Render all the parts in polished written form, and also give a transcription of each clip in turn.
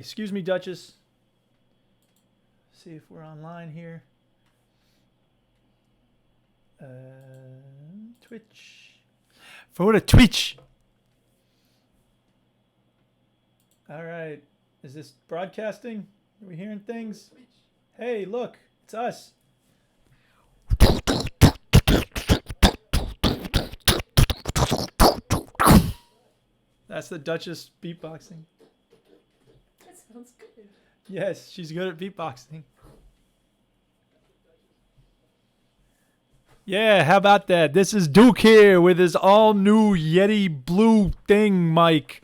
Excuse me, Duchess. See if we're online here. Twitch. For the Twitch. All right. Is this broadcasting? Are we hearing things? Hey, look. It's us. That's the Duchess beatboxing. That sounds good. Yes, she's good at beatboxing. Yeah, how about that? This is Duke here with his all-new Yeti blue thing mic.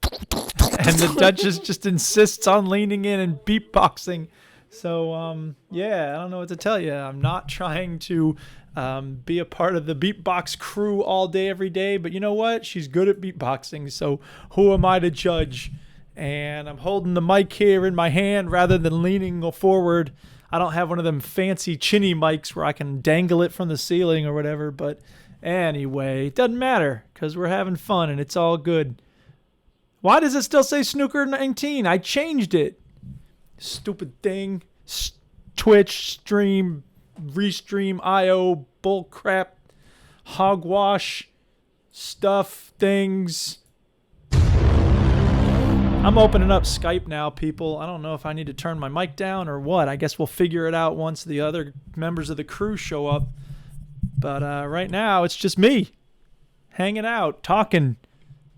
And the Duchess just insists on leaning in and beatboxing. So, yeah, I don't know what to tell you. I'm not trying to be a part of the beatbox crew all day, every day. But you know what? She's good at beatboxing. So who am I to judge? And I'm holding the mic here in my hand rather than leaning forward. I don't have one of them fancy chinny mics where I can dangle it from the ceiling or whatever. But anyway, it doesn't matter because we're having fun and it's all good. Why does it still say Snooker 19? I changed it. Stupid thing. Twitch, stream, restream, IO, bullcrap, hogwash, stuff, things. I'm opening up Skype now, people. I don't know if I need to turn my mic down or what. I guess we'll figure it out once the other members of the crew show up. But right now, it's just me hanging out, talking.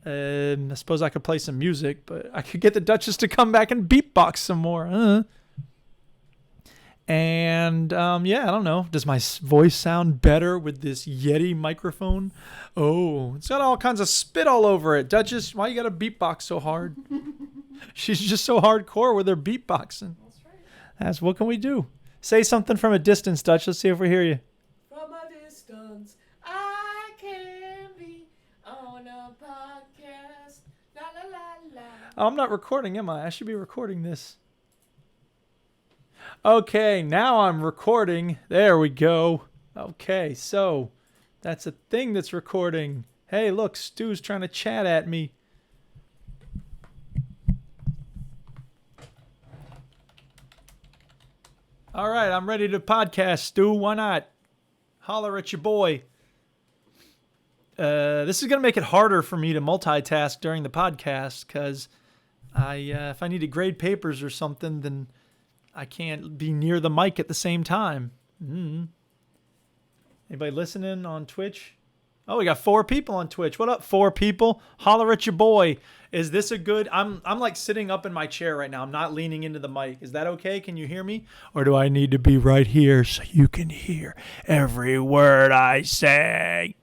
I suppose I could play some music, but I could get the Duchess to come back and beatbox some more. And, yeah, I don't know. Does my voice sound better with this Yeti microphone? Oh, it's got all kinds of spit all over it. Duchess, why you got to beatbox so hard? She's just so hardcore with her beatboxing. That's right. That's what can we do? Say something from a distance, Dutch. Let's see if we hear you. From a distance, I can be on a podcast. La la la la. Oh, I'm not recording, am I? I should be recording this. Okay, now I'm recording. There we go. Okay, so that's a thing that's recording. Hey, look, Stu's trying to chat at me. All right, I'm ready to podcast, Stu. Why not? Holler at your boy. This is going to make it harder for me to multitask during the podcast because if I need to grade papers or something, then I can't be near the mic at the same time. Anybody listening on Twitch? Oh, we got 4 people on Twitch. What up, 4 people? Holler at your boy. Is this a good... I'm like sitting up in my chair right now. I'm not leaning into the mic. Is that okay? Can you hear me? Or do I need to be right here so you can hear every word I say?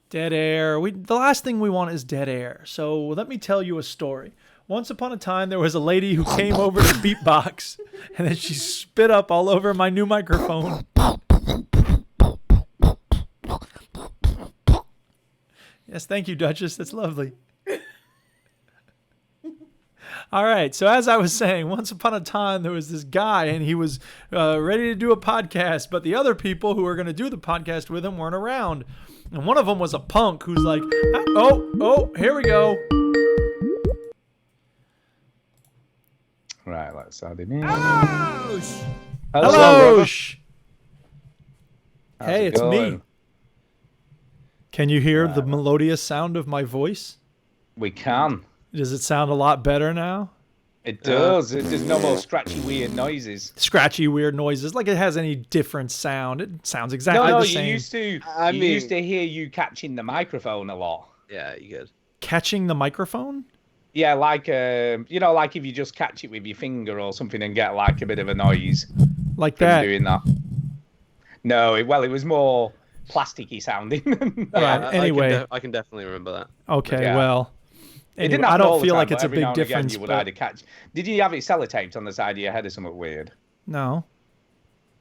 Dead air. The last thing we want is dead air. So let me tell you a story. Once upon a time, there was a lady who came over to beatbox, and then she spit up all over my new microphone. Yes, thank you, Duchess. That's lovely. All right, so as I was saying, once upon a time, there was this guy, and he was ready to do a podcast, but the other people who were going to do the podcast with him weren't around. And one of them was a punk who's like, oh, here we go. Right, let's add him in. Hello. How's Hey, it it's going? me. Can you hear Right. the melodious sound of my voice? We can. Does it sound a lot better now? It does. There's no more scratchy, weird noises. Scratchy, weird noises, like it has any different sound. It sounds exactly No, the you same. used to hear you catching the microphone a lot. Yeah, you good. Catching the microphone? Yeah, like like if you just catch it with your finger or something and get like a bit of a noise Like from that? doing that. No, it was more plasticky sounding. Right, anyway. I can definitely remember that. Okay, Yeah. well. It Anyway, didn't I happen all don't the feel time, like but it's a every now big and again difference. you would But either catch. Did you have it sellotaped on the side of your head or something weird? no.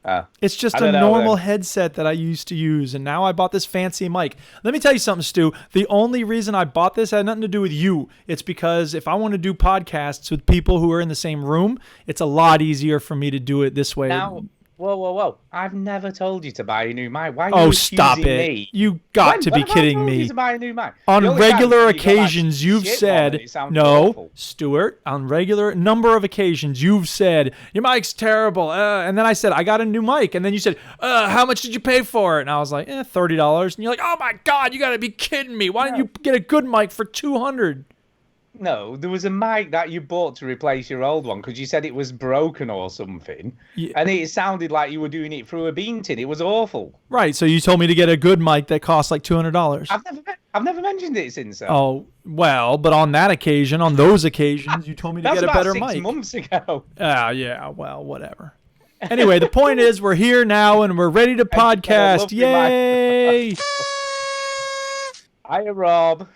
Uh, It's just I a don't know, normal then. headset that I used to use, and now I bought this fancy mic. Let me tell you something, Stu. The only reason I bought this had nothing to do with you. It's because if I want to do podcasts with people who are in the same room, it's a lot easier for me to do it this way. Now, Whoa. I've never told you to buy a new mic. Why are you Oh, stop accusing it. me? You got to be When have I kidding told me. you to buy a new mic? On The only regular time you got that occasions, you've shit one said, and it sounded no, awful. Stuart, on regular number of occasions, you've said, your mic's terrible. And then I said, I got a new mic. And then you said, how much did you pay for it? And I was like, $30. And you're like, oh my God, you got to be kidding me. Why didn't you get a good mic for $200? No, there was a mic that you bought to replace your old one because you said it was broken or something. Yeah. And it sounded like you were doing it through a bean tin. It was awful. Right, so you told me to get a good mic that costs like $200. I've never mentioned it since then. Oh, well, but on that occasion, on those occasions, you told me to That's get a about better 6 mic. months ago. Yeah, well, whatever. Anyway, the point is we're here now and we're ready to podcast. lovely Yay! Hiya, Rob.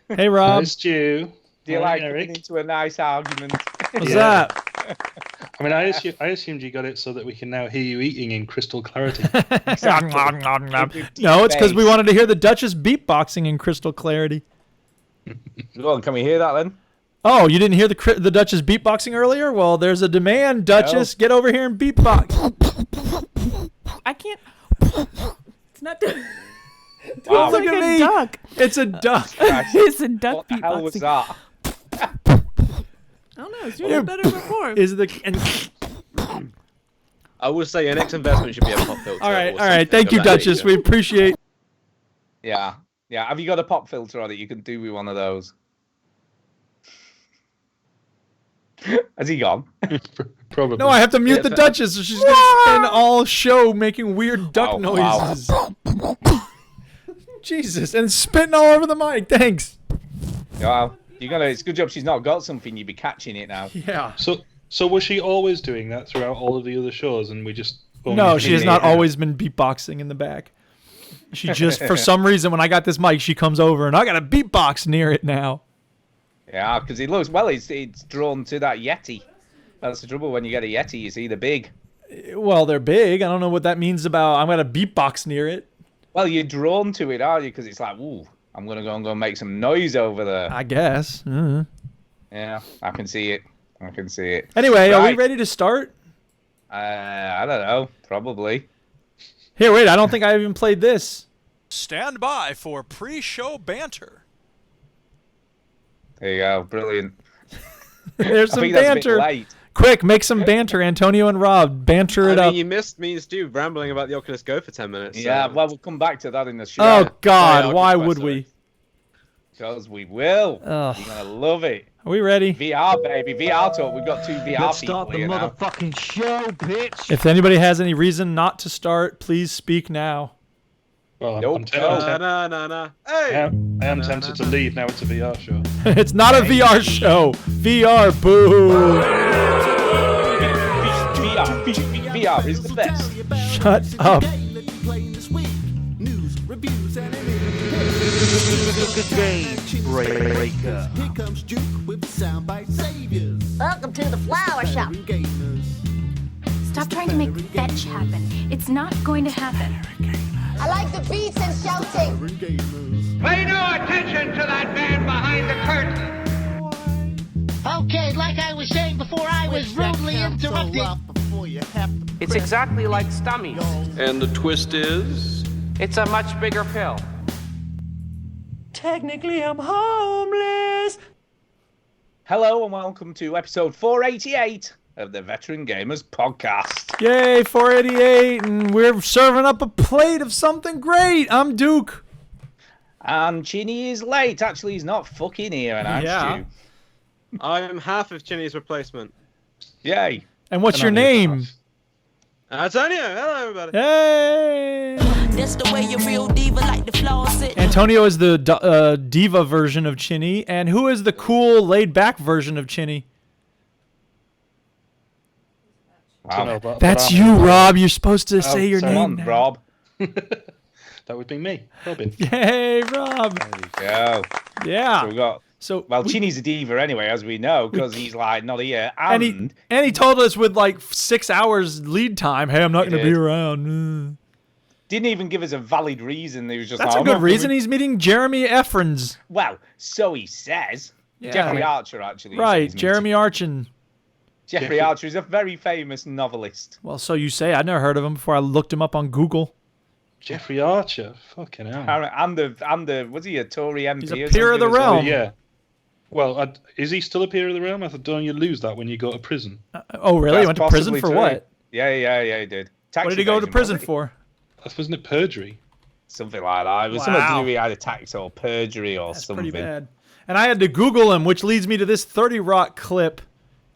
Hey, Rob. Hi, Stu. Do you Hi, like Eric? getting into a nice argument? What's Yeah. that? I mean, I assumed you got it so that we can now hear you eating in crystal clarity. No, it's because we wanted to hear the Duchess beatboxing in crystal clarity. Well, can we hear that then? Oh, you didn't hear the Duchess beatboxing earlier? Well, there's a demand, Duchess. Get over here and beatbox. I can't. It's not. Wow. Look It's like at a me. duck. It's a duck. It's a duck What the hell was beatboxing. that? I don't know. It's Yeah. doing better before. Is the I would say your next investment should be a pop filter. all right. or All right. something Thank of you, that Duchess. nature. We appreciate. Yeah. Have you got a pop filter on it? You can do with one of those. Has he gone? Probably. No, I have to mute the Duchess, so she's gonna spend all show making weird duck Oh, wow. noises. Jesus, and spitting all over the mic. Thanks. Well, it's a good job she's not got something. You'd be catching it now. Yeah. So was she always doing that throughout all of the other shows, and we just only No, she has heard not it? always been beatboxing in the back. She just, for some reason, when I got this mic, she comes over and I got a beatbox near it now. Yeah, because it looks it's drawn to that Yeti. That's the trouble when you get a Yeti. You see the big. Well, they're big. I don't know what that means about. I'm got a beatbox near it. Well, you're drawn to it, aren't you? Because it's like, ooh, I'm gonna go and make some noise over there. I guess. Yeah, I can see it. Anyway, are we Right. ready to start? I don't know. Probably. Here, wait. I don't think I even played this. Stand by for pre-show banter. There you go. Brilliant. There's I some think that's a bit banter. late. Quick, make some banter, Antonio and Rob. Banter it I up. mean, you missed me and Stu rambling about the Oculus Go for 10 minutes. So. Yeah, well, we'll come back to that in the show. Oh God, I'll why just would press we? Because we will. Ugh. You're gonna love it. Are we ready? VR, baby. VR talk. We've got 2 VR Let's people start the here now. motherfucking show, bitch. If anybody has any reason not to start, please speak now. Well, Nope. I am tempted to leave now. It's a VR show. It's not a VR show. VR, boo. VR is the best. Shut up. Welcome to the flower shop. Stop trying to make fetch happen. It's not going to happen. I like the beats and shouting. Pay no attention to that man behind the curtain. Okay, like I was saying before I was rudely interrupted. It's exactly like stummies. And the twist is? It's a much bigger pill. Technically, I'm homeless. Hello and welcome to episode 488 of the Veteran Gamers Podcast. Yay, 488, and we're serving up a plate of something great. I'm Duke. And Chinny is late. Actually, he's not fucking here, and I'm Yeah. Stu. I'm half of Chinny's replacement. Yay. And what's your And I'm the name? Antonio, hello everybody. Hey. That's the way you real diva like the flaws it. Antonio is the diva version of Chinny, and who is the cool, laid-back version of Chinny? Wow. That's you, Rob. You're supposed to say your Come name on, now. Rob. That would be me, Robin. Yay, Rob. There you go. Yeah. So we got. Well, Chinny's a diva anyway, as we know, because he's like not here. And he told us with like 6 hours lead time, hey, I'm not He going to be did. around. Didn't even give us a valid reason. He was just That's like, a "I'm good not reason. gonna-" He's meeting Jeremy Efrons. Well, so he says. Yeah. Jeffrey Archer, actually. Right, he's Jeremy Archin. Jeffrey Archer is a very famous novelist. Well, so you say. I'd never heard of him before I looked him up on Google. Jeffrey Archer, fucking hell. And the was he a Tory MP? He's a peer of the realm. Yeah. Well, is he still a peer of the realm? I thought, don't you lose that when you go to prison? Oh, really? He went to prison for what? Yeah, he did. What did he go to prison for? Wasn't it perjury? Something like that. It was something to do with either tax or perjury or something. Pretty bad. And I had to Google him, which leads me to this 30 Rock clip.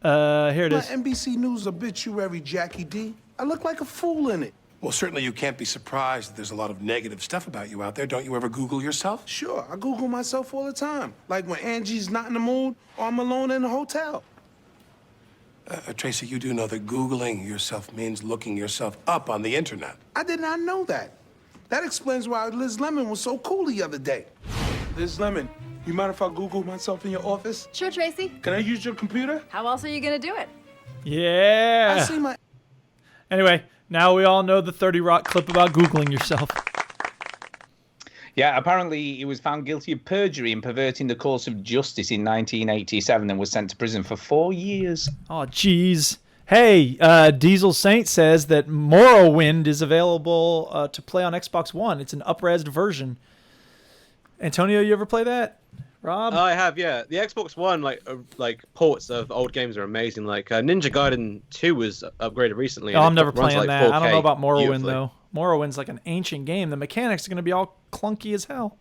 Here it is. My NBC News obituary, Jackie D. I look like a fool in it. Well, certainly you can't be surprised that there's a lot of negative stuff about you out there. Don't you ever Google yourself? Sure, I Google myself all the time. Like when Angie's not in the mood or I'm alone in the hotel. Tracy, you do know that Googling yourself means looking yourself up on the internet. I did not know that. That explains why Liz Lemon was so cool the other day. Liz Lemon, you mind if I Google myself in your office? Sure, Tracy. Can I use your computer? How else are you going to do it? Yeah. I see my... Anyway, now we all know the 30 Rock clip about Googling yourself. Yeah, apparently he was found guilty of perjury and perverting the course of justice in 1987 and was sent to prison for 4 years. Oh, jeez. Hey, Diesel Saint says that Morrowind is available to play on Xbox One. It's an up-resed version. Antonio, you ever play that? Rob? I have, yeah. The Xbox One, like ports of old games are amazing. Like Ninja Gaiden 2 was upgraded recently. Oh, I'm never playing that. 4K I don't know about Morrowind, though. Morrowind's like an ancient game. The mechanics are going to be all clunky as hell.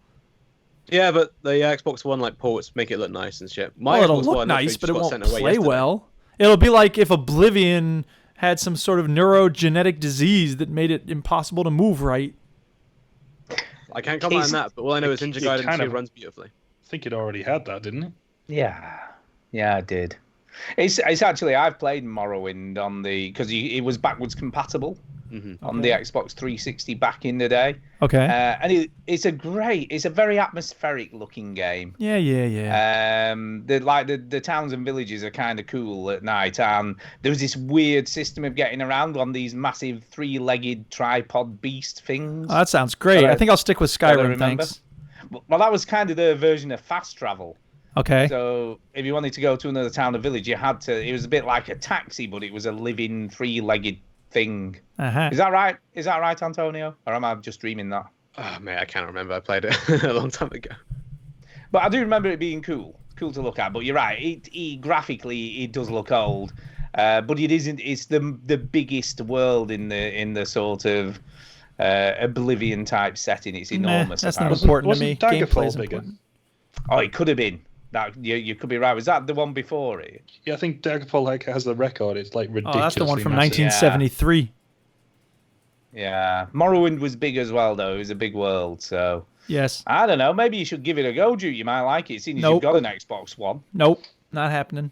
Yeah, but the Xbox One ports make it look nice and shit. Well, it'll look nice, but it won't play well. It'll be like if Oblivion had some sort of neurogenetic disease that made it impossible to move right. I can't comment on that, but all I know is Ninja Gaiden 2 runs beautifully. I think it already had that, didn't it? Yeah, I did. It's actually, I've played Morrowind on because it was backwards compatible on the Xbox 360 back in the day. Okay. And it's a very atmospheric looking game. Yeah. The towns and villages are kind of cool at night, and there was this weird system of getting around on these massive 3-legged tripod beast things. Oh, that sounds great. I think I'll stick with Skyrim, thanks. Well, that was kind of their version of fast travel. Okay. So if you wanted to go to another town or village, you had to. It was a bit like a taxi, but it was a living 3-legged thing. Uh-huh. Is that right? Is that right, Antonio? Or am I just dreaming that? Oh man, I can't remember. I played it a long time ago. But I do remember it being cool to look at. But you're right. Graphically, it does look old. But it isn't. It's the biggest world in the sort of Oblivion type setting. It's enormous. That's not important to me. Daggerfall bigger? Oh, it could have been. That you could be right. Was that the one before it? Yeah, I think Daggerfall has the record. It's ridiculous. Oh, that's the one from 1973. Yeah. Morrowind was big as well, though. It was a big world, so. Yes. I don't know. Maybe you should give it a go, Duke. You might like it, seeing as you've got an Xbox One. Nope, not happening.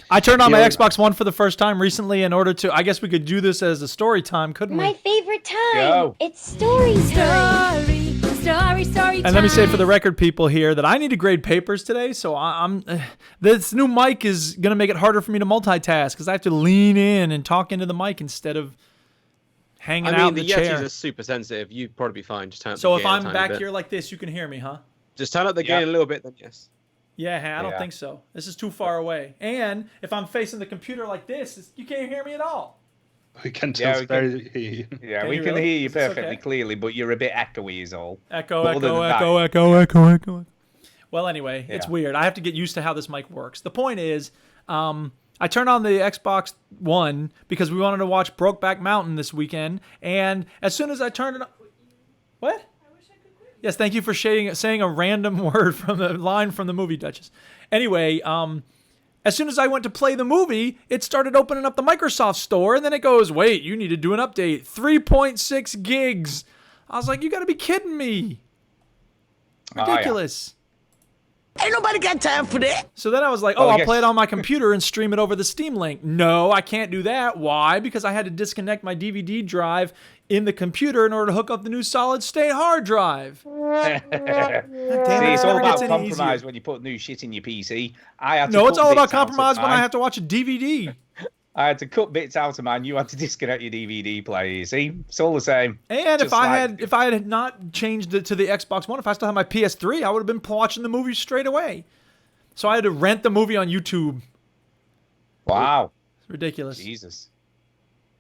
I turned on my Xbox One for the first time recently in order to. I guess we could do this as a story time, couldn't we? My favorite time. Go. It's story time. Story time. And let me say for the record, people here, that I need to grade papers today. So I'm this new mic is gonna make it harder for me to multitask because I have to lean in and talk into the mic instead of hanging out in the chair. The Yetis are super sensitive. You'd probably be fine. Just turn up so the if gain I'm a back bit. here like this, you can hear me, huh? Just turn up the gain a little bit, then yes. Yeah, I don't think so. This is too far away. And if I'm facing the computer like this, you can't hear me at all. We can tell we can hear really? you Is this perfectly okay? clearly, but you're a bit echoey is all. Echo. Well, anyway, it's weird. I have to get used to how this mic works. The point is, I turned on the Xbox One because we wanted to watch Brokeback Mountain this weekend, and as soon as I turned it on... What? Yes, thank you for saying a random word from the line from the movie, Duchess. Anyway, as soon as I went to play the movie, it started opening up the Microsoft Store, and then it goes, wait, you need to do an update. 3.6 gigs. I was like, you got to be kidding me. Ridiculous. Ain't nobody got time for that. So then I was like, I'll play it on my computer and stream it over the Steam Link. No, I can't do that. Why? Because I had to disconnect my DVD drive in the computer in order to hook up the new solid-state hard drive. See, it's all about compromise when you put new shit in your PC. It's all about compromise when I have to watch a DVD. I had to cut bits out of mine. You had to disconnect your DVD player. You see, it's all the same. And if I had not changed it to the Xbox One, if I still had my PS3, I would have been watching the movie straight away. So I had to rent the movie on YouTube. Wow. It's ridiculous. Jesus.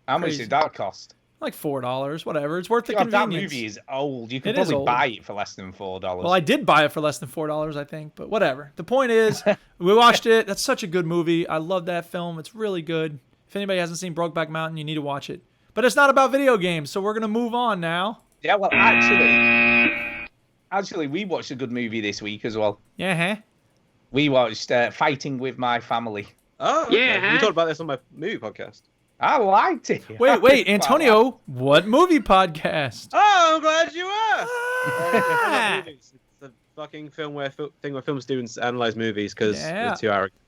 How much Crazy. did that cost? Like $4, whatever. It's worth the God, that convenience. movie is old. You could It is probably old. buy it for less than $4. Well, I did buy it for less than $4, I think, but whatever. The point is, we watched it. That's such a good movie. I love that film. It's really good. If anybody hasn't seen Brokeback Mountain, you need to watch it. But it's not about video games, so we're gonna move on now. Yeah, well, actually, we watched a good movie this week as well. Yeah, huh? We watched Fighting with My Family. Oh, okay. We talked about this on my movie podcast. I liked it. Wait, Antonio, what movie podcast? Oh, I'm glad you are. It's a fucking thing where film students analyze movies because they're too arrogant.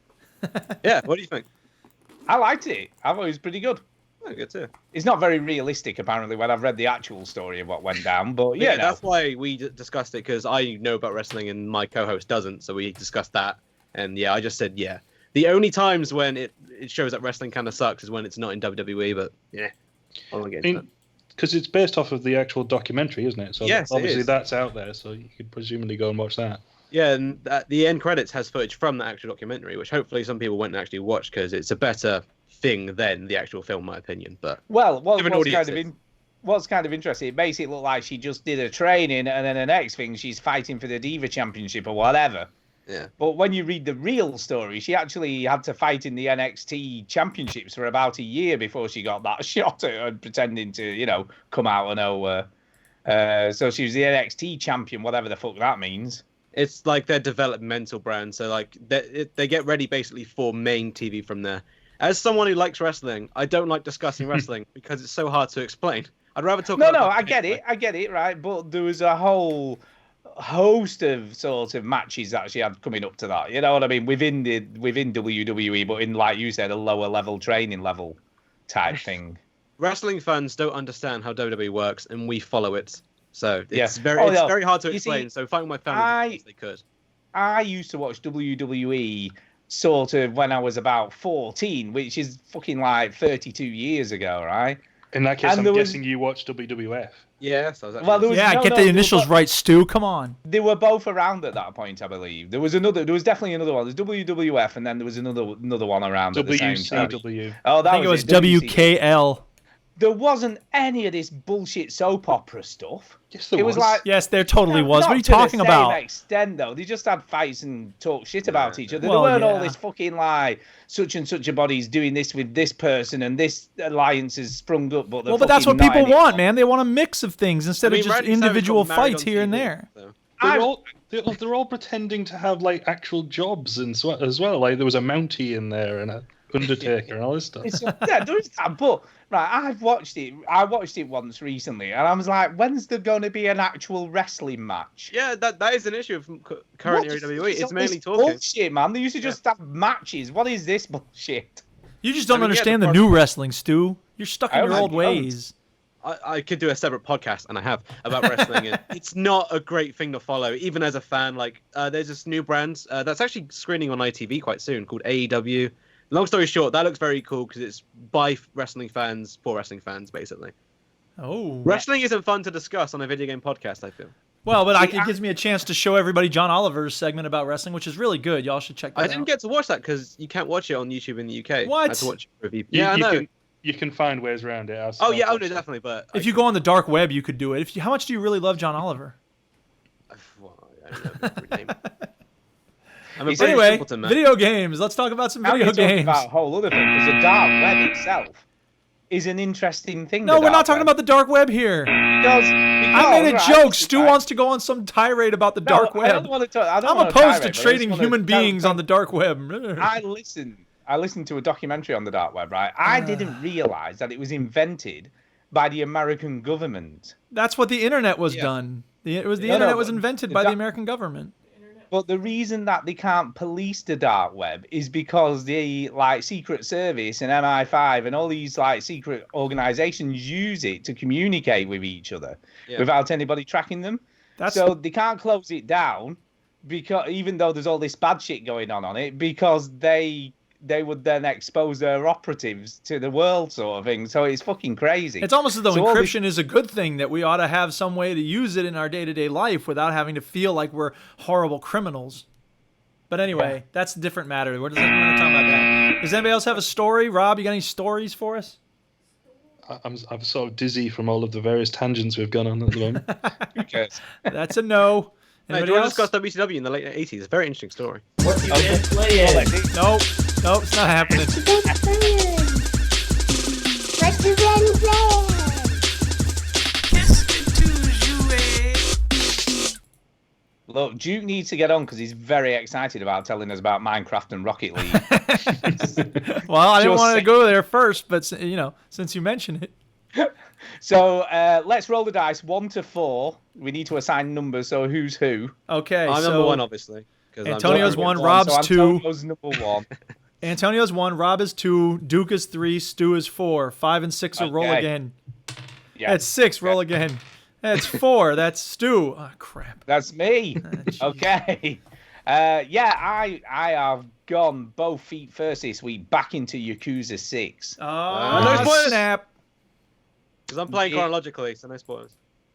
Yeah, what do you think? I liked it. I thought it was pretty good. Oh, good too. It's not very realistic, apparently, when I've read the actual story of what went down. But yeah, that's why we discussed it, because I know about wrestling and my co-host doesn't. So we discussed that, and yeah, I just said yeah. The only times when it shows that wrestling kind of sucks is when it's not in WWE. But yeah, I won't get into that. Because it's based off of the actual documentary, isn't it? So yes, obviously that's out there, so you could presumably go and watch that. Yeah, and the end credits has footage from the actual documentary, which hopefully some people won't actually watch because it's a better thing than the actual film, in my opinion. But what's kind of interesting, it makes it look like she just did a training, and then the next thing she's fighting for the Diva Championship or whatever. Yeah. But when you read the real story, she actually had to fight in the NXT Championships for about a year before she got that shot at her, pretending to, come out of nowhere. So she was the NXT champion, whatever the fuck that means. It's like their developmental brand, so like they get ready basically for main TV from there. As someone who likes wrestling, I don't like discussing wrestling because it's so hard to explain. I'd rather talk. No, I get it, right? But there was a whole host of sort of matches that she had coming up to that. You know what I mean? Within WWE, but in, like you said, a lower level training level type thing. Wrestling fans don't understand how WWE works, and we follow it. So it's very hard to explain. So Fighting My Family, they could. I used to watch WWE sort of when I was about 14, which is fucking like 32 years ago, right? In that case, I'm guessing you watched WWF. Yeah, so get the initials right, Stu. Come on. They were both around at that point, I believe. There was definitely another one. There's WWF, and then there was another one around at the same time. WCW. Oh, I think it was WKL. There wasn't any of this bullshit soap opera stuff. Yes, there was. Yes, there totally was. What are you talking about? Not to the same extent, though. They just had fights and talk shit about each other. There weren't all this fucking like such and such a body's doing this with this person and this alliance has sprung up. But that's what people want, man. They want a mix of things instead of just individual fights here and there. So. They're all pretending to have like actual jobs and so as well. Like there was a Mountie in there and a Undertaker and all this stuff. There is that, but right, I watched it once recently, and I was like, when's there going to be an actual wrestling match? Yeah, that is an issue from current WWE. It's mainly talking. Bullshit, man. They used to just have matches. What is this bullshit? You just don't understand the new wrestling, Stu. You're stuck in your old ways. I could do a separate podcast, and I have, about wrestling. And it's not a great thing to follow, even as a fan. Like, there's this new brand that's actually screening on ITV quite soon called AEW. Long story short, that looks very cool because it's by wrestling fans for wrestling fans, basically. Oh. Wrestling isn't fun to discuss on a video game podcast, I feel. Well, but it gives me a chance to show everybody John Oliver's segment about wrestling, which is really good. Y'all should check that out. I didn't get to watch that because you can't watch it on YouTube in the UK. What? I had to watch it for I know. You can find ways around it. No, definitely. But if you go on the dark web, you could do it. How much do you really love John Oliver? Well, I don't know his name. Anyway, video games. Let's talk about some video games. About a whole other thing, because the dark web itself is an interesting thing. No, we're not talking about the dark web here. Because I made a joke. Stu wants to go on some tirade about the dark web. I'm opposed to trading human beings on the dark web. I listened to a documentary on the dark web, right? I didn't realize that it was invented by the American government. That's what the internet was done. The internet was invented by the American government. But the reason that they can't police the dark web is because the Secret Service and MI5 and all these secret organizations use it to communicate with each other without anybody tracking them. So they can't close it down because even though there's all this bad shit going on it, because they would then expose their operatives to the world, sort of thing. So it's fucking crazy. It's almost as though encryption is a good thing, that we ought to have some way to use it in our day-to-day life without having to feel like we're horrible criminals. But anyway, that's a different matter. We're not talking about that. Does anybody else have a story? Rob, you got any stories for us? I'm sort of dizzy from all of the various tangents we've gone on at the moment. Who cares? That's a no. Hey, Anybody do you want else? to discuss WCW in the late 80s? It's a very interesting story. What you been playing? Nope, it's not happening. What you been playing? Look, Duke needs to get on because he's very excited about telling us about Minecraft and Rocket League. Well, I didn't Just want to say- go there first, but since you mentioned it. So let's roll the dice. 1 to 4. We need to assign numbers. So who's who? Okay, I'm so number 1, obviously. 'cause I'm Antonio's number 1, So Rob's 2. Antonio's number 1. Antonio's 1, Rob is 2, Duke is 3, Stu is 4. 5 and 6 are roll Okay. again. Yeah. That's 6, roll again. That's 4, that's Stu. Oh, crap. That's me. Okay. I have gone both feet first this week back into Yakuza 6. Oh, no spoilers. snap. Because I'm playing Yeah. chronologically, so no spoilers.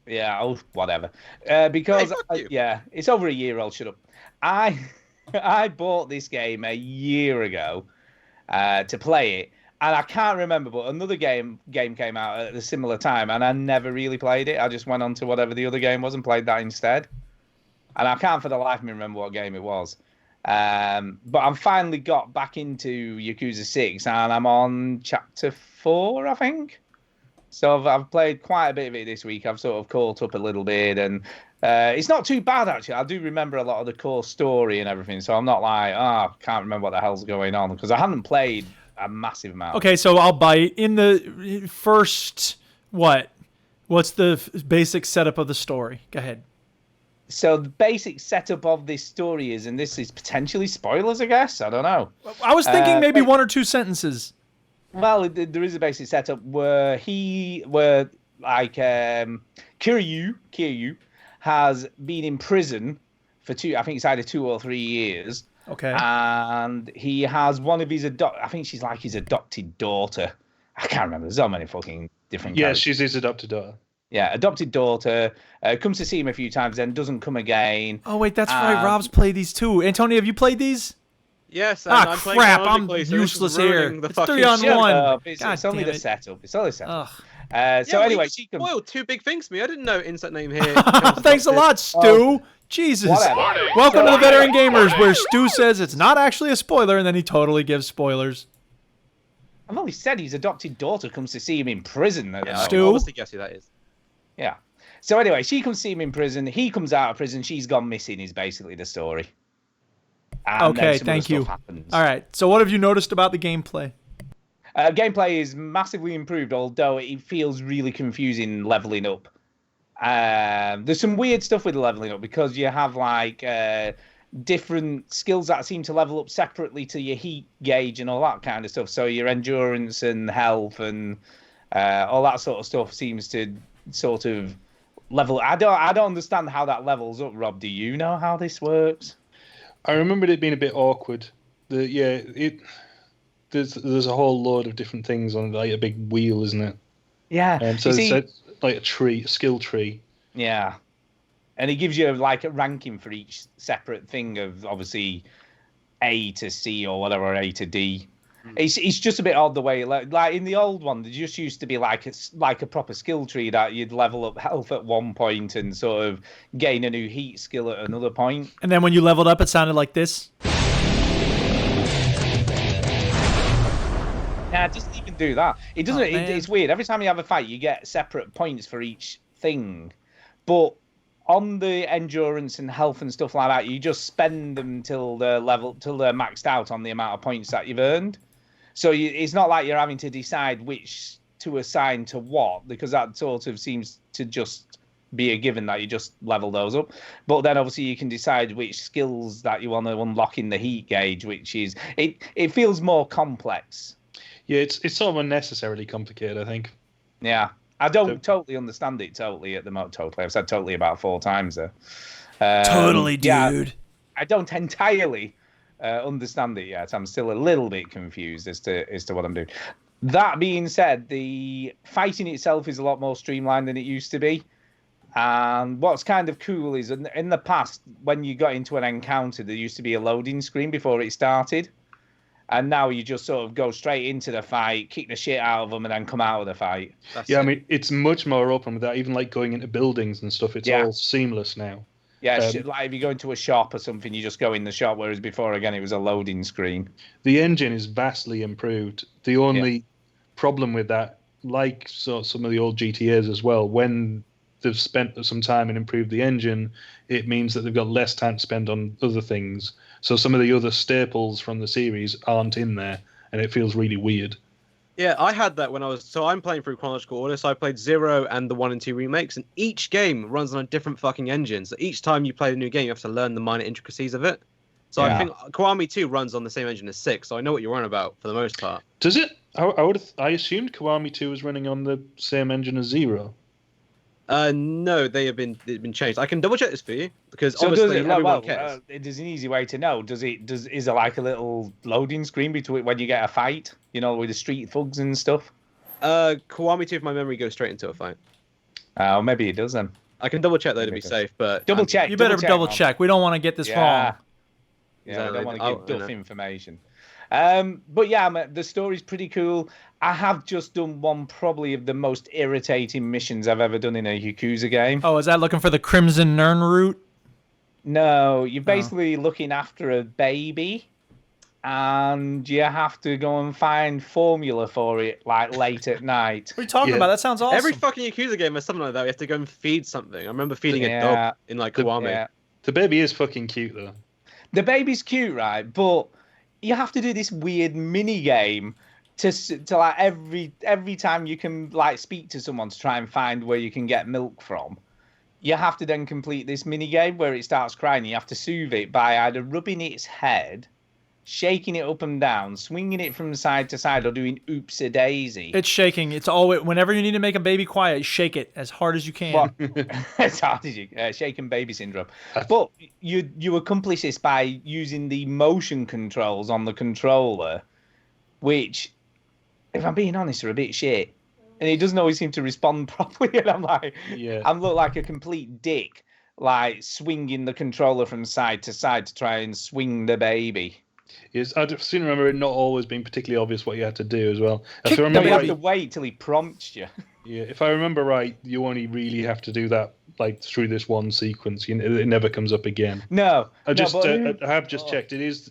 Yeah, whatever. Because Hey, fuck you. it's over a year old. Shut up. I bought this game a year ago to play it, and I can't remember, but another game came out at a similar time, and I never really played it. I just went on to whatever the other game was and played that instead. And I can't for the life of me remember what game it was. But I've finally got back into Yakuza 6, and I'm on chapter 4, I think. So I've played quite a bit of it this week. I've sort of caught up a little bit, and it's not too bad, actually. I do remember a lot of the core story and everything, so I'm not like, I can't remember what the hell's going on, because I haven't played a massive amount. Okay, so I'll bite. In the first, what's the basic setup of the story? Go ahead. So the basic setup of this story is, and this is potentially spoilers, I guess. I don't know. I was thinking maybe 1 or 2 sentences. Well, there is a basic setup where Kiryu has been in prison for I think it's either 2 or 3 years. Okay. And he has one of his I think she's like his adopted daughter. I can't remember. There's so many fucking different Yeah, characters. she's his adopted daughter. Yeah, adopted daughter. Comes to see him a few times, then doesn't come again. Oh, wait, that's right. Rob's played these too. Antonio, have you played these? Yes, and I'm playing crap, I'm chronologically, so this is useless here. ruining the It's fucking 3 on show. 1. It's only the setup. It's only the setup. Ugh. So Yeah, anyway, you she comes. spoiled 2 big things for me. I didn't know insert name here. Thanks a lot, Stu. Jesus. Whatever. Welcome to the Veteran Gamers, where Stu says it's not actually a spoiler, and then he totally gives spoilers. I've only said his adopted daughter comes to see him in prison. Stu? Obviously, guess who that is. Yeah. So anyway, she comes to see him in prison. He comes out of prison. She's gone missing. Is basically the story. And then Okay, some thank other you. stuff happens. All right, so what have you noticed about the gameplay? Gameplay is massively improved, although it feels really confusing leveling up. There's some weird stuff with leveling up because you have like different skills that seem to level up separately to your heat gauge and all that kind of stuff. So your endurance and health and all that sort of stuff seems to sort of level. I don't understand how that levels up. Rob, do you know how this works? I remembered it being a bit awkward. There's a whole load of different things on like a big wheel, isn't it? Yeah. So it's like a skill tree. Yeah. And it gives you like a ranking for each separate thing of obviously A to C or whatever, or A to D. It's just a bit odd the way, like in the old one, there just used to be like a proper skill tree that you'd level up health at one point and sort of gain a new heat skill at another point. And then when you leveled up, it sounded like this. Yeah, it doesn't even do that. It doesn't. It's weird. Every time you have a fight, you get separate points for each thing, but on the endurance and health and stuff like that, you just spend them till they're maxed out on the amount of points that you've earned. So it's not like you're having to decide which to assign to what, because that sort of seems to just be a given that you just level those up. But then obviously you can decide which skills that you want to unlock in the heat gauge, which is it feels more complex. Yeah, it's sort of unnecessarily complicated, I think. Yeah. I don't totally understand it totally at the moment. Totally. I've said totally about 4 times there. Totally, dude. Yeah, I don't entirely understand it yet. I'm still a little bit confused as to what I'm doing. That being said, the fighting itself is a lot more streamlined than it used to be. And what's kind of cool is in the past, when you got into an encounter, there used to be a loading screen before it started. And now you just sort of go straight into the fight, kick the shit out of them, and then come out of the fight. I mean, it's much more open with that. Even like going into buildings and stuff, it's all seamless now. Yeah, like if you go into a shop or something, you just go in the shop, whereas before, again, it was a loading screen. The engine is vastly improved. The only problem with that, like some of the old GTAs as well, when they've spent some time and improved the engine, it means that they've got less time to spend on other things. So some of the other staples from the series aren't in there, and it feels really weird. Yeah, I had that when I'm playing through chronological order, so I played 0 and the 1 and 2 remakes, and each game runs on a different fucking engine. So each time you play a new game, you have to learn the minor intricacies of it. So I think Kiwami 2 runs on the same engine as 6, so I know what you're on about for the most part. Does it? I assumed Kiwami 2 was running on the same engine as 0. No, they've been changed. I can double check this for you because So obviously does it, everyone cares. there's an easy way to know. Is there like a little loading screen between when you get a fight? You know, with the street thugs and stuff. Kiwami 2, if my memory goes straight into a fight. Oh, maybe it does then. I can double check though to be safe, but Double check. You better double check. We don't want to get this wrong. Yeah, I don't want to give duff information. But yeah, the story's pretty cool. I have just done one probably of the most irritating missions I've ever done in a Yakuza game. Oh, is that looking for the Crimson Nern route? No, you're basically looking after a baby, and you have to go and find formula for it, like, late at night. What are you talking about? That sounds awesome. Every fucking Yakuza game has something like that. We have to go and feed something. I remember feeding a dog in, like, Kiwami. Yeah. The baby is fucking cute, though. The baby's cute, right? But you have to do this weird mini game to like every time you can like speak to someone to try and find where you can get milk from. You have to then complete this mini game where it starts crying. You have to soothe it by either rubbing its head, shaking it up and down, swinging it from side to side, or doing oops-a-daisy. It's shaking. It's always whenever you need to make a baby quiet, shake it as hard as you can. As hard as you shaken baby syndrome. But you accomplish this by using the motion controls on the controller, which, if I'm being honest, are a bit shit. And it doesn't always seem to respond properly. And I'm like, I look like a complete dick, like swinging the controller from side to side to try and swing the baby. Yes, I seem to remember it not always being particularly obvious what you had to do as well. You have to wait till he prompts you. Yeah, if I remember right, you only really have to do that like through this one sequence. It never comes up again. No, I have just checked. It is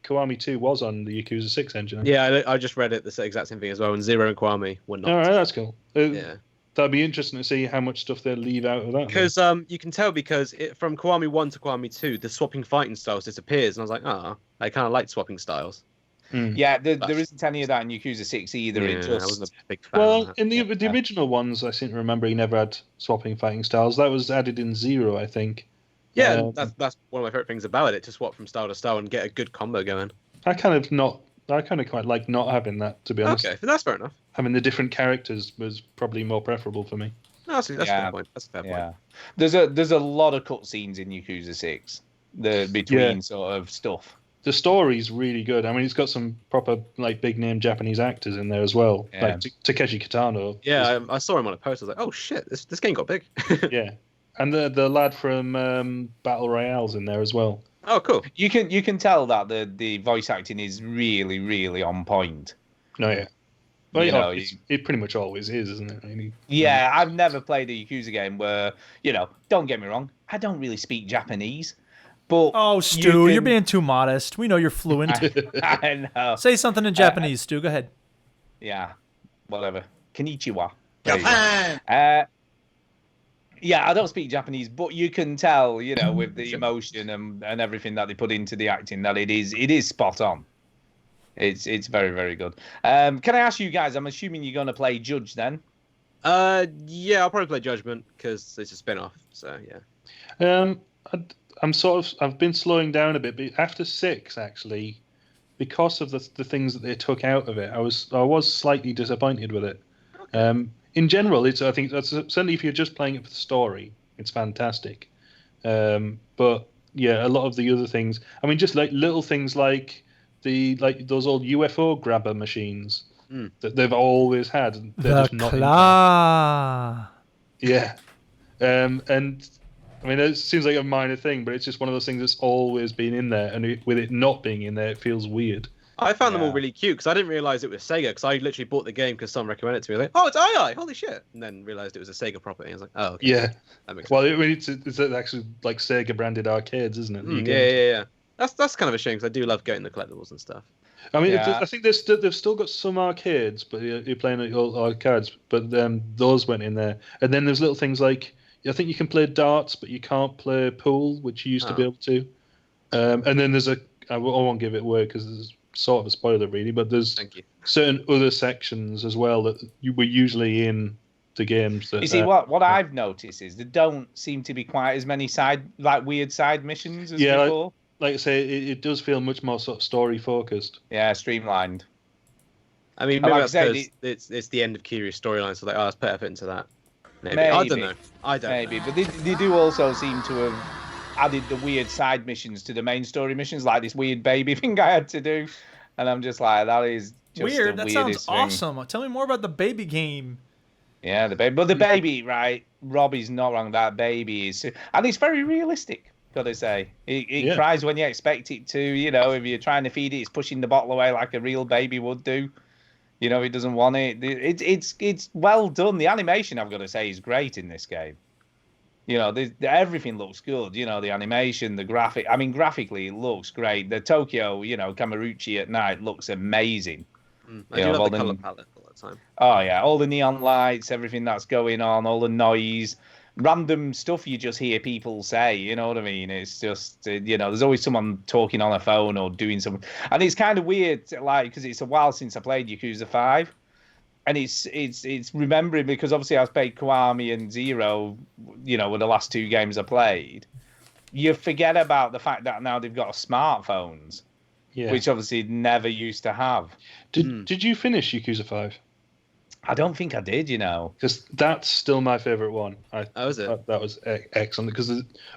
Kiwami 2 was on the Yakuza 6 engine. Yeah, I just read it the exact same thing as well. And 0 and Kiwami were not. All right, that's cool. Yeah. That'd be interesting to see how much stuff they leave out of that. Because you can tell because from Kiwami 1 to Kiwami 2, the swapping fighting styles disappears. And I was like, I kind of like swapping styles. Yeah, there isn't any of that in Yakuza 6 either. Yeah, I wasn't a big fan. Well, in the original ones, I seem to remember he never had swapping fighting styles. That was added in 0, I think. Yeah, that's one of my favorite things about it, to swap from style to style and get a good combo going. I kind of quite like not having that, to be honest. Okay, that's fair enough. Having the different characters was probably more preferable for me. No, that's a fair point. That's a fair point. There's a lot of cutscenes in Yakuza 6. Between sort of stuff. The story's really good. I mean, it's got some proper like big name Japanese actors in there as well, like Takeshi Kitano. Yeah, I saw him on a poster. I was like, oh shit, this game got big. Yeah, and the lad from Battle Royale's in there as well. Oh, cool. You can tell that the voice acting is really, really on point. No, yeah. Well, it pretty much always is, isn't it? Really? Yeah, I've never played a Yakuza game where, don't get me wrong, I don't really speak Japanese. But Stu, you're being too modest. We know you're fluent. I know. Say something in Japanese, Stu. Go ahead. Yeah, whatever. Konnichiwa. Japan! Yeah, I don't speak Japanese, but you can tell, with the emotion and everything that they put into the acting, that it is spot on. It's very, very good. Can I ask you guys, I'm assuming you're going to play Judge then? Yeah, I'll probably play Judgment because it's a spin-off, so yeah. I've been slowing down a bit, but after 6, actually, because of the things that they took out of it, I was slightly disappointed with it. In general, I think that's certainly if you're just playing it for the story, it's fantastic. But yeah, a lot of the other things, I mean, just like little things like those old UFO grabber machines that they've always had. They're just not claw. Yeah, and I mean, it seems like a minor thing, but it's just one of those things that's always been in there, and with it not being in there, it feels weird. I found them all really cute because I didn't realize it was Sega because I literally bought the game because someone recommended it to me. I was like, oh, it's II, holy shit! And then realized it was a Sega property. I was like, oh, okay. Yeah. That makes sense. It's actually like Sega branded arcades, isn't it? Yeah. That's kind of a shame because I do love getting the collectibles and stuff. I mean, I think they've still got some arcades, but you're playing at all arcades. But those went in there, and then there's little things like I think you can play darts, but you can't play pool, which you used to be able to. And then there's I won't give it away because there's sort of a spoiler really, but there's certain other sections as well that you were usually in the games. That, you see, what I've noticed is there don't seem to be quite as many weird side missions as before. Like I say, it does feel much more sort of story focused. Yeah, streamlined. I mean, maybe that's because it's the end of Kiryu's storyline, so let's put effort into that. Maybe. I don't know. Maybe, but they do also seem to have added the weird side missions to the main story missions, like this weird baby thing I had to do, and I'm just like, that is just weird. The that sounds weirdest thing. awesome. Tell me more about the baby game. Yeah, the baby, but the baby, right? Robbie's not wrong. That baby is, and it's very realistic. Gotta say, it cries when you expect it to. You know, if you're trying to feed it, it's pushing the bottle away like a real baby would do. You know, it doesn't want it. It's well done. The animation, I've got to say, is great in this game. You know, everything looks good. You know, the animation, the graphic. I mean, graphically, it looks great. The Tokyo, Kamurocho at night looks amazing. I do love the color palette all the time. Oh yeah, all the neon lights, everything that's going on, all the noise. Random stuff you just hear people say, you know what I mean? It's just, there's always someone talking on a phone or doing something. And it's kind of weird, because it's a while since I played Yakuza 5. And it's remembering, because obviously I've played Kiwami and Zero, were the last two games I played. You forget about the fact that now they've got smartphones, which obviously never used to have. Did you finish Yakuza 5? I don't think I did, because that's still my favorite one. Was it? That was excellent because,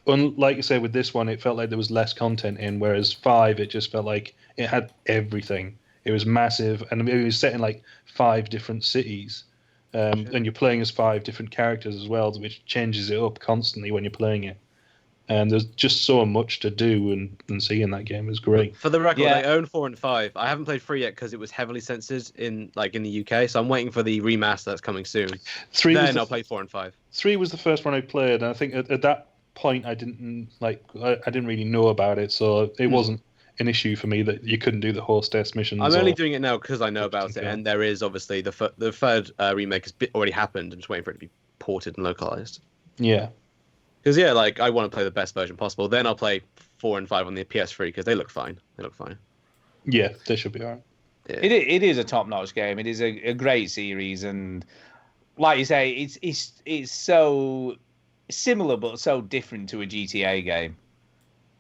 like you say, with this one, it felt like there was less content in, whereas 5, it just felt like it had everything. It was massive, and it was set in like 5 different cities, and you're playing as 5 different characters as well, which changes it up constantly when you're playing it. And there's just so much to do and see in that game. It was great. For the record, I own 4 and 5. I haven't played 3 yet because it was heavily censored in the UK. So I'm waiting for the remaster that's coming soon. I'll play 4 and 5. 3 was the first one I played, and I think at that point I didn't really know about it, so it wasn't an issue for me that you couldn't do the hostess missions. I'm only doing it now because I know about it, and there is obviously the third remake has already happened. I'm just waiting for it to be ported and localized. Yeah. Because I want to play the best version possible. Then I'll play 4 and 5 on the PS3 because they look fine. Yeah, they should be alright. Yeah. It is a top-notch game. It is a great series, and like you say, it's so similar but so different to a GTA game.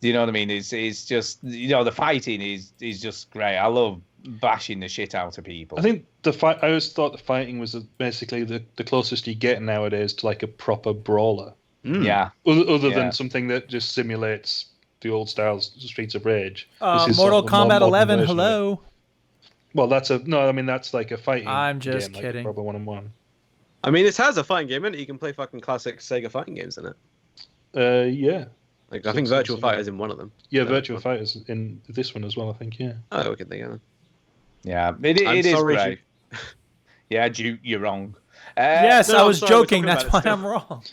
Do you know what I mean? It's just the fighting is just great. I love bashing the shit out of people. I think I always thought the fighting was basically the closest you get nowadays to like a proper brawler. Yeah. Other than something that just simulates the old styles Streets of Rage. Mortal Kombat 11, hello. Well, that's like a fighting I'm just game, kidding. Like a proper 1-on-1. I mean, it has a fighting game in it. You can play fucking classic Sega fighting games in it. Yeah. Like I think Virtual Fighter's in one of them. Yeah, Virtual Fighter's in this one as well, I think, yeah. Oh, okay, there you go. Yeah, it is great. Yeah, you're wrong. Yes, I was joking. That's why I'm wrong.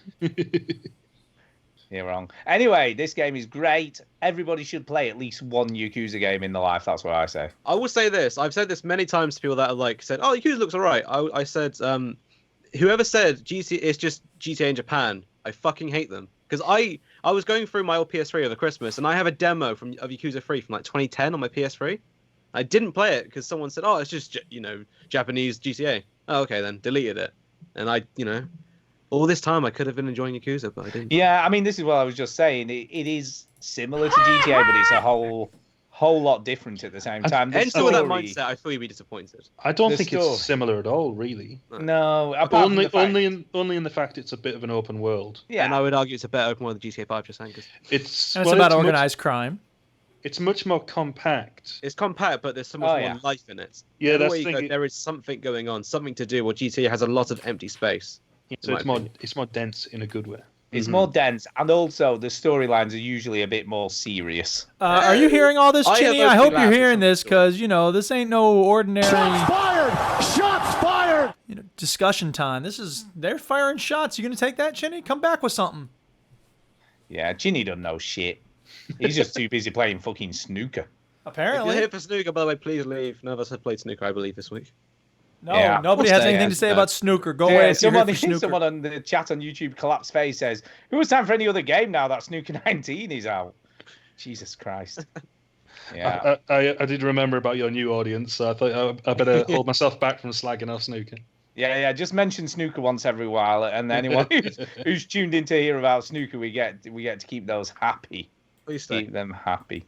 You're wrong. Anyway, this game is great. Everybody should play at least one Yakuza game in their life. That's what I say. I will say this. I've said this many times to people that have said, "Oh, Yakuza looks alright." I said, whoever said it's just GTA in Japan, I fucking hate them because I was going through my old PS3 over Christmas and I have a demo of Yakuza 3 from 2010 on my PS3. I didn't play it because someone said, "Oh, it's just Japanese GTA." Oh, okay, then deleted it. And all this time I could have been enjoying Yakuza, but I didn't. Yeah, I mean, this is what I was just saying. It is similar to GTA, but it's a whole lot different at the same time. And so with that mindset, I feel you'd be disappointed. I don't think it's similar at all, really. No, only in the fact it's a bit of an open world. Yeah, and I would argue it's a better open world than GTA 5, just saying. It's about organized crime. It's much more compact. It's compact, but there's so much more life in it. Yeah, that's the thing. There is something going on, something to do. Well, GTA has a lot of empty space. So it's more dense in a good way. It's more dense, and also the storylines are usually a bit more serious. Are you hearing all this, Chinny? I hope you're hearing this, because this ain't no ordinary. Shots fired! Shots fired! Discussion time. They're firing shots. You gonna take that, Chinny? Come back with something. Yeah, Chinny doesn't know shit. He's just too busy playing fucking snooker. Apparently. If you're here for snooker, by the way, please leave. None of us have played snooker, I believe, this week. No, nobody has anything to say about snooker. Go away. Someone on the chat on YouTube, Collapse Face, says, "Who has time for any other game now that Snooker 19 is out?" Jesus Christ. Yeah. I did remember about your new audience, so I thought I better hold myself back from slagging off snooker. Yeah. Just mention snooker once every while, and anyone who's tuned in to hear about snooker, we get to keep those happy. Please stay. Keep them happy.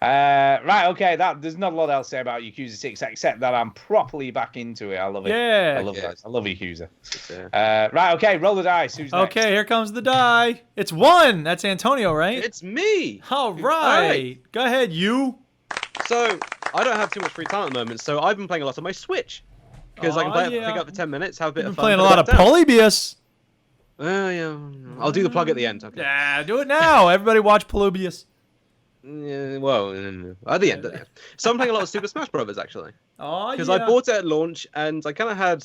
Right, okay. There's not a lot else to say about Yakuza 6, except that I'm properly back into it. I love it. Yeah. I love Yakuza. Yeah. Right, okay. Roll the dice. Who's next? Okay, here comes the die. It's 1. That's Antonio, right? It's me. All right. Go ahead, you. So I don't have too much free time at the moment, so I've been playing a lot on my Switch because I can pick up for 10 minutes, have a bit of fun. Playing a lot of Polybius. Yeah. I'll do the plug at the end. Okay. Yeah, do it now. Everybody watch Polybius. Yeah, well, at the end. So I'm playing a lot of Super Smash Brothers actually. Oh, because I bought it at launch, and I kind of had.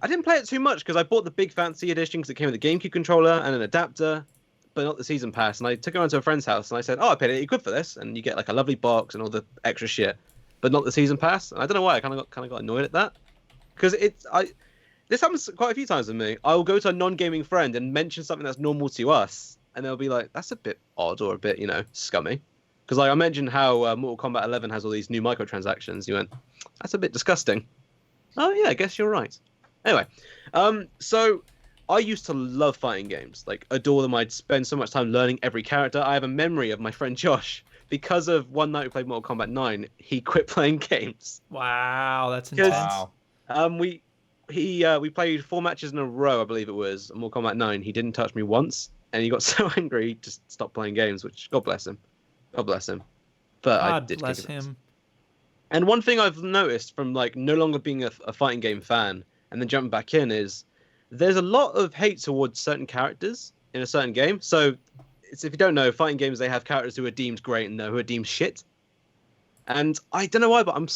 I didn't play it too much because I bought the big fancy edition because it came with a GameCube controller and an adapter, but not the season pass. And I took it around to a friend's house, and I said, "Oh, I paid £80 for this, and you get like a lovely box and all the extra shit, but not the season pass." And I don't know why I kind of got annoyed at that because this happens quite a few times with me. I'll go to a non-gaming friend and mention something that's normal to us, and they'll be like, "That's a bit odd or a bit, scummy." Because I mentioned how Mortal Kombat 11 has all these new microtransactions. You went, "That's a bit disgusting." Oh yeah, I guess you're right. Anyway, so I used to love fighting games, like adore them. I'd spend so much time learning every character. I have a memory of my friend Josh. Because of one night we played Mortal Kombat 9, he quit playing games. Wow, that's intense. We played 4 matches in a row, I believe it was, Mortal Kombat 9. He didn't touch me once, and he got so angry he just stopped playing games, which, God bless him. God bless him. But I did bless him. And one thing I've noticed from no longer being a fighting game fan and then jumping back in is there's a lot of hate towards certain characters in a certain game. So if you don't know, fighting games, they have characters who are deemed great and who are deemed shit. And I don't know why, but I'm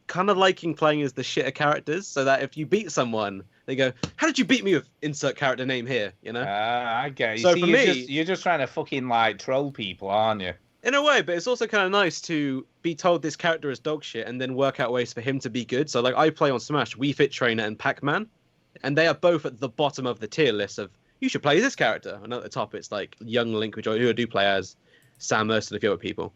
kind of liking playing as the shitter characters, so that if you beat someone, they go, "How did you beat me with insert character name here?" I get you. So see, for you're just trying to fucking troll people, aren't you? In a way, but it's also kind of nice to be told this character is dog shit and then work out ways for him to be good. So I play on Smash Wii Fit Trainer and Pac-Man, and they are both at the bottom of the tier list of you should play this character. And at the top, it's like Young Link, which I do play as, Samus, and a few other people.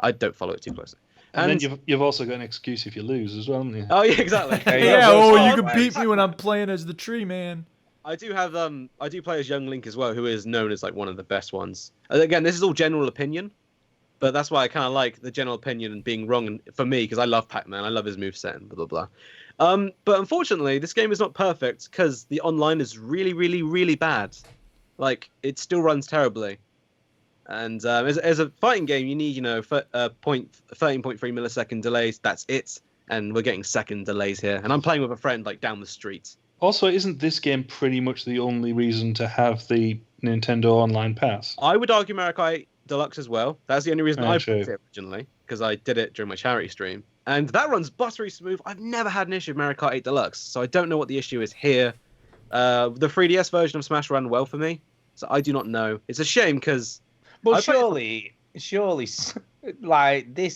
I don't follow it too closely. And then you've also got an excuse if you lose as well, haven't you? Oh yeah, exactly. You can beat me when I'm playing as the tree man. I do play as Young Link as well, who is known as one of the best ones. And again, this is all general opinion, but that's why I kind of like the general opinion and being wrong for me, because I love Pac-Man, I love his moveset and blah blah blah. But unfortunately, this game is not perfect because the online is really, really, really bad. It still runs terribly. And as a fighting game, you need 13.3 millisecond delays. That's it. And we're getting second delays here. And I'm playing with a friend down the street. Also, isn't this game pretty much the only reason to have the Nintendo Online Pass? I would argue Mario Kart Deluxe as well. That's the only reason I played it originally, because I did it during my charity stream. And that runs buttery smooth. I've never had an issue with Mario Kart 8 Deluxe, so I don't know what the issue is here. The 3DS version of Smash ran well for me, so I do not know. It's a shame because... But surely, this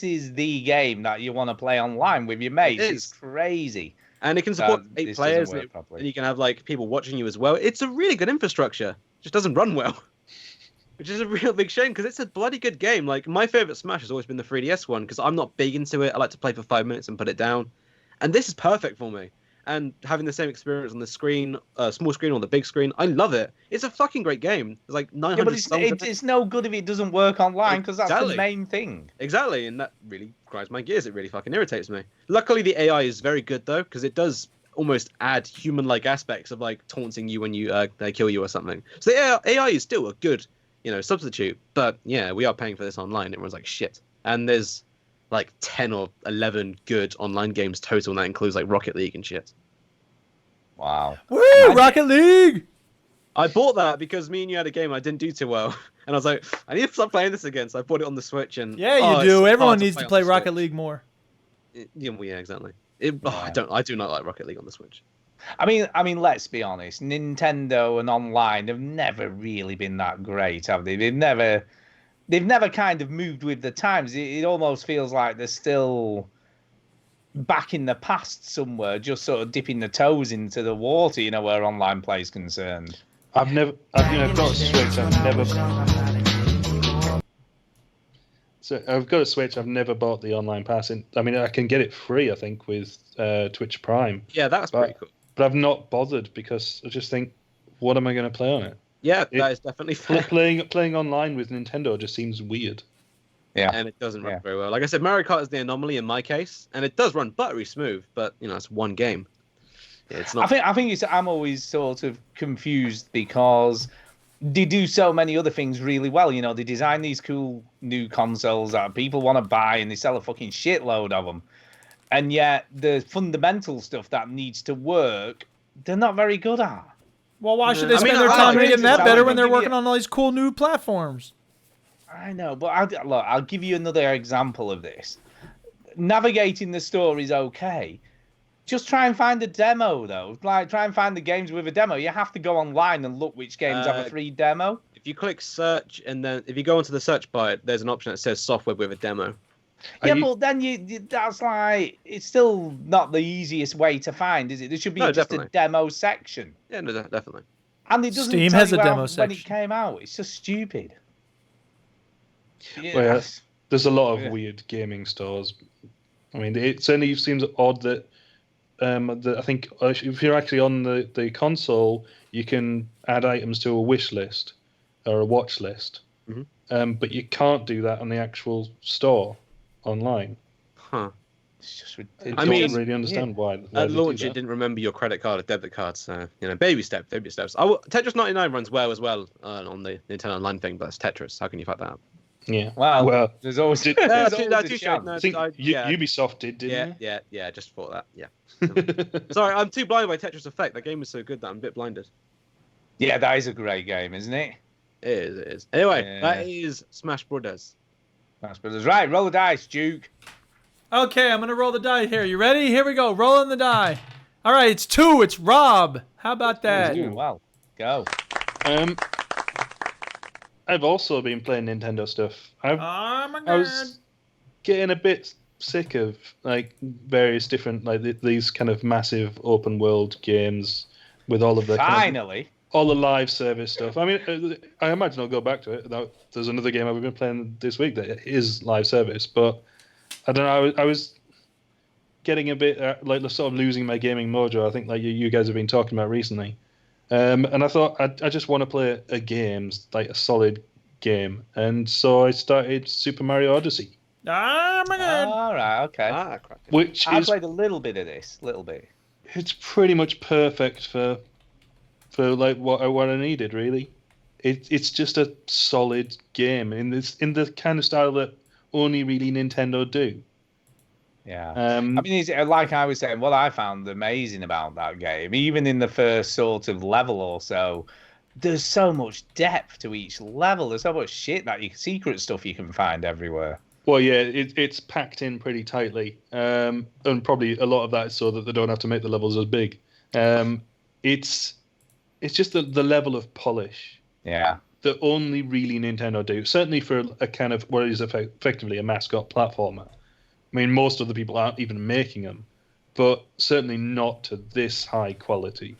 is the game that you want to play online with your mates. It's crazy. And it can support 8 players, and you can have people watching you as well. It's a really good infrastructure. It just doesn't run well, which is a real big shame because it's a bloody good game. My favorite Smash has always been the 3DS one because I'm not big into it. I like to play for 5 minutes and put it down. And this is perfect for me. And having the same experience on the screen, small screen or the big screen, I love it. It's a fucking great game. There's 900 but it's no good if it doesn't work online because that's the main thing. Exactly, and that really grinds my gears. It really fucking irritates me. Luckily, the AI is very good, though, because it does almost add human-like aspects of, taunting you when they kill you or something. So the AI is still a good, substitute. But, yeah, we are paying for this online. It runs like shit. And there's... 10 or 11 good online games total, and that includes Rocket League and shit. Wow. Woo! Rocket League! I bought that because me and you had a game I didn't do too well, and I was like, I need to start playing this again. So I bought it on the Switch, and Yeah, you do. Everyone needs to play Rocket League more. Yeah, exactly. I do not like Rocket League on the Switch. I mean, let's be honest. Nintendo and online have never really been that great, have they? They've never kind of moved with the times. It almost feels like they're still back in the past somewhere, just sort of dipping the toes into the water, where online play is concerned. I've got a Switch. I've got a Switch. I've never bought the online pass. I can get it free, I think, with Twitch Prime. Yeah, that's pretty cool. But I've not bothered because I just think, what am I going to play on it? Yeah, that is definitely fair. Playing online with Nintendo just seems weird. Yeah, and it doesn't run very well. Like I said, Mario Kart is the anomaly in my case, and it does run buttery smooth. But it's one game. Yeah, it's not. I think I'm always sort of confused because they do so many other things really well. They design these cool new consoles that people want to buy, and they sell a fucking shitload of them. And yet, the fundamental stuff that needs to work, they're not very good at. Well, why should they spend their time making that better when they're working on all these cool new platforms? I know, but I'll give you another example of this. Navigating the story is okay. Just try and find a demo, though. Like, try and find the games with a demo. You have to go online and look which games have a free demo. If you click search, and then if you go into the search bar, there's an option that says software with a demo. Yeah, but then that's like, it's still not the easiest way to find, is it? There should be just a demo section. Yeah, no, definitely. And it doesn't Steam tell has you a demo when section. it came out. It's just stupid. Well, there's a lot of weird gaming stores. I mean, it certainly seems odd that I think if you're actually on the console, you can add items to a wish list or a watch list, but you can't do that on the actual store online. Huh. It's just I don't really understand why. At launch, it didn't remember your credit card or debit card, so baby steps. Tetris 99 runs well as well on the Nintendo Online thing, but it's Tetris. How can you fuck that up? Yeah. Well, there's always. Ubisoft didn't they? Yeah. Just thought that. Yeah. Sorry, I'm too blinded by Tetris Effect. That game is so good that I'm a bit blinded. Yeah, that is a great game, isn't it? It is. Anyway, that is Smash Brothers. Smash Brothers. Right, roll the dice, Duke. Okay, I'm gonna roll the die here. You ready? Here we go. Rolling the die. All right, it's 2. It's Rob. How about that? Doing well. Go. I've also been playing Nintendo stuff. Oh my God. I was getting a bit sick of various different these kind of massive open world games with all of the all the live service stuff. I mean, I imagine I'll go back to it. There's another game I've been playing this week that is live service, but I don't know. I was getting a bit sort of losing my gaming mojo. I think you guys have been talking about recently. And I thought I just want to play a game, like a solid game, and so I started Super Mario Odyssey. Oh my God! All right, okay. I played a little bit of this, It's pretty much perfect for what I needed, really. It's just a solid game in the kind of style that only really Nintendo do. Yeah. I mean, like I was saying, what I found amazing about that game, even in the first sort of level or so, there's so much depth to each level. There's so much shit secret stuff you can find everywhere. Well, yeah, it's packed in pretty tightly, and probably a lot of that is so that they don't have to make the levels as big. It's just the level of polish. Yeah. That only really Nintendo do. Certainly for a kind of what is effectively a mascot platformer. I mean, most of the people aren't even making them, but certainly not to this high quality.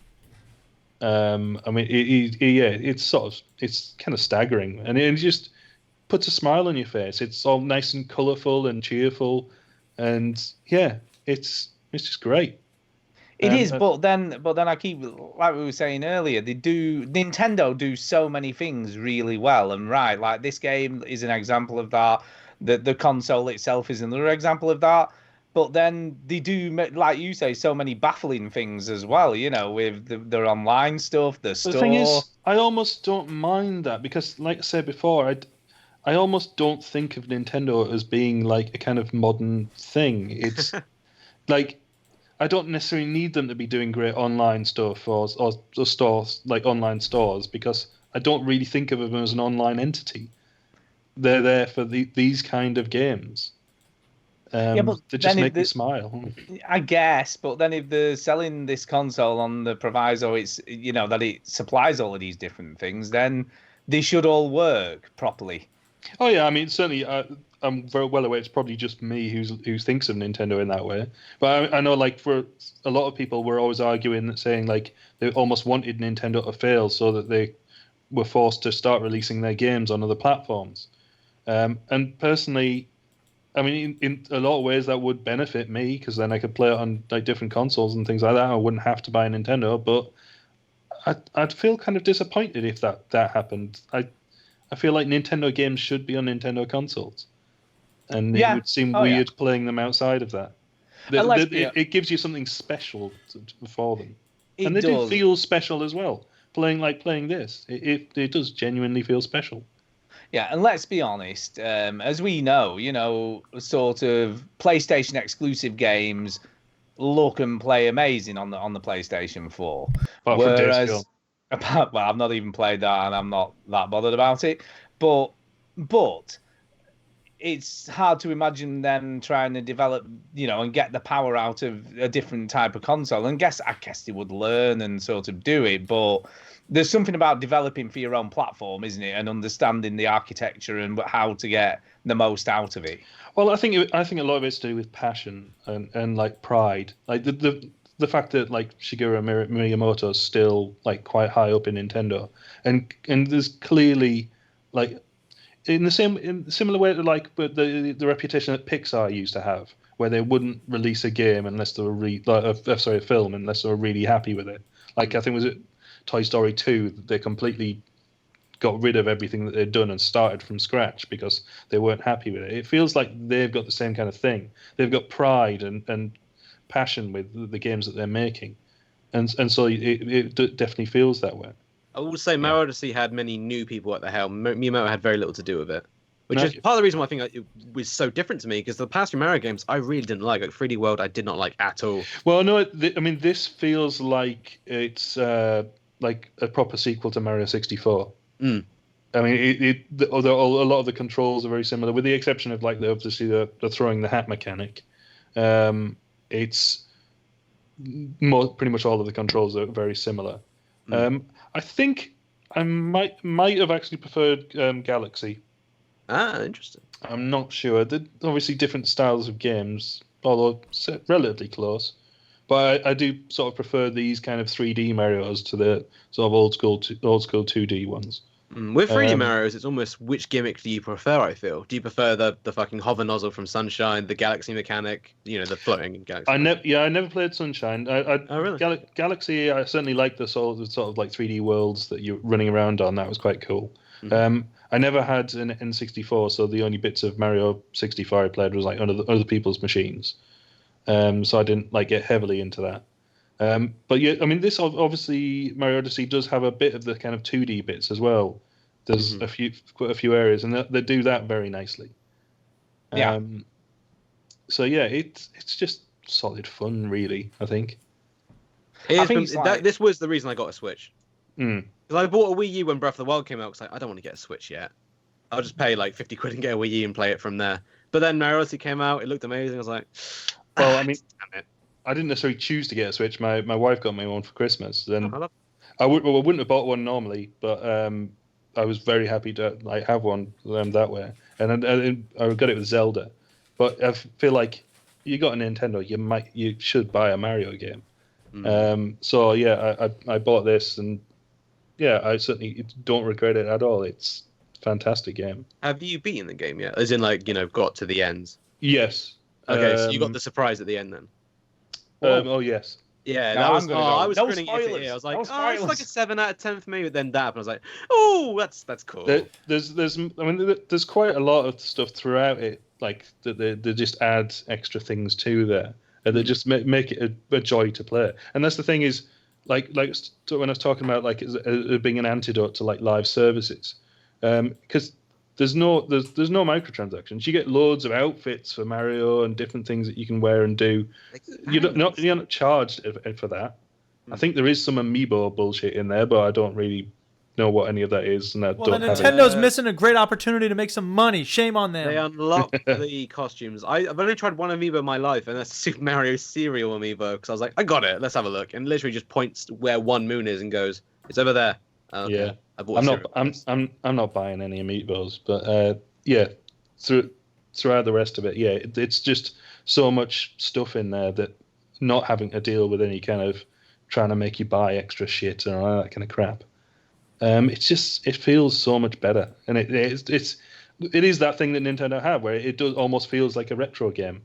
I mean, it's kind of staggering, and it just puts a smile on your face. It's all nice and colourful and cheerful, and yeah, it's just great. It is, but then I keep, like we were saying earlier, Nintendo do so many things really well, and right, like this game is an example of that. The console itself is another example of that. But then they do, like you say, so many baffling things as well, with their online stuff, the store. The thing is, I almost don't mind that because, like I said before, I almost don't think of Nintendo as being like a kind of modern thing. It's like, I don't necessarily need them to be doing great online stuff or stores like online stores, because I don't really think of them as an online entity. They're there for these kind of games. But they just make me smile. I guess, but then if they're selling this console on the proviso, it's that it supplies all of these different things, then they should all work properly. Oh yeah, I mean certainly. I'm very well aware it's probably just me who thinks of Nintendo in that way. But I know, like, for a lot of people, we're always arguing, saying like they almost wanted Nintendo to fail so that they were forced to start releasing their games on other platforms. And personally, I mean, in a lot of ways that would benefit me, because then I could play it on like different consoles and things like that. I wouldn't have to buy a Nintendo, but I'd feel kind of disappointed if that happened. I feel like Nintendo games should be on Nintendo consoles. And it would seem weird playing them outside of that. It gives you something special for them. And they do feel special as well. Playing this, it does genuinely feel special. Yeah, and let's be honest, as we know, sort of PlayStation exclusive games look and play amazing on the PlayStation 4. Whereas, I've not even played that, and I'm not that bothered about it. But it's hard to imagine them trying to develop, and get the power out of a different type of console. And I guess they would learn and sort of do it, but there's something about developing for your own platform, isn't it? And understanding the architecture and how to get the most out of it. Well, I think a lot of it's to do with passion and like pride. Like the fact that like Shigeru Miyamoto is still like quite high up in Nintendo, and there's clearly like in similar way to like but the reputation that Pixar used to have, where they wouldn't release a game unless they were a film unless they were really happy with it. Like I think was it Toy Story 2, they completely got rid of everything that they'd done and started from scratch because they weren't happy with it. It feels like they've got the same kind of thing. They've got pride and passion with the games that they're making, and so it definitely feels that way. I will say Mario Odyssey had many new people at the helm. Miyamoto had very little to do with it, which is part of the reason why I think it was so different to me, because the past few Mario games I really didn't like 3D World I did not like at all. Well, no, I mean this feels like it's like a proper sequel to Mario 64. Mm. I mean, a lot of the controls are very similar, with the exception of like obviously the throwing the hat mechanic. It's pretty much all of the controls are very similar. I think I might have actually preferred Galaxy. Interesting. I'm not sure. They're obviously different styles of games, although relatively close. But I do sort of prefer these kind of 3D Marios to the sort of old school 2D ones. With 3D Marios, it's almost which gimmick do you prefer, I feel? Do you prefer the fucking hover nozzle from Sunshine, the Galaxy mechanic, the floating in Galaxy? I never played Sunshine. Oh, really? Galaxy, I certainly like the sort of like 3D worlds that you're running around on. That was quite cool. Mm-hmm. I never had an N64, so the only bits of Mario 64 I played was like on other people's machines. So I didn't like get heavily into that. But yeah, I mean, this obviously Mario Odyssey does have a bit of the kind of 2D bits as well. There's quite a few areas, and they do that very nicely. Yeah. So yeah, it's just solid fun, really. I think. This was the reason I got a Switch. Because I bought a Wii U when Breath of the Wild came out. Because I don't want to get a Switch yet. I'll just pay like 50 quid and get a Wii U and play it from there. But then Mario Odyssey came out. It looked amazing. I was like, well, I mean, damn it. I didn't necessarily choose to get a Switch. My wife got me one for Christmas. Then I wouldn't have bought one normally, but I was very happy to like have one that way. And I got it with Zelda. But I feel like you got a Nintendo, you should buy a Mario game. So yeah, I bought this, and yeah, I certainly don't regret it at all. It's a fantastic game. Have you beaten the game yet? As in, like, got to the end? Yes. Okay, so you got the surprise at the end then. Oh yes. Yeah, I was grinning ear. I was like, it's like a 7 out of 10 for me. But then that, and I was like, oh, that's cool. There's quite a lot of stuff throughout it, like that they just add extra things to there, and they just make it a joy to play. And that's the thing is, like when I was talking about like it being an antidote to like live services, because there's no microtransactions. You get loads of outfits for Mario and different things that you can wear and do. You're not charged for that. I think there is some amiibo bullshit in there, but I don't really know what any of that is. And then Nintendo's missing a great opportunity to make some money. Shame on them. They unlock the costumes. I've only tried one amiibo in my life, and that's Super Mario Cereal amiibo, because I was like, I got it. Let's have a look. And literally just points to where one moon is and goes, it's over there. Okay. Yeah. I'm not buying any amiibos, but throughout the rest of it, it's just so much stuff in there that not having to deal with any kind of trying to make you buy extra shit and all that kind of crap. It feels so much better, and it is that thing that Nintendo have, where it does almost feels like a retro game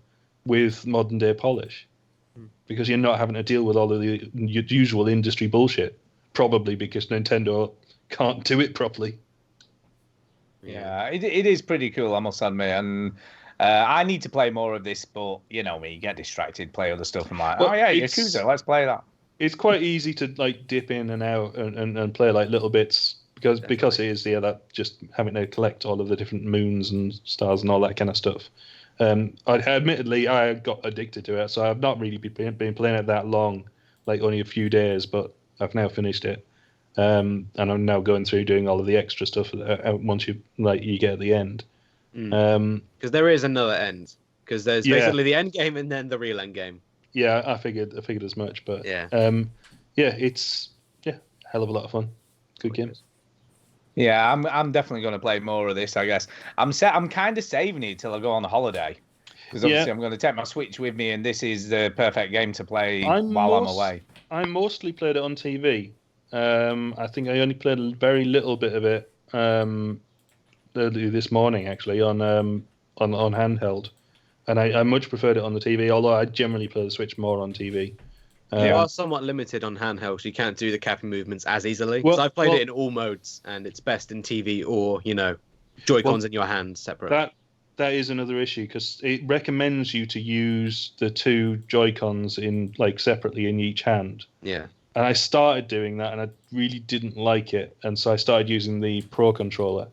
with modern day polish, because you're not having to deal with all of the usual industry bullshit. Probably because Nintendo can't do it properly. Yeah, it is pretty cool, I must admit. And I need to play more of this, but you know me, you get distracted, play other stuff. I'm like, Yakuza, let's play that. It's quite easy to like dip in and out and play like little bits because it is that just having to collect all of the different moons and stars and all that kind of stuff. Admittedly, I got addicted to it, so I've not really been playing it that long, like only a few days, but I've now finished it. And I'm now going through doing all of the extra stuff once you get at the end. Because there is another end. Because there's basically the end game and then the real end game. Yeah, I figured as much, but it's hell of a lot of fun. Good game. Yeah, I'm definitely going to play more of this, I guess. I'm kind of saving it till I go on holiday, because obviously I'm going to take my Switch with me, and this is the perfect game to play while I'm away. I mostly played it on TV. I think I only played a very little bit of it this morning, actually, on handheld. And I much preferred it on the TV, although I generally play the Switch more on TV. You are somewhat limited on handheld, so you can't do the capping movements as easily. Because I've played it in all modes, and it's best in TV or, Joy-Cons in your hand separate. That is another issue, because it recommends you to use the two Joy-Cons separately in each hand. Yeah. And I started doing that, and I really didn't like it, and so I started using the Pro Controller.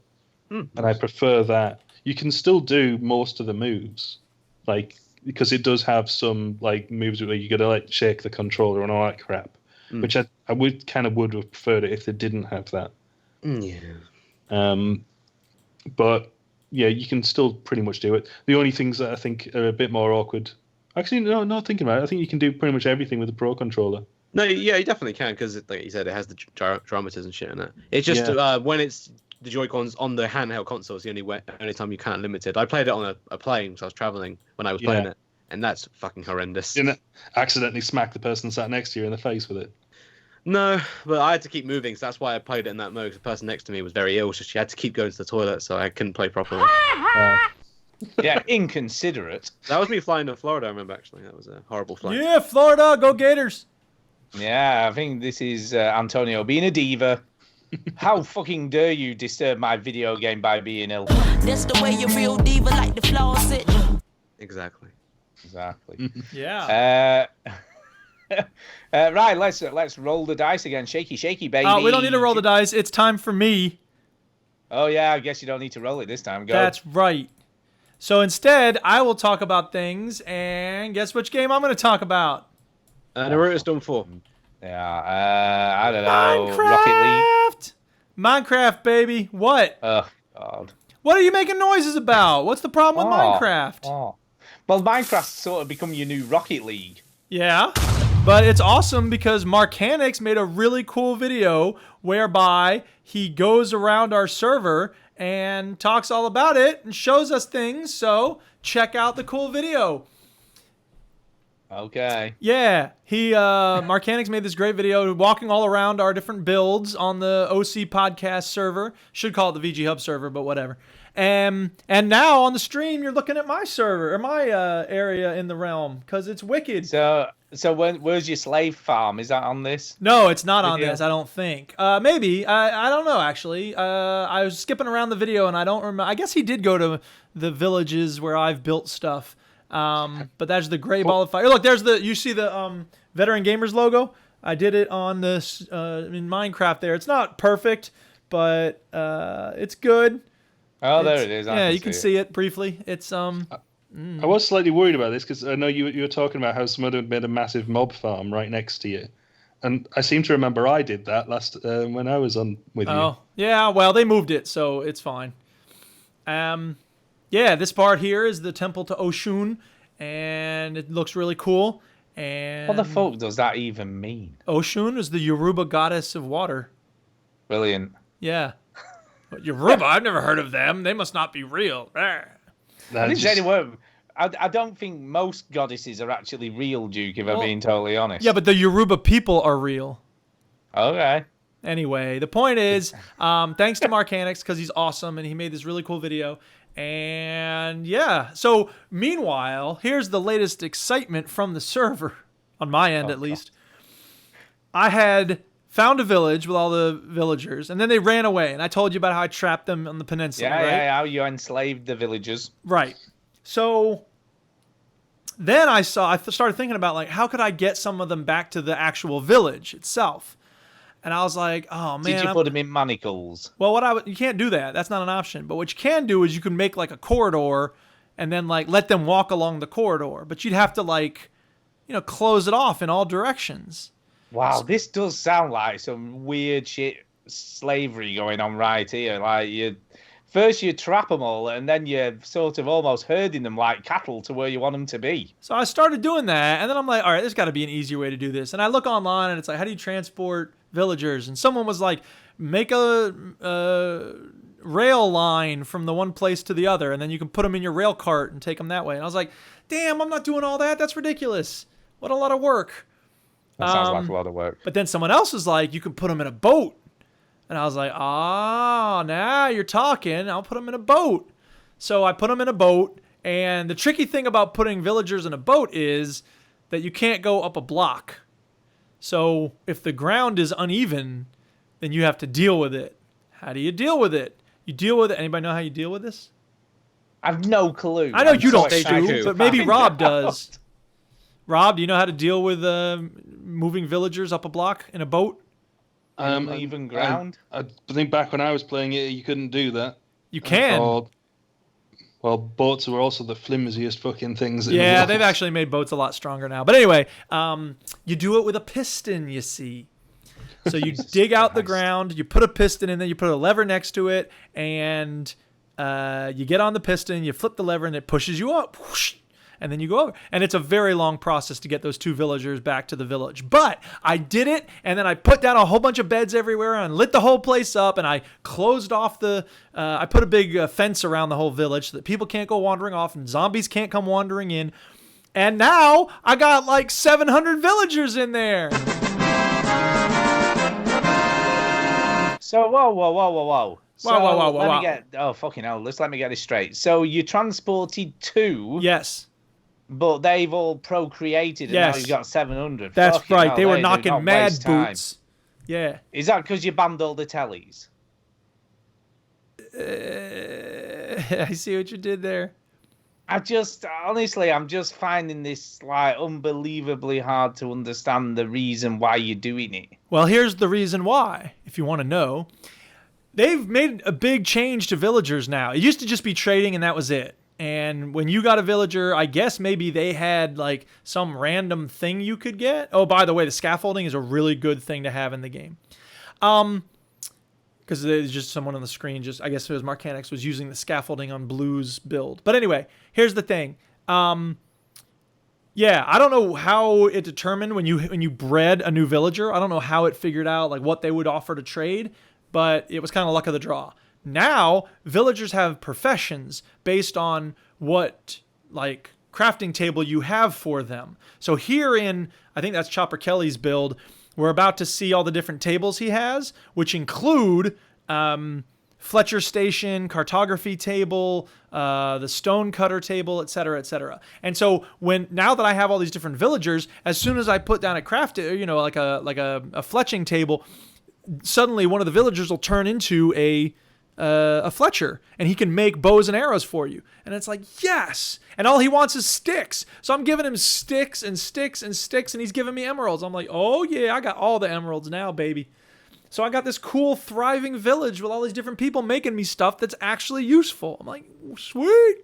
And I prefer that. You can still do most of the moves, because it does have some moves where you got to shake the controller and all that crap, which I would have preferred it if they didn't have that. But yeah, you can still pretty much do it. The only things that I think are a bit more awkward. Actually, no, not thinking about it. I think you can do pretty much everything with the Pro Controller. No, yeah, you definitely can, because like you said, it has the gyrometers and shit in it. It's just when it's the Joy-Cons on the handheld console, it's the only time you can't limit it. I played it on a plane, so I was traveling when I was playing it, and that's fucking horrendous. You didn't accidentally smack the person sat next to you in the face with it? No, but I had to keep moving, so that's why I played it in that mode. The person next to me was very ill, so she had to keep going to the toilet, so I couldn't play properly. Yeah, inconsiderate. That was me flying to Florida, I remember, actually. That was a horrible flight. Yeah, Florida, go Gators. Yeah, I think this is Antonio being a diva. How fucking dare you disturb my video game by being ill? That's the way you real diva like the flaws it. Exactly. Yeah. Right, let's roll the dice again. Shaky, shaky, baby. We don't need to roll the dice. It's time for me. Oh, yeah, I guess you don't need to roll it this time. Go. That's right. So instead, I will talk about things, and guess which game I'm going to talk about? Naruto's done 4. Yeah, I don't know. Minecraft! Rocket League? Minecraft, baby. What? Oh, God. What are you making noises about? What's the problem with Minecraft? Oh. Well, Minecraft's sort of become your new Rocket League. Yeah, but it's awesome because Marcanix made a really cool video whereby he goes around our server and talks all about it and shows us things, so check out the cool video. Okay. Yeah, Marcanix made this great video walking all around our different builds on the OC podcast server. Should call it the VG Hub server, but whatever. And now on the stream, you're looking at my server or my area in the realm because it's wicked. So where's your slave farm? Is that on this? No, it's not on this. I don't think. Maybe. I don't know. Actually, I was skipping around the video and I don't remember. I guess he did go to the villages where I've built stuff. But that's the gray ball of fire. Look, you see the Veteran Gamers logo. I did it on this in Minecraft. There, it's not perfect, but it's good. Oh, there it is. Yeah, you can see it briefly. It's I was slightly worried about this because I know you were talking about how someone had made a massive mob farm right next to you, and I seem to remember I did that last when I was on with you. Oh, yeah. Well, they moved it, so it's fine. Yeah, this part here is the temple to Oshun, and it looks really cool. And what the fuck does that even mean? Oshun is the Yoruba goddess of water. Brilliant. Yeah. But Yoruba, I've never heard of them. They must not be real. I don't think most goddesses are actually real, Duke, if I'm being totally honest. Yeah, but the Yoruba people are real. Okay. Anyway, the point is, thanks to Marcanix, because he's awesome, and he made this really cool video. And yeah, so meanwhile, here's the latest excitement from the server, on my end at least. I had found a village with all the villagers, and then they ran away. And I told you about how I trapped them on the peninsula, right? Yeah, how you enslaved the villagers. Right. So then I started thinking about, like, how could I get some of them back to the actual village itself? And I was like, oh, man. Did you put them in manacles? Well, you can't do that. That's not an option. But what you can do is you can make, like, a corridor and then, like, let them walk along the corridor. But you'd have to, like, close it off in all directions. Wow, this does sound like some weird shit slavery going on right here. Like, first you trap them all, and then you're sort of almost herding them like cattle to where you want them to be. So I started doing that, and then I'm like, all right, there's got to be an easier way to do this. And I look online, and it's like, how do you transport villagers? And someone was like, make a rail line from the one place to the other, and then you can put them in your rail cart and take them that way. And I was like, damn, I'm not doing all that. That's ridiculous. What a lot of work. That sounds like a lot of work. But then someone else was like, you can put them in a boat. And I was like, now you're talking. I'll put them in a boat. So I put them in a boat. And the tricky thing about putting villagers in a boat is that you can't go up a block. So if the ground is uneven, then you have to deal with it. How do you deal with it? You deal with it. Anybody know how you deal with this? I've no clue. I know you don't, Stu, but maybe Rob does. Rob, do you know how to deal with moving villagers up a block in a boat? Uneven ground? I think back when I was playing it, you couldn't do that. You can. Well, boats were also the flimsiest fucking things. Yeah, they've actually made boats a lot stronger now. But anyway, you do it with a piston, you see. So you dig out the ground, you put a piston in there, you put a lever next to it, and you get on the piston, you flip the lever, and it pushes you up. Whoosh, and then you go over. And it's a very long process to get those two villagers back to the village. But I did it, and then I put down a whole bunch of beds everywhere and lit the whole place up, and I closed off I put a big fence around the whole village so that people can't go wandering off and zombies can't come wandering in. And now I got like 700 villagers in there. So, whoa. Whoa. Fucking hell. Let me get this straight. So you transported 2. Yes. But they've all procreated, and now you've got 700. That's fucking right. hell, they were knocking mad boots. Time. Yeah. Is that because you banned all the tellies? I see what you did there. I'm just finding this like unbelievably hard to understand the reason why you're doing it. Well, here's the reason why, if you want to know. They've made a big change to villagers now. It used to just be trading and that was it. And when you got a villager, I guess maybe they had like some random thing you could get. Oh, by the way, the scaffolding is a really good thing to have in the game. Because there's just someone on the screen, I guess it was Marcanix was using the scaffolding on Blue's build. But anyway, here's the thing. Yeah, I don't know how it determined when you bred a new villager. I don't know how it figured out like what they would offer to trade, but it was kind of luck of the draw. Now, villagers have professions based on what like crafting table you have for them. So here in, I think that's Chopper Kelly's build, we're about to see all the different tables he has, which include Fletcher Station, Cartography Table, the Stone Cutter Table, etc., etc. And so now that I have all these different villagers, as soon as I put down a craft, like a fletching table, suddenly one of the villagers will turn into a Fletcher, and he can make bows and arrows for you. And it's like, yes! And all he wants is sticks. So I'm giving him sticks and sticks and sticks, and he's giving me emeralds. I'm like, oh yeah, I got all the emeralds now, baby. So I got this cool, thriving village with all these different people making me stuff that's actually useful. I'm like, sweet.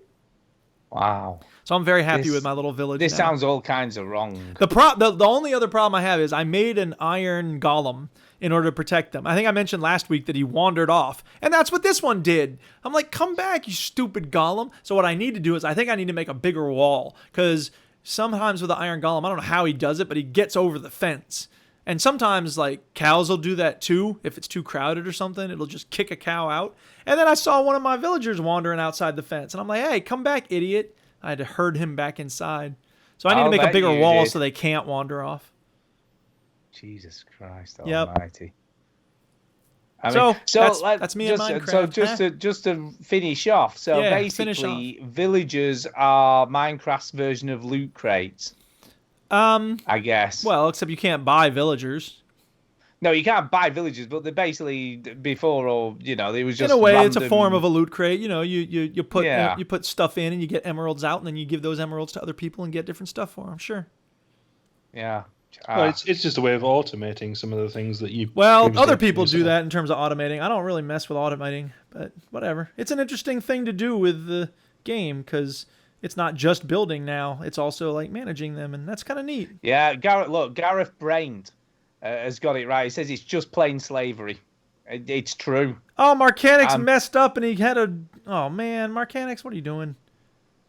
Wow. So I'm very happy with my little village. This now. sounds all kinds of wrong. The only other problem I have is I made an iron golem in order to protect them. I think I mentioned last week that he wandered off, and that's what this one did. I'm like, come back, you stupid golem. So what I need to do is I think I need to make a bigger wall, because sometimes with the iron golem, I don't know how he does it, but he gets over the fence. And sometimes, like, cows will do that too. If it's too crowded or something, it'll just kick a cow out. And then I saw one of my villagers wandering outside the fence. And I'm like, hey, come back, idiot. I had to herd him back inside. So I need to make a bigger wall so they can't wander off. Jesus Christ almighty. I mean, so that's me in Minecraft. So just to finish off. So basically, villagers are Minecraft's version of loot crates. I guess. Well, except you can't buy villagers. No, you can't buy villagers, but they're basically before, or it was just in a way, random. it's a form of a loot crate. You put stuff in and you get emeralds out, and then you give those emeralds to other people and get different stuff for them. Sure. Yeah. Well, it's just a way of automating some of the things that you. Well, other people do that in terms of automating. I don't really mess with automating, but whatever. It's an interesting thing to do with the game because it's not just building now; it's also like managing them, and that's kind of neat. Yeah, Gareth Brained has got it right. He says it's just plain slavery. It's true. Oh, Marcanix messed up, and he had a. Oh man, Marcanix, what are you doing?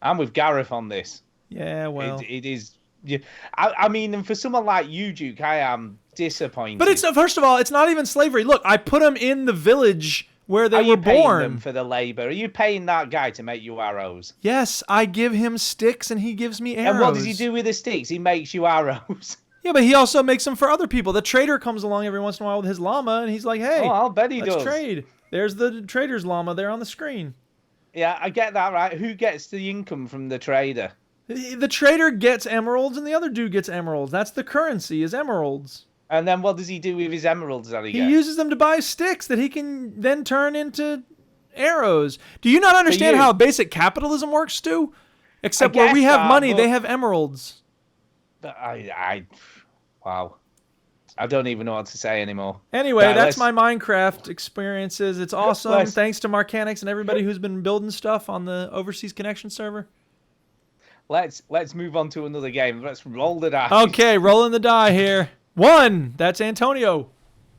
I'm with Gareth on this. Yeah, well, it is. Yeah, I mean, and for someone like you, Duke, I am disappointed. But it's first of all, it's not even slavery. Look, I put them in the village where they were born. Are you paying them for the labor? Are you paying that guy to make you arrows? Yes, I give him sticks and he gives me arrows. And what does he do with the sticks? He makes you arrows. Yeah, but he also makes them for other people. The trader comes along every once in a while with his llama, and he's like, "Hey, I'll bet he let's does. trade." There's the trader's llama there on the screen. Yeah, I get that, right? Who gets the income from the trader? The trader gets emeralds, and the other dude gets emeralds. That's the currency, is emeralds. And then what does he do with his emeralds that he gets? He uses them to buy sticks that he can then turn into arrows. Do you not understand how basic capitalism works, Stu? Except where we have money, they have emeralds. Wow. I don't even know what to say anymore. Anyway, that's my Minecraft experiences. It's awesome. Thanks to Marcanix and everybody who's been building stuff on the Overseas Connection server. Let's move on to another game. Let's roll the dice. Okay, rolling the die here. 1. That's Antonio.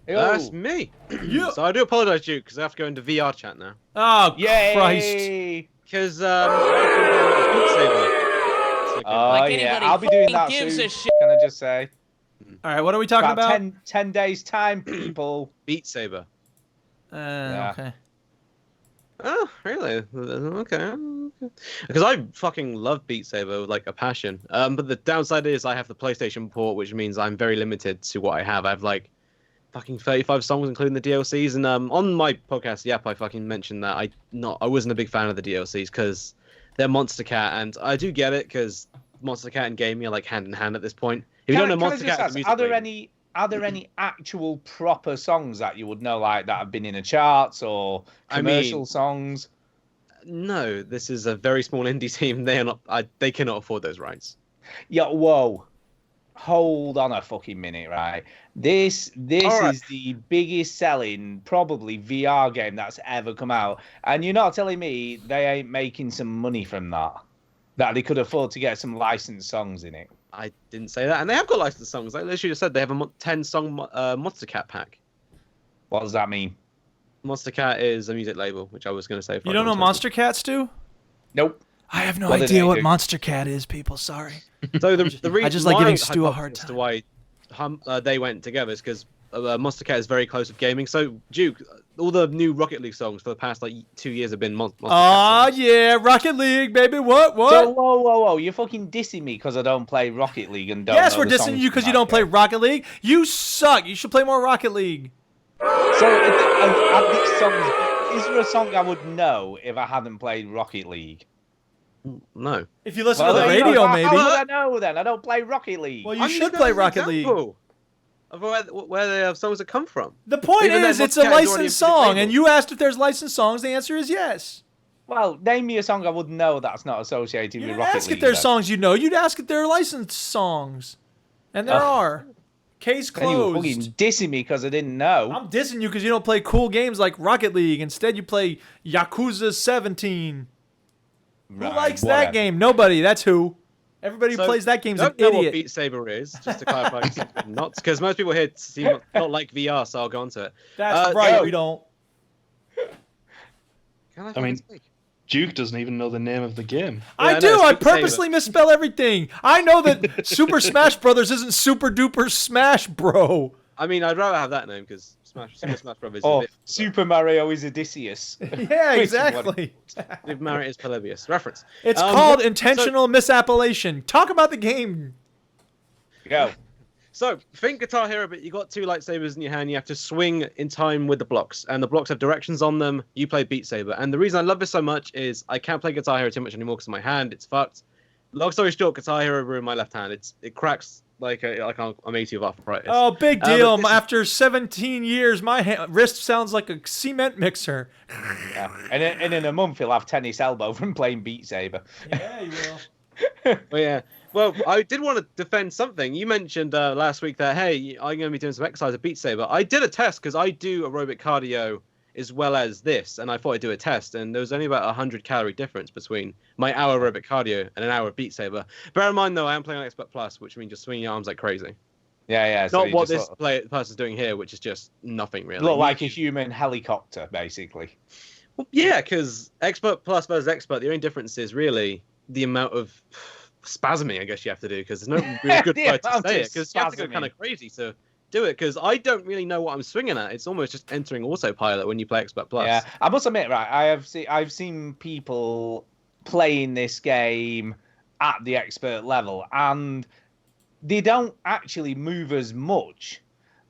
That's me. Yeah. So I do apologize, Duke, because I have to go into VR chat now. Oh, yay! Christ. Because I've been doing Beat Saber. Oh, yeah. I'll be doing that soon. Can I just say? All right, what are we talking about? 10 days time, people. Beat Saber. Okay. Oh, really? Okay. Because I fucking love Beat Saber with like a passion. But the downside is I have the PlayStation port, which means I'm very limited to what I have. I have like fucking 35 songs, including the DLCs. And on my podcast, I fucking mentioned that I wasn't a big fan of the DLCs because they're Monster Cat, and I do get it because Monster Cat and gaming are like hand in hand at this point. If you don't know Monster Cat, are there any actual proper songs that you would know, like that have been in the charts or commercial songs? No, this is a very small indie team. They are not. They cannot afford those rights. Yeah. Whoa. Hold on a fucking minute, right? This is the biggest selling probably VR game that's ever come out, and you're not telling me they ain't making some money from that? That they could afford to get some licensed songs in it. I didn't say that, and they have got licensed songs. Like literally just said, they have a 10-song Monster Cat pack. What does that mean? Monster Cat is a music label, which I was going to say. You don't know Monster Cat, Stu? Nope. I have no idea what Monster Cat is, people. Sorry. So the reason I just like giving Stu a hard time. To why they went together is because Monster Cat is very close with gaming. So Duke, all the new Rocket League songs for the past like 2 years have been Monster Cat songs. Yeah, Rocket League, baby. What? So whoa! You're fucking dissing me because I don't play Rocket League and don't. Yes, we're dissing you because you don't play Rocket League. You suck. You should play more Rocket League. So, are these songs? Is there a song I would know if I hadn't played Rocket League? No. If you listen to the radio, maybe. How would I know then? I don't play Rocket League. Well, you should play Rocket League. Of where they have songs that come from. The point is, it's a licensed song, and you asked if there's licensed songs. The answer is yes. Well, name me a song I would know that's not associated with Rocket League. Ask if there's songs you know. You'd ask if there are licensed songs, and there are. Case And you were closed. fucking dissing me because I didn't know. I'm dissing you because you don't play cool games like Rocket League. Instead, you play Yakuza 17. Right, Who likes whatever. that game? Nobody. That's who. Everybody who plays that game's an don't know what idiot. Beat Saber is, just to clarify. Not because most people here seem not like VR, so I'll go on to it. That's right. We don't. I mean, Duke doesn't even know the name of the game. I do. I purposely misspell everything. I know that Super Smash Brothers isn't Super Duper Smash Bro. I mean, I'd rather have that name because Super Smash Brothers is a Oh, bit... Super Mario is Odysseus. Yeah, exactly. Super Mario is Polybius. Reference. It's called intentional misappellation. Talk about the game. Go. So, think Guitar Hero, but you got two lightsabers in your hand. You have to swing in time with the blocks, and the blocks have directions on them. You play Beat Saber, and the reason I love this so much is I can't play Guitar Hero too much anymore because my hand, it's fucked. Long story short, Guitar Hero ruined my left hand. It cracks like I'm 80 of arthritis. Oh, big deal. After 17 years, my wrist sounds like a cement mixer. Yeah. And in a month, he'll have tennis elbow from playing Beat Saber. Yeah, you will. But yeah. Well, I did want to defend something. You mentioned last week that, hey, I'm going to be doing some exercise at Beat Saber. I did a test because I do aerobic cardio as well as this, and I thought I'd do a test, and there was only about 100-calorie difference between my hour aerobic cardio and an hour of Beat Saber. Bear in mind, though, I am playing on Expert Plus, which means just swinging your arms like crazy. Yeah. Not what this person's doing here, which is just nothing, really. Look like a human helicopter, basically. Well, yeah, because Expert Plus versus Expert, the only difference is really the amount of spasming, I guess you have to do, because there's no real good word to say it, because you have to go kind of crazy to do it, because I don't really know what I'm swinging at. It's almost just entering autopilot when you play Expert Plus. Yeah, I must admit, right, I've seen people playing this game at the expert level, and they don't actually move as much.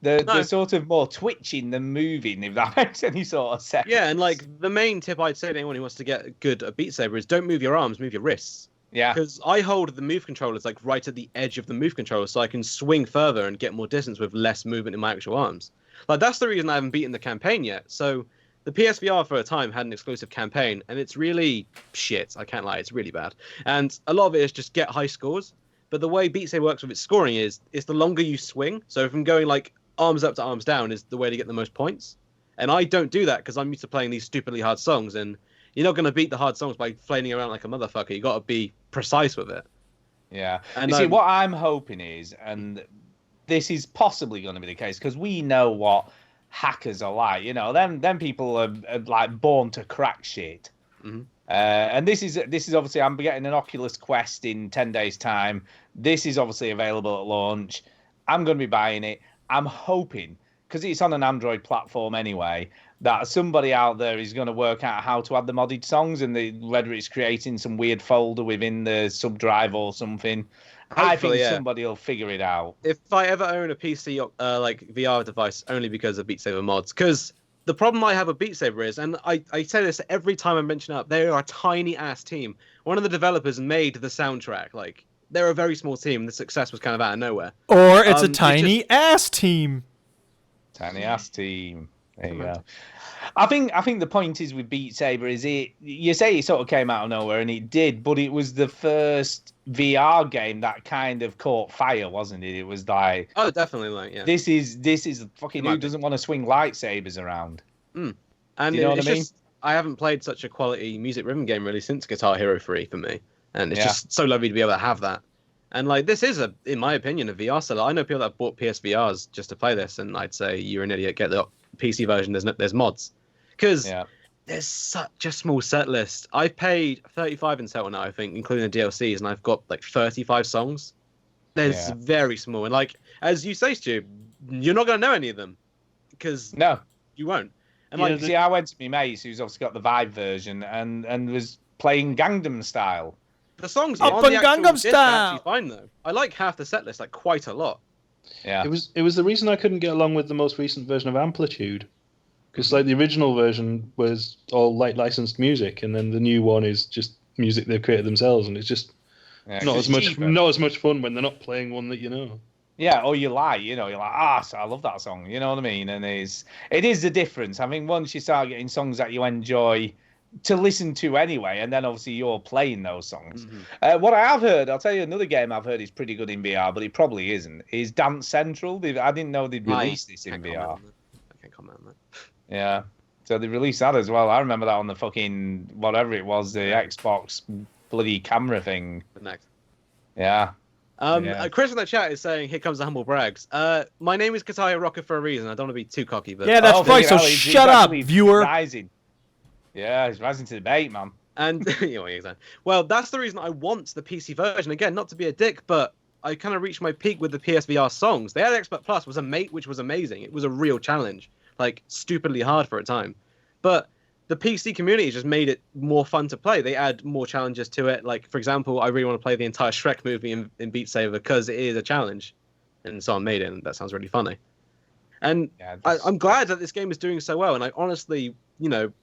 They're sort of more twitching than moving, if that makes any sort of sense. Yeah, and like the main tip I'd say to anyone who wants to get good at Beat Saber is don't move your arms, move your wrists. Yeah. Because I hold the move controllers like right at the edge of the move controller, so I can swing further and get more distance with less movement in my actual arms. Like that's the reason I haven't beaten the campaign yet. So the PSVR for a time had an exclusive campaign, and it's really shit. I can't lie, it's really bad. And a lot of it is just get high scores. But the way Beat Saber works with its scoring is it's the longer you swing. So if I'm going like arms up to arms down is the way to get the most points. And I don't do that because I'm used to playing these stupidly hard songs, and you're not going to beat the hard songs by flailing around like a motherfucker. You got to be precise with it. Yeah. And you see, what I'm hoping is, and this is possibly going to be the case, because we know what hackers are like. You know, them people are like born to crack shit. Mm-hmm. And this is obviously, I'm getting an Oculus Quest in 10 days' time. This is obviously available at launch. I'm going to be buying it. I'm hoping, because it's on an Android platform anyway, that somebody out there is going to work out how to add the modded songs, and whether it's creating some weird folder within the subdrive or something. Hopefully, I think somebody will figure it out. If I ever own a PC like VR device, only because of Beat Saber mods, because the problem I have with Beat Saber is, and I say this every time I mention it up, they are a tiny ass team. One of the developers made the soundtrack. Like they're a very small team. The success was kind of out of nowhere. Or it's a tiny ass team. Tiny ass team. There you go. I think the point is with Beat Saber is you say it sort of came out of nowhere, and it did, but it was the first VR game that kind of caught fire, wasn't it? It was like, oh, definitely, like, yeah. This is fucking who doesn't want to swing lightsabers around. And do you know what I mean? I haven't played such a quality music rhythm game really since Guitar Hero 3 for me, and it's just so lovely to be able to have that. And like this is in my opinion, a VR seller. I know people that have bought PSVRs just to play this, and I'd say you're an idiot. Get the PC version. There's mods, because there's such a small set list. I've paid $35 in total now, I think, including the DLCs, and I've got like 35 songs. There's very small, and like as you say, Stu, you're not gonna know any of them, because you won't. And like, see, I went to my mate who's obviously got the Vive version, and was playing Gangnam Style. The songs Up on the actual Gangnam disc are Style. actually fine though. I like half the set list, like quite a lot. Yeah. It was the reason I couldn't get along with the most recent version of Amplitude, because like the original version was all like licensed music, and then the new one is just music they've created themselves, and it's just not as much fun when they're not playing one that you know. Yeah, or you're like, so I love that song, you know what I mean? And it is the difference. I mean, once you start getting songs that you enjoy, to listen to anyway, and then obviously you're playing those songs. What I have heard, I'll tell you another game I've heard is pretty good in VR, but it probably isn't, is Dance Central. I didn't know they'd release this in VR. I can't comment on that. Yeah. So they released that as well. I remember that on the fucking, whatever it was, the Xbox bloody camera thing. Next. Yeah. Chris in the chat is saying, "Here comes the humble brags." My name is Kataya Rocker for a reason. I don't want to be too cocky, but Yeah, that's right. So shut up, viewer. Rising. Yeah, he's rising to the bait, man. And well, that's the reason I want the PC version. Again, not to be a dick, but I kind of reached my peak with the PSVR songs. They had Expert Plus, which was amazing. It was a real challenge, like stupidly hard for a time. But the PC community just made it more fun to play. They add more challenges to it. Like, for example, I really want to play the entire Shrek movie in Beat Saber because it is a challenge. And someone made it, and that sounds really funny. And I'm glad that this game is doing so well, and I honestly,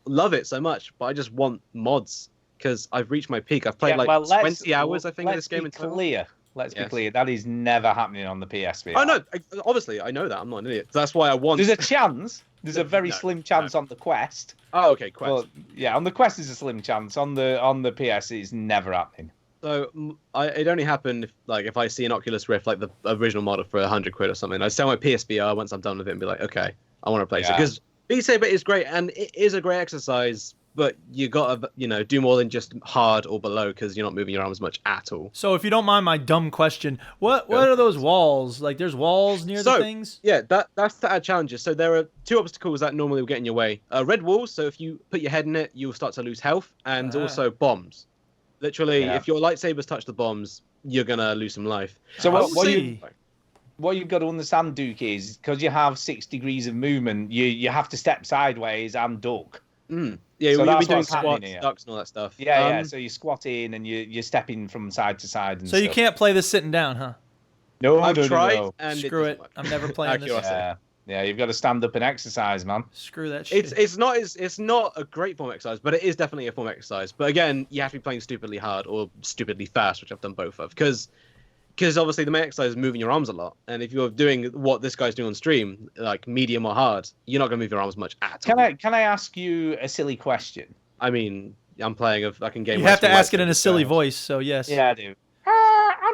love it so much, but I just want mods because I've reached my peak. I've played 20 hours, I think, of this game in total. Let's be clear. That is never happening on the PSVR. Oh, no. Obviously, I know that. I'm not an idiot. That's why I want... There's a chance. There's a very slim chance on the Quest. Oh, okay, Quest. But, yeah, on the Quest is a slim chance. On the PS, it's never happening. So it only happened if I see an Oculus Rift, like the original model for £100 or something. I sell my PSVR once I'm done with it and be like, okay, I want to play it. Because Beat Saber is great, and it is a great exercise, but you got to, do more than just hard or below because you're not moving your arms much at all. So if you don't mind my dumb question, what are those walls? Like, there's walls near the things? Yeah, that's to add challenges. So there are two obstacles that normally will get in your way. Red walls, so if you put your head in it, you'll start to lose health, and also bombs. Literally, if your lightsabers touch the bombs, you're going to lose some life. So what you've got to understand, Duke, is because you have 6 degrees of movement, you have to step sideways and duck. Yeah, so we'll be doing squats, ducks, and all that stuff. Yeah. So you squat in and you're stepping from side to side. And so you can't play this sitting down, huh? No, I've tried. And screw it. I'm never playing this. Yeah, you've got to stand up and exercise, man. Screw that shit. It's not a great form of exercise, but it is definitely a form of exercise. But again, you have to be playing stupidly hard or stupidly fast, which I've done both of. Because obviously the main exercise is moving your arms a lot, and if you're doing what this guy's doing on stream, like medium or hard, you're not going to move your arms much at all. Can I ask you a silly question? I mean, I'm playing a fucking game. You have to ask it in a silly voice, so yes. Yeah, I do.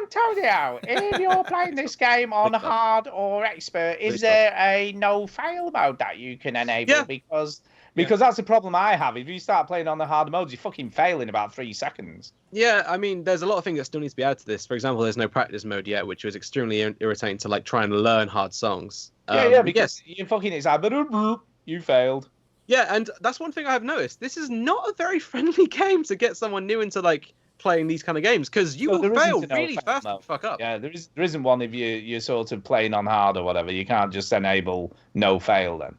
Antonio, if you're playing this game on hard or expert, is there a no-fail mode that you can enable? Yeah. Because that's the problem I have. If you start playing on the hard modes, you fucking fail in about 3 seconds. Yeah, I mean, there's a lot of things that still needs to be added to this. For example, there's no practice mode yet, which was extremely irritating to try and learn hard songs. Because you fucking it's like, you failed. Yeah, and that's one thing I have noticed. This is not a very friendly game to get someone new into playing these kind of games because you will fail really fast and fuck up. Yeah, there isn't one if you're sort of playing on hard or whatever. You can't just enable no fail then.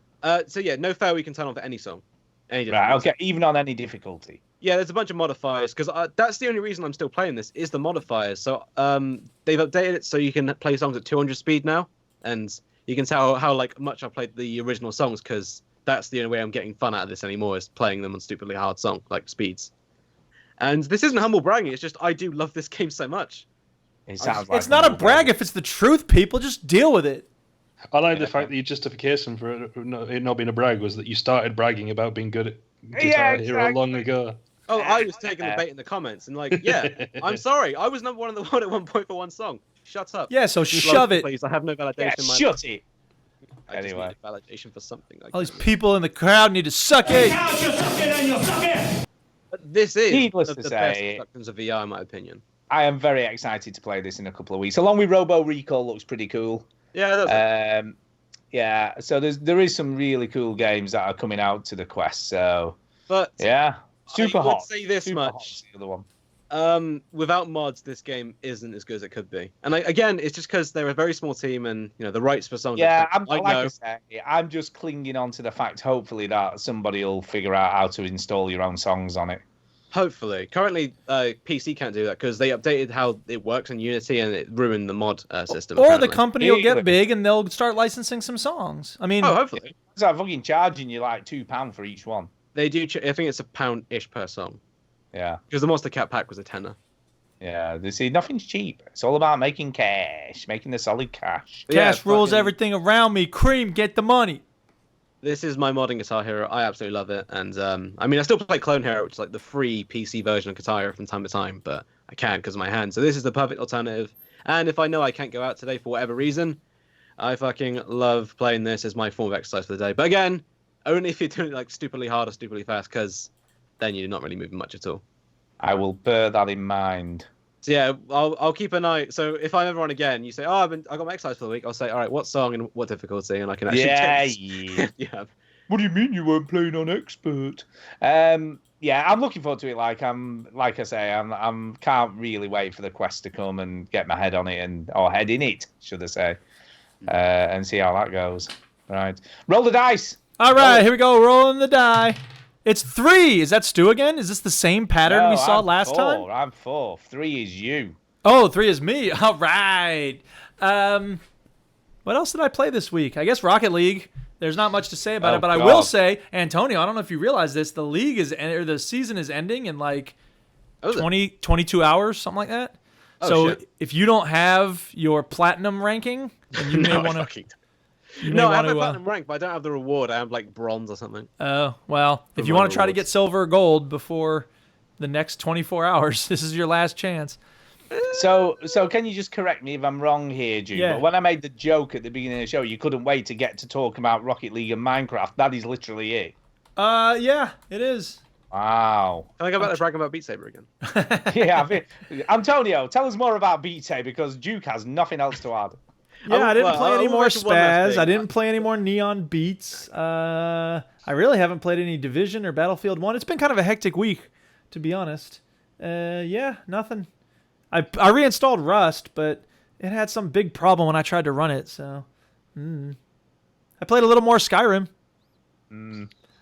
So yeah, no fail we can turn on for any song. Right, okay, even on any difficulty. Yeah, there's a bunch of modifiers because that's the only reason I'm still playing this is the modifiers. So they've updated it so you can play songs at 200 speed now, and you can tell how much I played the original songs because that's the only way I'm getting fun out of this anymore is playing them on stupidly hard song speeds. And this isn't humble bragging. It's just I do love this game so much. It's not a brag if it's the truth, people. Just deal with it. I like the fact that your justification for it not being a brag was that you started bragging about being good at Guitar Hero long ago. Oh, I was taking the bait in the comments and I'm sorry. I was number one in the world at one point for one song. Shut up. Yeah, so shove it. Please, I have no validation in my shut it. Anyway, validation for something. All these people in the crowd need to suck it. But this is needless to the say, best instructions of VR, in my opinion. I am very excited to play this in a couple of weeks. Along with Robo Recall, looks pretty cool. Yeah, yeah. So there is some really cool games that are coming out to the Quest. So, but yeah, super hot. I would say this much. The other one. Without mods, this game isn't as good as it could be. And again, it's just because they're a very small team, and the rights for songs. Yeah, I'm just clinging on to the fact, hopefully, that somebody will figure out how to install your own songs on it. Hopefully. Currently, PC can't do that because they updated how it works in Unity and it ruined the mod system. Or apparently. the company will get big and they'll start licensing some songs. I mean, hopefully. It's like fucking charging you like £2 for each one. They do. I think it's £1-ish per song. Yeah. Because the Monster Cat pack was a tenner. Yeah, they see nothing's cheap. It's all about making cash, making the solid cash. Cash rules everything around me. Cream, get the money. This is my modding Guitar Hero. I absolutely love it. And I mean, I still play Clone Hero, which is like the free PC version of Guitar Hero from time to time, but I can't because of my hand. So this is the perfect alternative. And if I know I can't go out today for whatever reason, I fucking love playing this as my form of exercise for the day. But again, only if you're doing it like stupidly hard or stupidly fast, because then you're not really moving much at all. I will bear that in mind. So yeah, I'll keep an eye. So if I'm ever on again, you say, "Oh, I got my exercise for the week." I'll say, "All right, what song and what difficulty?" And I can actually Yeah. What do you mean you weren't playing on expert? Yeah, I'm looking forward to it. Like I say, I'm can't really wait for the quest to come and get my head on it or head in it, should I say, and see how that goes. Right, roll the dice. All right, here we go. Rolling the die. It's 3. Is that Stu again? Is this the same pattern we saw last time? I'm 4. 3 is you. Oh, 3 is me. All right. What else did I play this week? I guess Rocket League. There's not much to say about it, but God. I will say, Antonio, I don't know if you realize this, the season is ending in like 22 hours, something like that. Shit. If you don't have your platinum ranking, then you may want to. I have a platinum rank, but I don't have the reward. I have like bronze or something. Oh, well, if you want to try to get silver or gold before the next 24 hours, this is your last chance. So can you just correct me if I'm wrong here, Jude? Yeah. But when I made the joke at the beginning of the show, you couldn't wait to get to talk about Rocket League and Minecraft. That is literally it. Yeah, it is. Wow. Can I go back to bragging about Beat Saber again? Yeah, Antonio, tell us more about Beat Saber because Duke has nothing else to add. Yeah, I didn't play any more Spaz. I didn't play any more Neon Beats. I really haven't played any Division or Battlefield 1. It's been kind of a hectic week, to be honest. Yeah, nothing. I reinstalled Rust, but it had some big problem when I tried to run it, so... I played a little more Skyrim.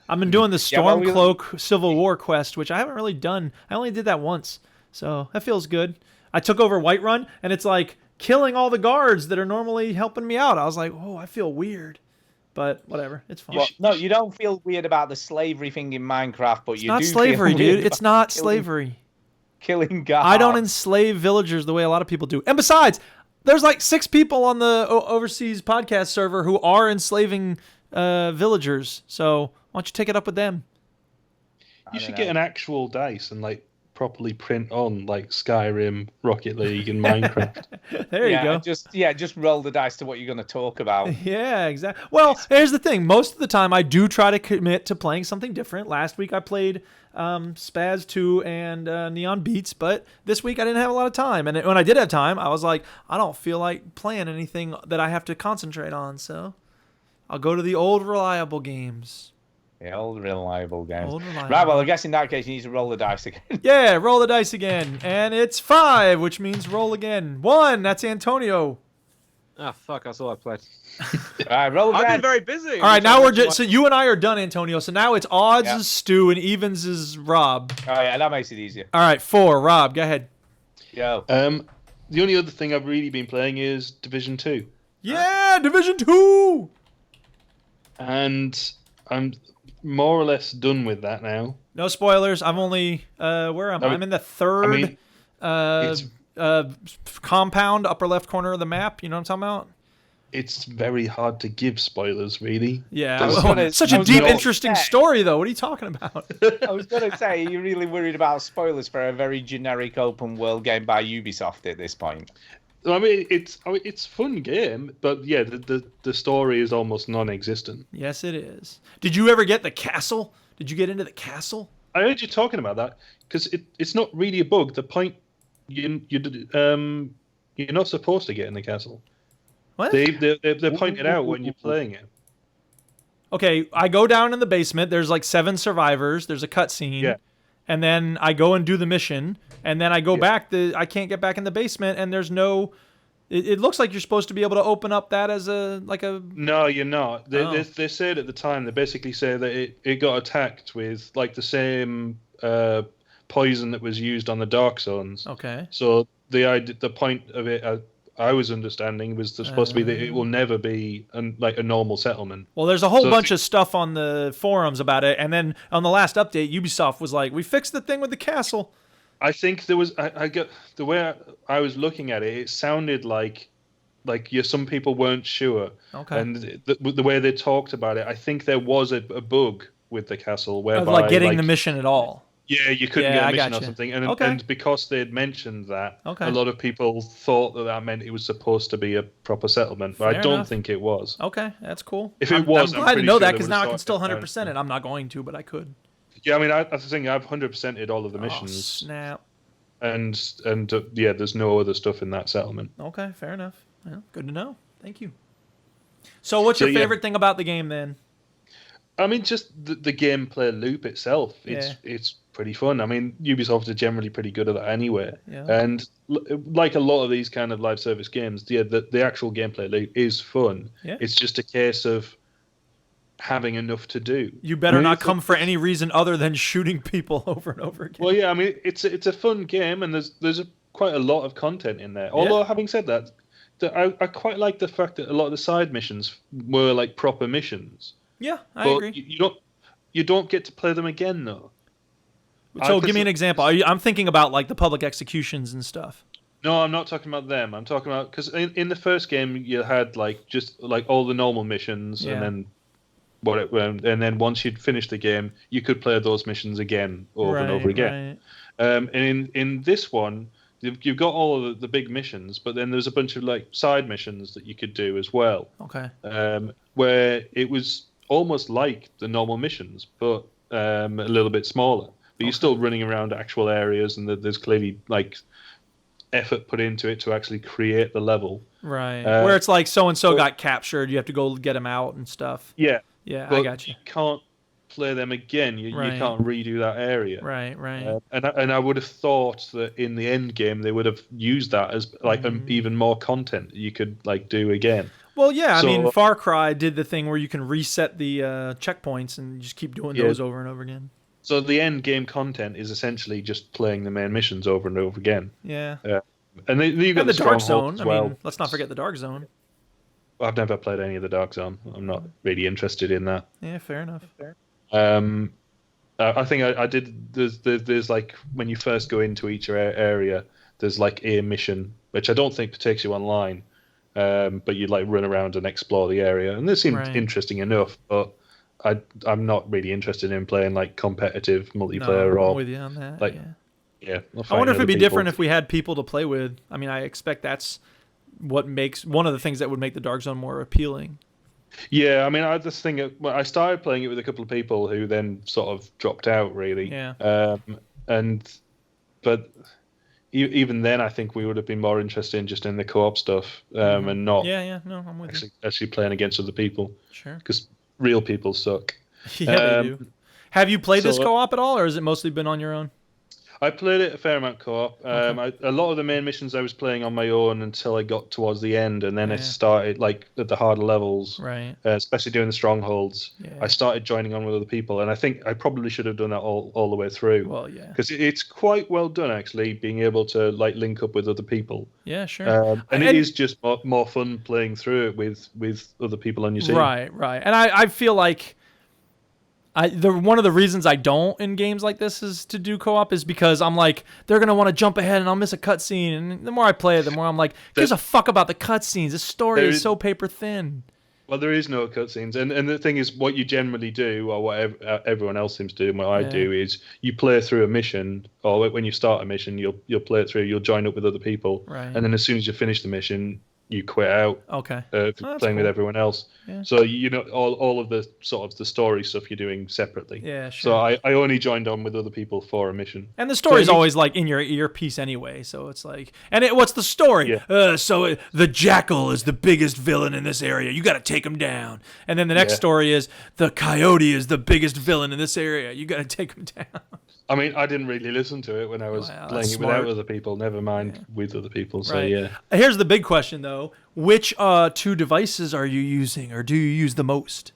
I've been doing the Stormcloak Civil War quest, which I haven't really done. I only did that once, so that feels good. I took over Whiterun, and it's like killing all the guards that are normally helping me out. I was like, oh, I feel weird. But whatever, it's fine. Well, no, you don't feel weird about the slavery thing in Minecraft, but you do feel weird. It's not slavery, dude. It's not killing, slavery. Killing guards. I don't enslave villagers the way a lot of people do. And besides, there's like 6 people on the overseas podcast server who are enslaving villagers. So why don't you take it up with them? You should get an actual dice and like properly print on like Skyrim, Rocket League, and Minecraft. There you go. Just roll the dice to what you're going to talk about. Yeah, exactly. Well, here's the thing. Most of the time, I do try to commit to playing something different. Last week, I played Spaz 2 and Neon Beats, but this week I didn't have a lot of time. And when I did have time, I was like, I don't feel like playing anything that I have to concentrate on, so I'll go to the old reliable games. The old reliable games. Reliable. Right, well, I guess in that case you need to roll the dice again. Yeah, roll the dice again. And it's 5, which means roll again. 1, that's Antonio. Ah, fuck, that's all I played. All right, roll again. I've been very busy. All right, now we're just... So you and I are done, Antonio. So now it's odds is Stu and evens is Rob. Oh, yeah, that makes it easier. All right, 4. Rob, go ahead. Yo. The only other thing I've really been playing is Division 2. Yeah, Division 2! And I'm more or less done with that now. No spoilers. I'm only where am I? I'm in the third compound, upper left corner of the map. You know what I'm talking about? It's very hard to give spoilers, really. Yeah, such a deep, interesting story, though. What are you talking about? I was going to say, you're really worried about spoilers for a very generic open world game by Ubisoft at this point. I mean, it's a fun game, but yeah, the story is almost non-existent. Yes, it is. Did you ever get the castle? Did you get into the castle? I heard you talking about that because it's not really a bug. The point you're not supposed to get in the castle. What? They point it out when you're playing it. Okay, I go down in the basement. There's like 7 survivors. There's a cutscene. Yeah. And then I go and do the mission. And then I go back. I can't get back in the basement. And there's no... It looks like you're supposed to be able to open up that as a... No, you're not. They said at the time, they basically say that it got attacked with like the same poison that was used on the Dark Zones. Okay. So the point of it... I was understanding was supposed to be that it will never be like a normal settlement. Well, there's a whole bunch of stuff on the forums about it, and then on the last update, Ubisoft was like, "We fixed the thing with the castle." I think there was. I got the way I was looking at it. It sounded like like some people weren't sure. Okay. And the way they talked about it, I think there was a bug with the castle whereby like getting the mission at all. Yeah, you couldn't get a mission or something, and because they'd mentioned that, a lot of people thought that meant it was supposed to be a proper settlement, but I don't think it was. Okay, that's cool. If it was, I'm glad to know that because now I can still 100% it. I'm not going to, but I could. Yeah, I mean, that's the thing. I've 100%ed all of the missions. Snap. And yeah, there's no other stuff in that settlement. Okay, fair enough. Well, good to know. Thank you. So, what's your favorite thing about the game then? I mean, just the gameplay loop itself. It's pretty fun. I mean, Ubisoft are generally pretty good at that anyway. Yeah. And like a lot of these kind of live service games, the actual gameplay loop is fun. Yeah. It's just a case of having enough to do. You better not come for any reason other than shooting people over and over again. Well, yeah, I mean, it's a fun game, and there's quite a lot of content in there. Although, having said that, I quite like the fact that a lot of the side missions were like proper missions. Yeah, I agree. You don't get to play them again though. So give me an example. I'm thinking about like the public executions and stuff. No, I'm not talking about them. I'm talking about because in the first game you had just all the normal missions, and then once you'd finished the game, you could play those missions again over and over again. Right. And in this one, you've got all of the big missions, but then there's a bunch of like side missions that you could do as well. Okay. Where it was almost like the normal missions, but a little bit smaller. But you're still running around actual areas, and there's clearly like effort put into it to actually create the level. Right. Where it's like so and so got captured, you have to go get them out and stuff. Yeah. Yeah, but I got you. You can't play them again. You can't redo that area. Right. And I would have thought that in the end game they would have used that as like even more content that you could like do again. Well, yeah, I mean, Far Cry did the thing where you can reset the checkpoints and just keep doing those over and over again. So the end game content is essentially just playing the main missions over and over again. Yeah. And you got the Dark Zone. As well. I mean, let's not forget the Dark Zone. I've never played any of the Dark Zone. I'm not really interested in that. Yeah, fair enough. I think I did. There's like when you first go into each area, there's like a mission which I don't think takes you online, but you like run around and explore the area, and this seemed interesting enough. But I'm not really interested in playing like competitive multiplayer I'm or with you on that. Like, yeah. I wonder if it'd be different if we had people to play with. I mean, I expect that's what makes one of the things that would make the Dark Zone more appealing. Yeah, I mean, I started playing it with a couple of people who then sort of dropped out, really. Yeah. But even then, I think we would have been more interested in the co-op stuff, and not. Yeah. No, I'm with you. Actually playing against other people. Sure. Because real people suck. Yeah, they do. Have you played this co-op at all, or has it mostly been on your own? I played it a fair amount co-op. A lot of the main missions I was playing on my own until I got towards the end, and then I started like at the harder levels, right? Especially doing the strongholds. Yeah. I started joining on with other people, and I think I probably should have done that all the way through. Well, yeah, because it's quite well done actually, being able to like link up with other people. Yeah, sure. And it is just more fun playing through it with other people on your team. Right. And I feel like. One of the reasons I don't in games like this is to do co-op is because I'm like, they're going to want to jump ahead and I'll miss a cutscene. And the more I play it, the more I'm like, who gives a fuck about the cutscenes? This story is so paper thin. Well, there is no cutscenes. And the thing is, what you generally do, or what everyone else seems to do, and what I do, is you play through a mission, or when you start a mission, you'll play it through, you'll join up with other people. Right. And then as soon as you finish the mission, you quit out. Okay. Playing with everyone else. Yeah. So all of the sort of the story stuff you're doing separately. Yeah, sure. So I only joined on with other people for a mission. And the story's always like in your earpiece anyway, so it's like, what's the story? Yeah. So the Jackal is the biggest villain in this area. You got to take him down. And then the next story is the Coyote is the biggest villain in this area. You got to take him down. I mean, I didn't really listen to it when I was playing it without other people, never mind with other people. So, yeah. Here's the big question, though. Which 2 devices are you using, or do you use the most?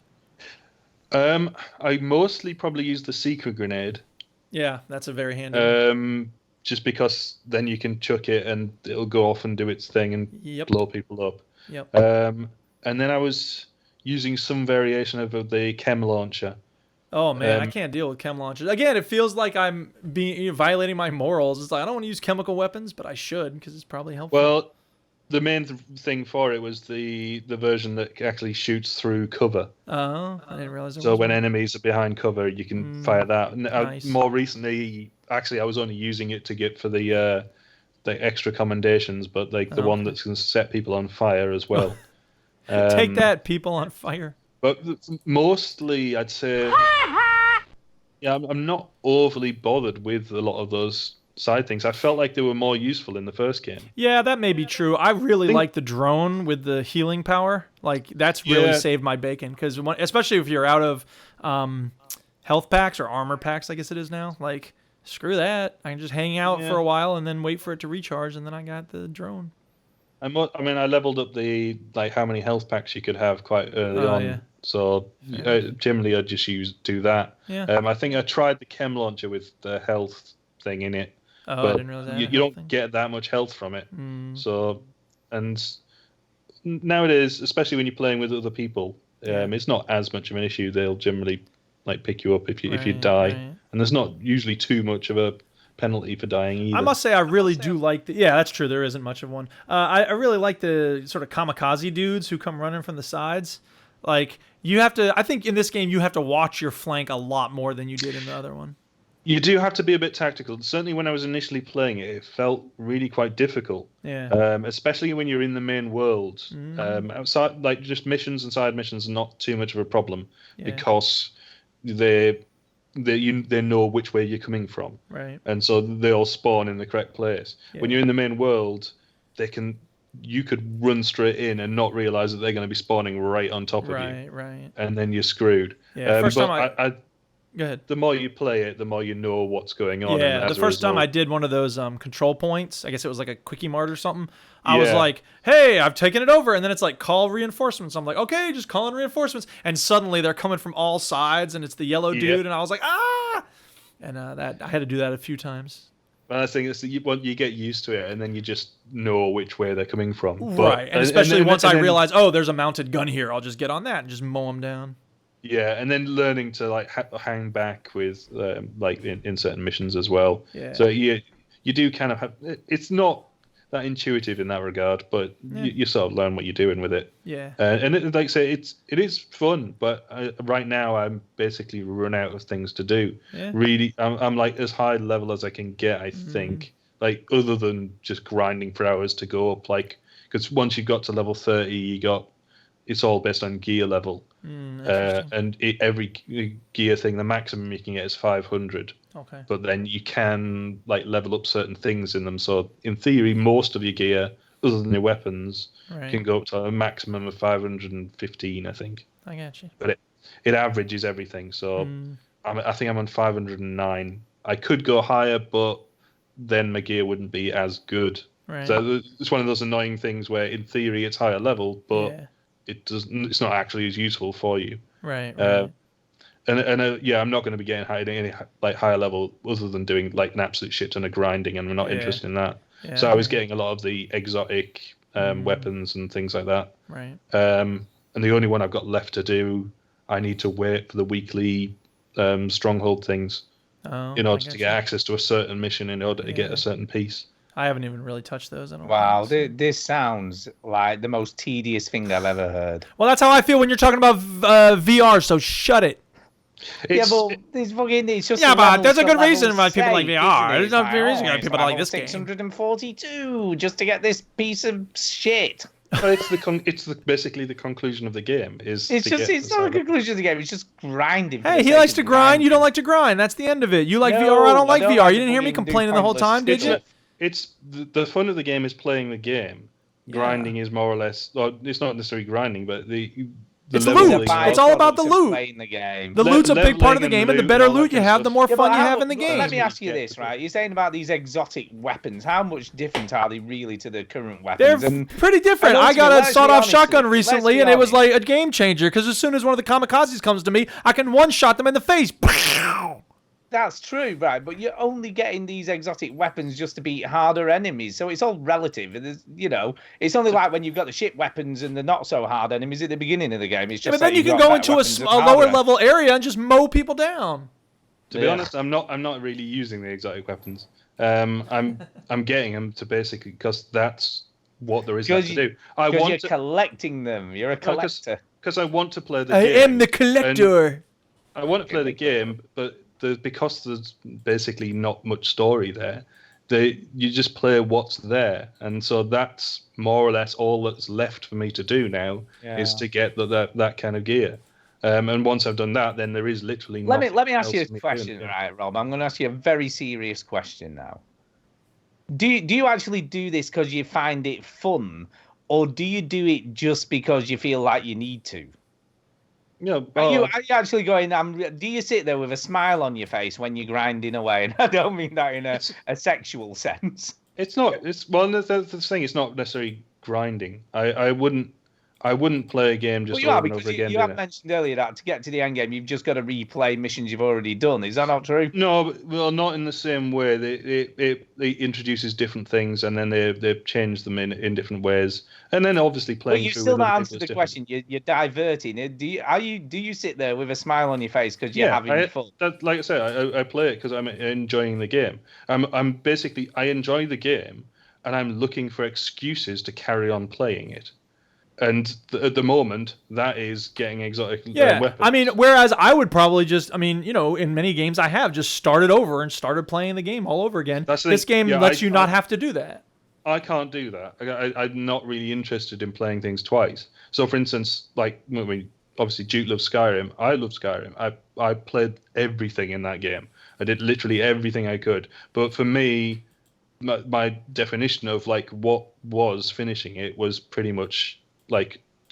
I mostly probably use the secret grenade. Yeah, that's a very handy one. Just because then you can chuck it and it'll go off and do its thing and blow people up. Yep. And then I was using some variation of the chem launcher. Oh man, I can't deal with chem launchers. Again, it feels like I'm violating my morals. It's like I don't want to use chemical weapons, but I should because it's probably helpful. Well, the main thing for it was the version that actually shoots through cover. Oh, I didn't realize. So when enemies are behind cover, you can fire that. Nice. More recently, actually, I was only using it to get for the extra commendations, but like the one that's going to set people on fire as well. Take that, people on fire. But mostly, I'd say, yeah, I'm not overly bothered with a lot of those side things. I felt like they were more useful in the first game. Yeah, that may be true. I really like the drone with the healing power. Like, that's really saved my bacon. Because especially if you're out of health packs or armor packs, I guess it is now. Like, screw that. I can just hang out for a while and then wait for it to recharge, and then I got the drone. I leveled up the how many health packs you could have quite early on. Yeah. So generally, I just do that. Yeah. I think I tried the chem launcher with the health thing in it. Oh, but I didn't realize that. You don't get that much health from it. So, and nowadays, especially when you're playing with other people, it's not as much of an issue. They'll generally pick you up if you die, and there's not usually too much of a penalty for dying either. I must say, I really do like the... Yeah, that's true. There isn't much of one. I really like the sort of kamikaze dudes who come running from the sides. Like, you have to... I think in this game, you have to watch your flank a lot more than you did in the other one. You do have to be a bit tactical. Certainly when I was initially playing it, it felt really quite difficult. Yeah. Especially when you're in the main world. Outside, like, just missions and side missions are not too much of a problem because they know which way you're coming from. Right. And so they all spawn in the correct place. Yeah. When you're in the main world, you could run straight in and not realize that they're going to be spawning right on top of you. Right. And then you're screwed. Yeah. First time Go ahead. The more you play it, the more you know what's going on. Yeah, the first time I did one of those control points, I guess it was like a Quickie Mart or something, I was like, hey, I've taken it over. And then it's like, call reinforcements. I'm like, okay, just call in reinforcements. And suddenly they're coming from all sides, and it's the yellow dude. And I was like, ah! And I had to do that a few times. But I think it's that you get used to it, and then you just know which way they're coming from. Right, and especially once I realize, there's a mounted gun here, I'll just get on that and just mow them down. Yeah, and then learning to hang back with in certain missions as well. Yeah. So you do kind of have. It's not that intuitive in that regard, but you sort of learn what you're doing with it. Yeah. And like I say, it is fun, but right now I'm basically run out of things to do. Yeah. Really, I'm like as high level as I can get. I think, like other than just grinding for hours to go up, because once you got to level 30, it's all based on gear level. And every gear thing, the maximum you can get is 500. Okay. But then you can level up certain things in them. So in theory, most of your gear, other than your weapons, can go up to a maximum of 515, I think. I got you. But it averages everything. So I think I'm on 509. I could go higher, but then my gear wouldn't be as good. Right. So it's one of those annoying things where in theory it's higher level, but it's not actually as useful for you. Right. I'm not going to be getting any higher level other than doing an absolute shit ton of grinding, and I'm not interested in that. Yeah. So I was getting a lot of the exotic weapons and things like that. Right. And the only one I've got left to do, I need to wait for the weekly stronghold things in order to get access to a certain mission in order to get a certain piece. I haven't even really touched those. Wow, this sounds like the most tedious thing I've ever heard. Well, that's how I feel when you're talking about VR, so shut it. But there's just but there's a good reason why people like VR. There's no reason why people like this game. 642 just to get this piece of shit. Well, it's basically the conclusion of the game. It's not a conclusion of the game. It's just grinding. Hey, he likes to grind. You don't like to grind. That's the end of it. You like VR. I don't like VR. You didn't hear me complaining the whole time, did you? It's the fun of the game is playing the game. Grinding is more or less. Well, it's not necessarily grinding, but it's loot. It's all about the loot. The loot's a big part of the game, and the better loot you have, the more fun you have in the game. Let me ask you this, right? You're saying about these exotic weapons. How much different are they really to the current weapons? They're pretty different. I got a sawed-off shotgun recently, and it was like a game changer, because as soon as one of the kamikazes comes to me, I can one-shot them in the face. That's true, right? But you're only getting these exotic weapons just to beat harder enemies, so it's all relative. It's only like when you've got the shit weapons and the not so hard enemies at the beginning of the game. It's just. But then you can go into a lower level area and just mow people down. To be honest, I'm not really using the exotic weapons. I'm getting them to basically because that's what there is left to do. You're collecting them. You're a collector. Because I want to play the game. I am the collector. I want to play the game, but because there's basically not much story there, you just play what's there, and so that's more or less all that's left for me to do now is to get that kind of gear. And once I've done that, then there is literally nothing. Let me ask you a question, right, Rob? I'm going to ask you a very serious question now. Do you actually do this because you find it fun, or do you do it just because you feel like you need to? Are you actually going? Do you sit there with a smile on your face when you're grinding away? And I don't mean that in a sexual sense. It's not. It's the thing. It's not necessarily grinding. I wouldn't play a game just over and over again. You have mentioned earlier that to get to the end game, you've just got to replay missions you've already done. Is that not true? No, well, not in the same way. It introduces different things, and then they change them in different ways, and then obviously playing. But you still not answered the question. You're diverting. Do you sit there with a smile on your face because you're having fun? Like I said, I play it because I'm enjoying the game. I'm basically I enjoy the game, and I'm looking for excuses to carry on playing it. And at the moment, that is getting exotic weapons. I mean, whereas I would probably just, in many games I have just started over and started playing the game all over again. This game lets you not have to do that. I can't do that. I'm not really interested in playing things twice. So, for instance, obviously Duke loves Skyrim. I love Skyrim. I played everything in that game. I did literally everything I could. But for me, my definition of what was finishing it was pretty much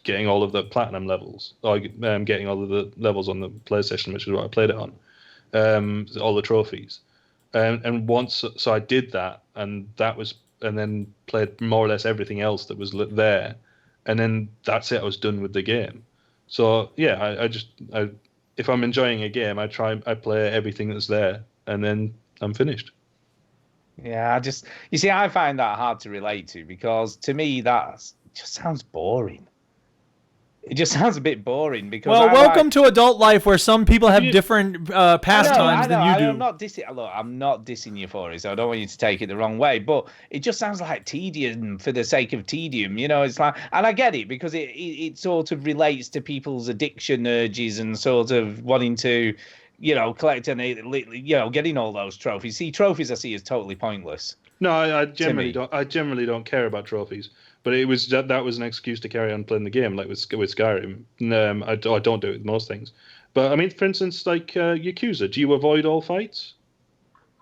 getting all of the platinum levels, or getting all of the levels on the PlayStation, which is what I played it on, all the trophies, and once so I did that, and then played more or less everything else that was there, and then that's it. I was done with the game. So yeah, I if I'm enjoying a game, I play everything that's there, and then I'm finished. Yeah, I find that hard to relate to, because to me that just sounds boring. It just sounds a bit boring because. Well, welcome to adult life, where some people have different pastimes than you do. I'm not dissing you for it, so I don't want you to take it the wrong way. But it just sounds like tedium for the sake of tedium. It's like, and I get it because it sort of relates to people's addiction urges and sort of wanting to, collect and getting all those trophies. See, trophies I see as totally pointless. No, I generally don't. I generally don't care about trophies. But it was that was an excuse to carry on playing the game, like with Skyrim. I don't do it with most things. But I mean, for instance, Yakuza, do you avoid all fights?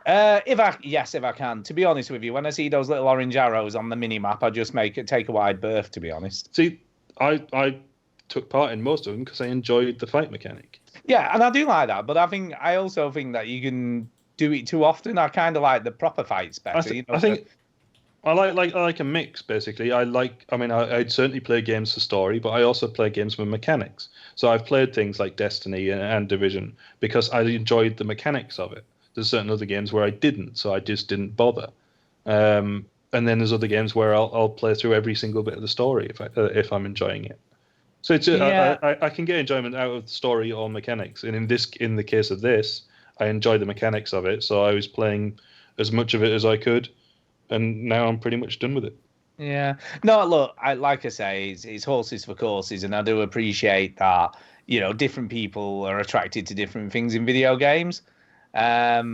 If I can. To be honest with you, when I see those little orange arrows on the mini map, I just take a wide berth. To be honest. See, I took part in most of them because I enjoyed the fight mechanic. Yeah, and I do like that, but I also think that you can do it too often. I kind of like the proper fights better. I think. I like a mix, basically. I'd certainly play games for story, but I also play games for mechanics. So I've played things like Destiny and Division because I enjoyed the mechanics of it. There's certain other games where I didn't, so I just didn't bother. And then there's other games where I'll play through every single bit of the story if I'm enjoying it. So it's I can get enjoyment out of the story or mechanics. And in the case of this, I enjoy the mechanics of it, so I was playing as much of it as I could. And now I'm pretty much done with it. Yeah. No, look, like I say, it's horses for courses, and I do appreciate that, different people are attracted to different things in video games. But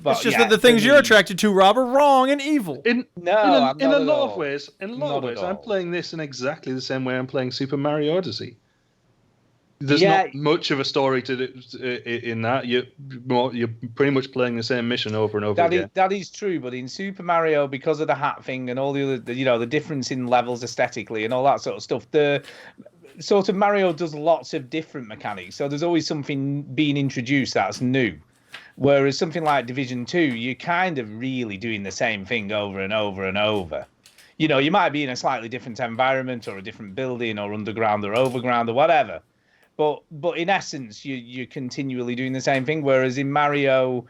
it's just that the things you're attracted to, Rob, are wrong and evil. In a lot of ways, I'm playing this in exactly the same way I'm playing Super Mario Odyssey. There's not much of a story in that. You're pretty much playing the same mission over and over again. That is true, but in Super Mario, because of the hat thing and all the other, the difference in levels aesthetically and all that sort of stuff, the sort of Mario does lots of different mechanics. So there's always something being introduced that's new. Whereas something like Division 2, you're kind of really doing the same thing over and over and over. You might be in a slightly different environment or a different building or underground or overground or whatever. But in essence, you're continually doing the same thing. Whereas in Mario,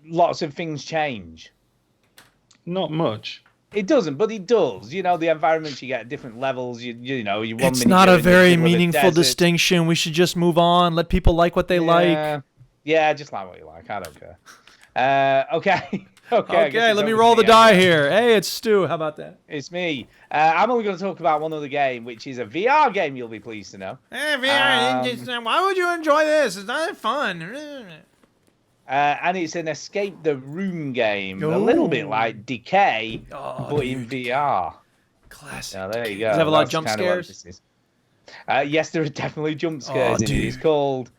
lots of things change. Not much. It doesn't, but it does. The environments you get at different levels. It's not a very meaningful distinction. We should just move on. Let people like what they like. Yeah, just like what you like. I don't care. Okay. Okay, let me roll the die here. Hey, it's Stu. How about that? It's me. I'm only going to talk about one other game, which is a VR game, you'll be pleased to know. Hey, VR, why would you enjoy this? It's not fun. And it's an escape the room game, a little bit like Decay, but in VR. Classic. Now, there you go. Does it have a lot of That's jump kind what scares? this is. Yes, there are definitely jump scares in dude. it.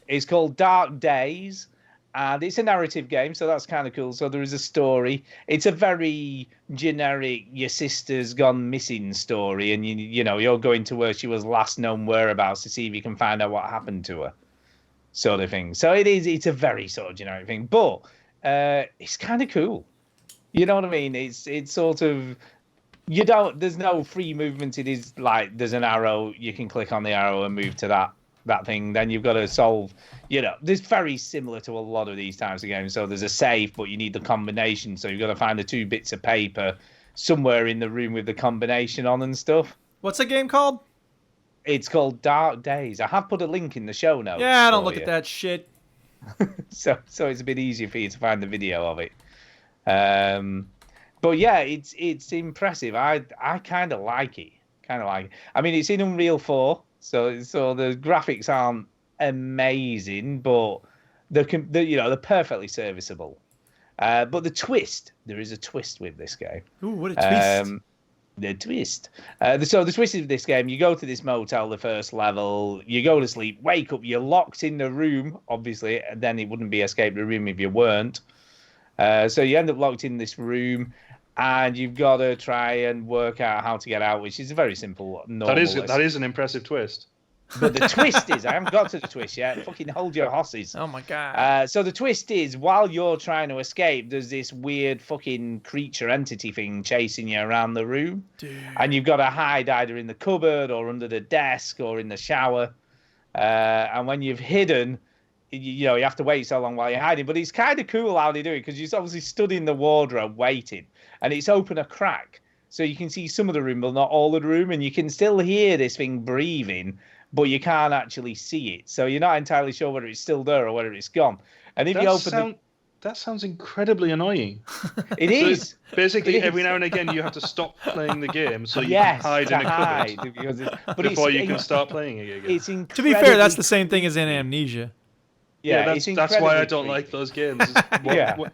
It's called Dark Days, and it's a narrative game, so that's kind of cool. So there is a story. It's a very generic, your sister's gone missing story, and you're going to where she was last known whereabouts to see if you can find out what happened to her, sort of thing. So it's a very sort of generic thing, but it's kind of cool. You know what I mean? It's sort of. There's no free movement. It is like there's an arrow. You can click on the arrow and move to that thing. Then you've got to solve. This very similar to a lot of these types of games. So there's a save, but you need the combination. So you've got to find the 2 bits of paper somewhere in the room with the combination on and stuff. What's the game called? It's called Dark Days. I have put a link in the show notes. Yeah, I don't look at that shit. So it's a bit easier for you to find the video of it. But yeah, it's impressive. I kind of like it. I mean, it's in Unreal 4, so the graphics aren't amazing, but they're perfectly serviceable. But the twist, there is a twist with this game. Ooh, what a twist! The twist. So the twist of this game, you go to this motel, the first level, you go to sleep, wake up, you're locked in the room. Obviously, then it wouldn't be escape the room if you weren't. So you end up locked in this room, and you've got to try and work out how to get out, which is a very simple, normal. That is an impressive twist. But the twist is, I haven't got to the twist yet. Fucking hold your horses. Oh my god. So the twist is, while you're trying to escape, there's this weird fucking creature entity thing chasing you around the room. Dude. And you've got to hide either in the cupboard or under the desk or in the shower. And when you've hidden, you have to wait so long while you're hiding. But it's kind of cool how they do it, because you're obviously stood in the wardrobe waiting, and it's open a crack. So you can see some of the room, but not all of the room, and you can still hear this thing breathing, but you can't actually see it. So you're not entirely sure whether it's still there or whether it's gone. And if you open that sounds incredibly annoying. It is. Basically, every now and again, you have to stop playing the game so you can hide in a cupboard before you can start playing it again. To be fair, that's the same thing as in Amnesia. Yeah, that's why I don't like those games. I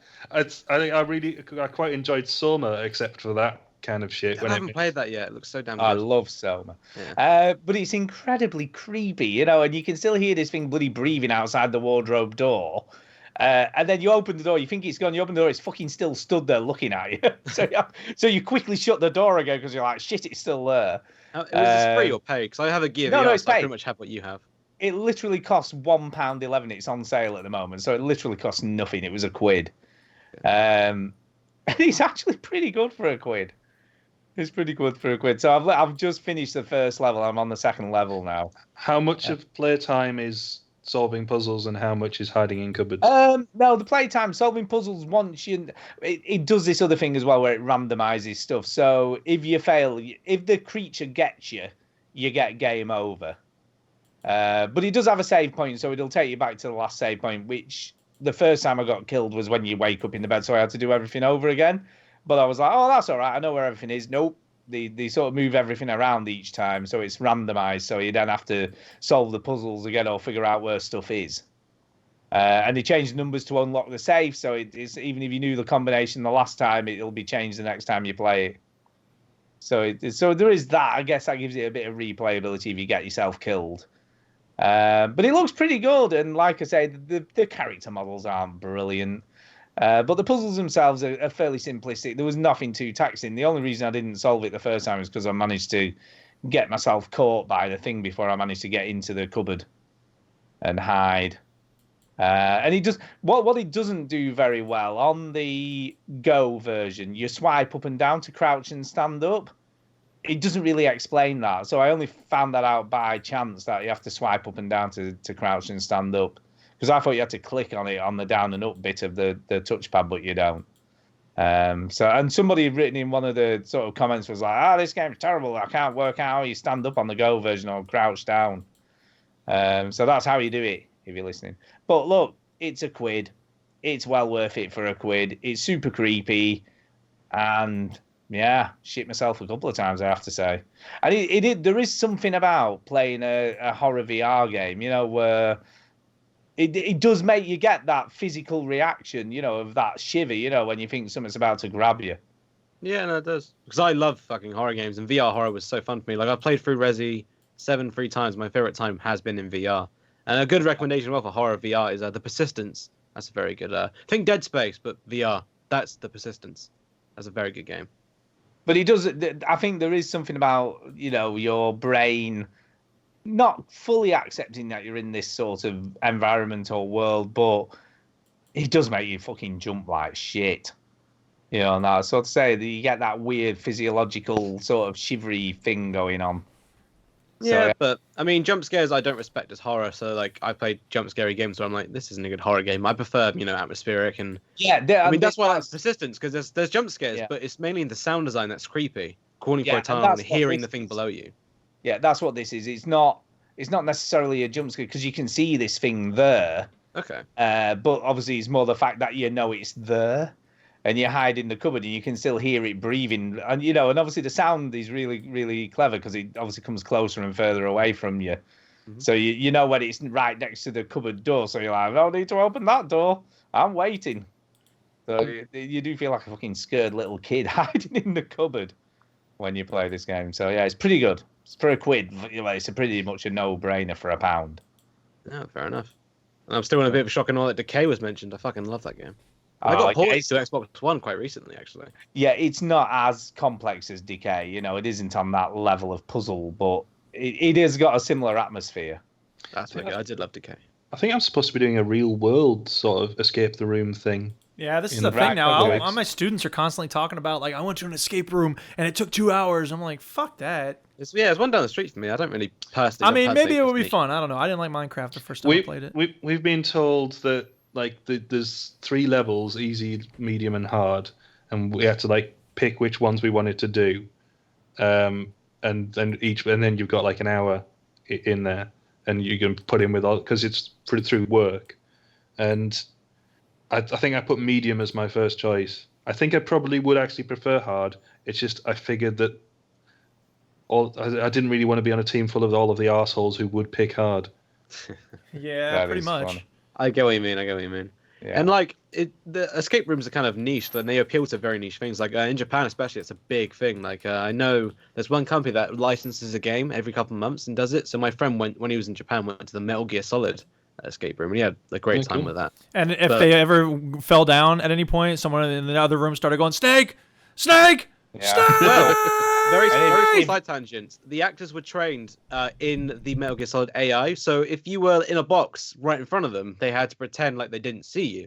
quite enjoyed Soma, except for that kind of shit. I haven't played that yet. It looks so damn good. I love Soma. Yeah. But it's incredibly creepy, and you can still hear this thing bloody breathing outside the wardrobe door. And then you open the door, you think it's gone, you open the door, it's fucking still stood there looking at you. So you quickly shut the door again because you're like, shit, it's still there. Was this free or pay? Because I have a Gear VR, it's so I paid. pretty much have what you have. It literally costs £1.11. It's on sale at the moment, so it literally costs nothing. It was £1. And it's actually pretty good for £1. It's pretty good for £1. So I've just finished the first level. I'm on the second level now. How much of playtime is solving puzzles and how much is hiding in cupboards? No, the playtime solving puzzles, once it does this other thing as well where it randomizes stuff. So if you fail, if the creature gets you, you get game over. But it does have a save point, so it'll take you back to the last save point, which the first time I got killed was when you wake up in the bed, so I had to do everything over again. But I was like, oh, that's all right. I know where everything is. Nope. They sort of move everything around each time, so it's randomized, so you don't have to solve the puzzles again or figure out where stuff is. And they changed numbers to unlock the safe, so it's even if you knew the combination the last time, it'll be changed the next time you play it. So there is that. I guess that gives it a bit of replayability if you get yourself killed. But it looks pretty good, and like I say, the character models aren't brilliant. But the puzzles themselves are fairly simplistic. There was nothing too taxing. The only reason I didn't solve it the first time is because I managed to get myself caught by the thing before I managed to get into the cupboard and hide. And it does what it doesn't do very well on the Go version. You swipe up and down to crouch and stand up. It doesn't really explain that. So I only found that out by chance, that you have to swipe up and down to crouch and stand up. Because I thought you had to click on it on the down and up bit of the touchpad, but you don't. And somebody had written in one of the sort of comments was like, this game's terrible. I can't work out how you stand up on the Go version or crouch down. So that's how you do it, if you're listening. But look, it's £1. it's well worth it for £1. It's super creepy, and yeah, shit myself a couple of times, I have to say. And there is something about playing a horror VR game, where it does make you get that physical reaction, of that shiver, when you think something's about to grab you. Yeah, no, it does. Because I love fucking horror games, and VR horror was so fun for me. Like, I've played through Resi 7 3 times. My favorite time has been in VR. And a good recommendation for horror VR is The Persistence. That's a very good. Think Dead Space, but VR. That's The Persistence. That's a very good game. But it does. I think there is something about your brain not fully accepting that you're in this sort of environment or world, but it does make you fucking jump like shit. Now, so to say that you get that weird physiological sort of shivery thing going on. Yeah, but I mean, jump scares I don't respect as horror. So like, I played jump scary games where I'm like, this isn't a good horror game. I prefer atmospheric and I mean that's why I like Persistence, because there's jump scares, but it's mainly in the sound design that's creepy, calling for a tunnel and hearing the thing below you. Yeah, that's what this is. It's not necessarily a jump scare because you can see this thing there. Okay. But obviously it's more the fact that it's there. And you hide in the cupboard, and you can still hear it breathing. And and obviously the sound is really, really clever because it obviously comes closer and further away from you. Mm-hmm. So you know when it's right next to the cupboard door. So you're like, I don't need to open that door. I'm waiting. So you do feel like a fucking scared little kid hiding in the cupboard when you play this game. So yeah, it's pretty good. It's for £1. It's pretty much a no-brainer for £1. Yeah, fair enough. And I'm still in a bit of a shock and all that Decay was mentioned. I fucking love that game. I got ported to Xbox One quite recently, actually. Yeah, it's not as complex as Decay. It isn't on that level of puzzle, but it has got a similar atmosphere. That's really good. I did love Decay. I think I'm supposed to be doing a real world sort of escape the room thing. Yeah, this is the thing now. All my students are constantly talking about, like, I went to an escape room and it took 2 hours. I'm like, fuck that. It's one down the street for me. I don't really personally. I mean, maybe it would be fun. I don't know. I didn't like Minecraft the first time I played it. We've been told that there's 3 levels: easy, medium, and hard, and we had to pick which ones we wanted to do, and then you've got an hour in there, and you can put in with all because it's through work, and I think I put medium as my first choice. I think I probably would actually prefer hard. It's just I figured that I didn't really want to be on a team full of all of the arseholes who would pick hard. Yeah, pretty much. Funny. I get what you mean. Yeah. And the escape rooms are kind of niche, and they appeal to very niche things. Like in Japan, especially, it's a big thing. I know there's one company that licenses a game every couple of months and does it. So my friend when he was in Japan, went to the Metal Gear Solid escape room, and he had a great time with that. And if they ever fell down at any point, someone in the other room started going, "Snake, snake, snake." Well, very slight tangent. The actors were trained in the Metal Gear Solid AI, so if you were in a box right in front of them, they had to pretend like they didn't see you,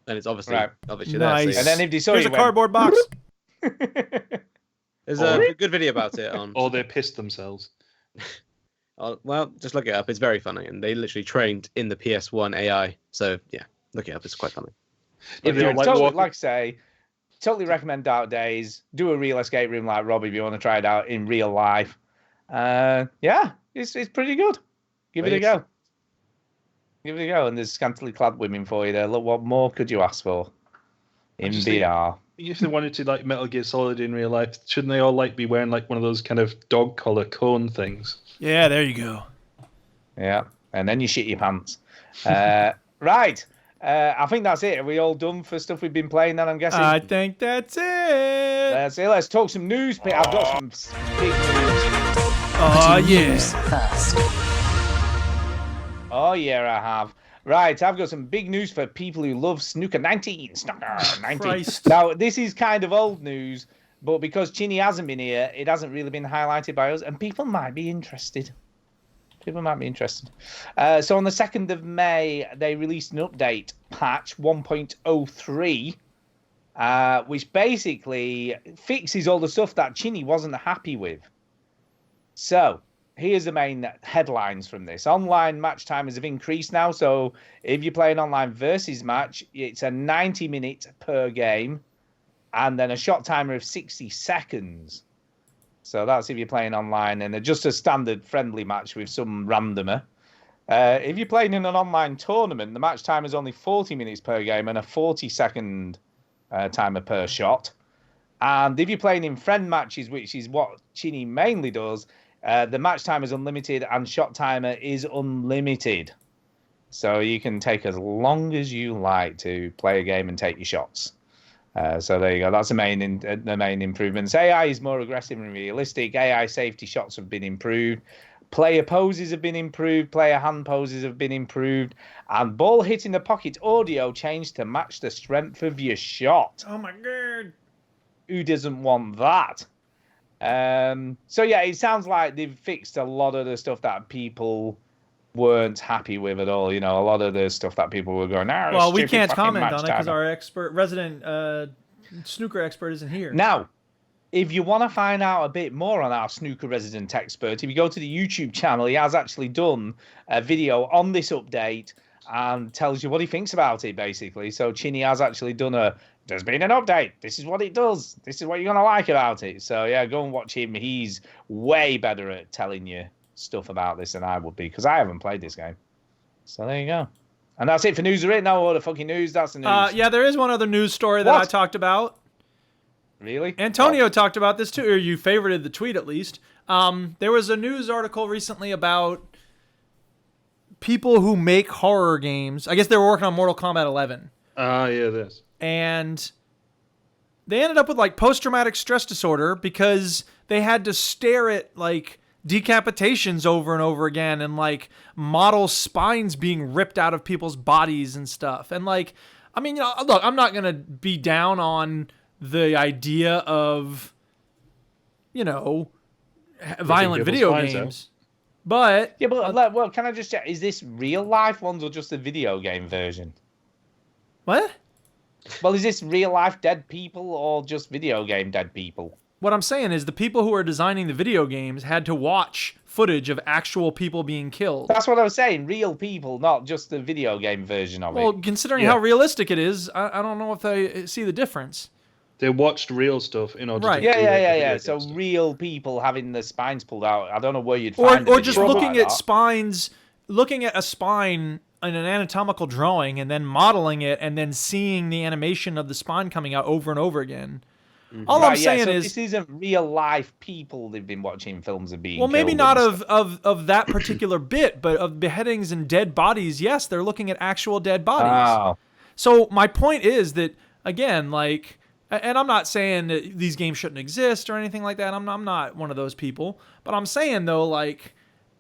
and it's obviously nice. there. And then if they saw Here's a cardboard box. There's a good video about it on. Or they pissed themselves. Well, just look it up. It's very funny, and they literally trained in the PS1 AI. So yeah, look it up. It's quite funny. If you're totally recommend Dark Days. Do a real escape room like Robbie if you want to try it out in real life. Yeah, it's pretty good. Give it a go. And there's scantily clad women for you there. Look, what more could you ask for in VR? If they wanted to Metal Gear Solid in real life, shouldn't they all be wearing one of those kind of dog collar cone things? Yeah, there you go. Yeah, and then you shit your pants. Right. I think that's it. Are we all done for stuff we've been playing then, I'm guessing? I think that's it. That's it. Let's talk some news. I've got some big news. Oh, yeah. Oh, yeah, I have. Right, I've got some big news for people who love Snooker 19. Snooker 19. Now, this is kind of old news, but because Chinny hasn't been here, it hasn't really been highlighted by us, and people might be interested. So on the 2nd of May, they released an update, patch 1.03, which basically fixes all the stuff that Chinny wasn't happy with. So here's the main headlines from this. Online match timers have increased now. So if you play an online versus match, it's a 90-minute per game and then a shot timer of 60 seconds. So that's if you're playing online, and just a standard friendly match with some randomer. If you're playing in an online tournament, the match time is only 40 minutes per game and a 40-second timer per shot. And if you're playing in friend matches, which is what Chinny mainly does, the match time is unlimited and shot timer is unlimited. So you can take as long as you like to play a game and take your shots. So there you go. That's the main improvements. AI is more aggressive and realistic. AI safety shots have been improved. Player poses have been improved. Player hand poses have been improved. And ball hitting the pocket audio changed to match the strength of your shot. Oh my god. Who doesn't want that? So yeah, it sounds like they've fixed a lot of the stuff that people weren't happy with at all. You know, a lot of the stuff that people were going, well, we can't comment on it because our resident snooker expert isn't here. Now, if you want to find out a bit more on our snooker resident expert, if you go to the YouTube channel, he has actually done a video on this update and tells you what he thinks about it, basically. So Chinny has actually done there's been an update. This is what it does. This is what you're going to like about it. So, yeah, go and watch him. He's way better at telling you stuff about this than I would be, because I haven't played this game. So there you go. And that's it for news. There ain't no other fucking news. That's the news. Yeah, there is one other news story that I talked about. Really? Antonio talked about this too, or you favorited the tweet at least. There was a news article recently about people who make horror games. I guess they were working on Mortal Kombat 11. Yeah, this. And they ended up with like post-traumatic stress disorder because they had to stare at like decapitations over and over again and like model spines being ripped out of people's bodies and stuff. And like, I mean, you know, look, I'm not going to be down on the idea of, you know, violent video games. But yeah, but well, can I just check? Is this real life ones or just the video game version? What? Well, is this real life dead people or just video game dead people? What I'm saying is the people who are designing the video games had to watch footage of actual people being killed. That's what I was saying. Real people, not just the video game version of it. Well, considering how realistic it is, I don't know if I see the difference. They watched real stuff in order to Yeah. So real people having the spines pulled out. I don't know where you'd find or just looking at spines, looking at a spine in an anatomical drawing and then modeling it and then seeing the animation of the spine coming out over and over again. Mm-hmm. All I'm saying is this isn't real life people they've been watching films of being. Well, maybe not of that particular bit, but of beheadings and dead bodies. Yes, they're looking at actual dead bodies. Wow. So my point is that again, like, and I'm not saying that these games shouldn't exist or anything like that. I'm not one of those people, but I'm saying though, like,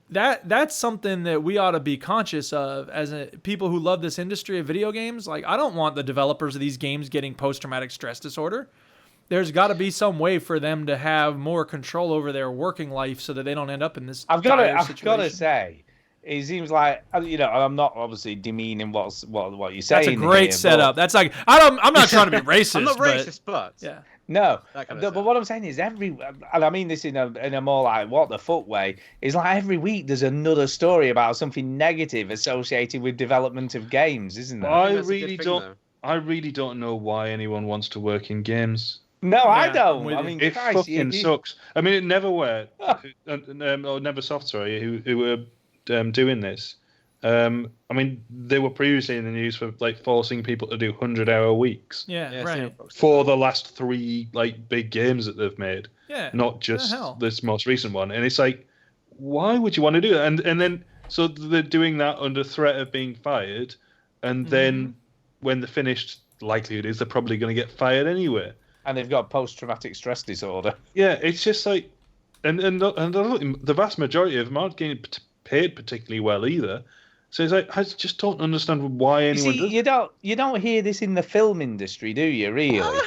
that's something that we ought to be conscious of as people who love this industry of video games. Like, I don't want the developers of these games getting post-traumatic stress disorder. There's got to be some way for them to have more control over their working life so that they don't end up in this dire situation. I've got to say, it seems like, you know, I'm not obviously demeaning what you're saying. That's a great setup. That's like, I'm not trying to be racist. I'm not racist, but yeah. No, but what I'm saying is and I mean this in a more like what the fuck way, is like every week there's another story about something negative associated with development of games, isn't there? I really don't know why anyone wants to work in games. No, yeah, I don't. I mean, it fucking sucks. I mean, it Neverware, or Neversoft, sorry, who were doing this. I mean, they were previously in the news for like forcing people to do 100-hour weeks. Yeah, right. For the last 3 like big games that they've made. Yeah. Not just this most recent one. And it's like, why would you want to do that? And then so they're doing that under threat of being fired, and then when they're finished, likelihood is they're probably going to get fired anyway. And they've got post-traumatic stress disorder. Yeah, it's just like, and the vast majority of them aren't getting paid particularly well either. So it's like, I just don't understand why anyone does. You don't hear this in the film industry, do you? Really?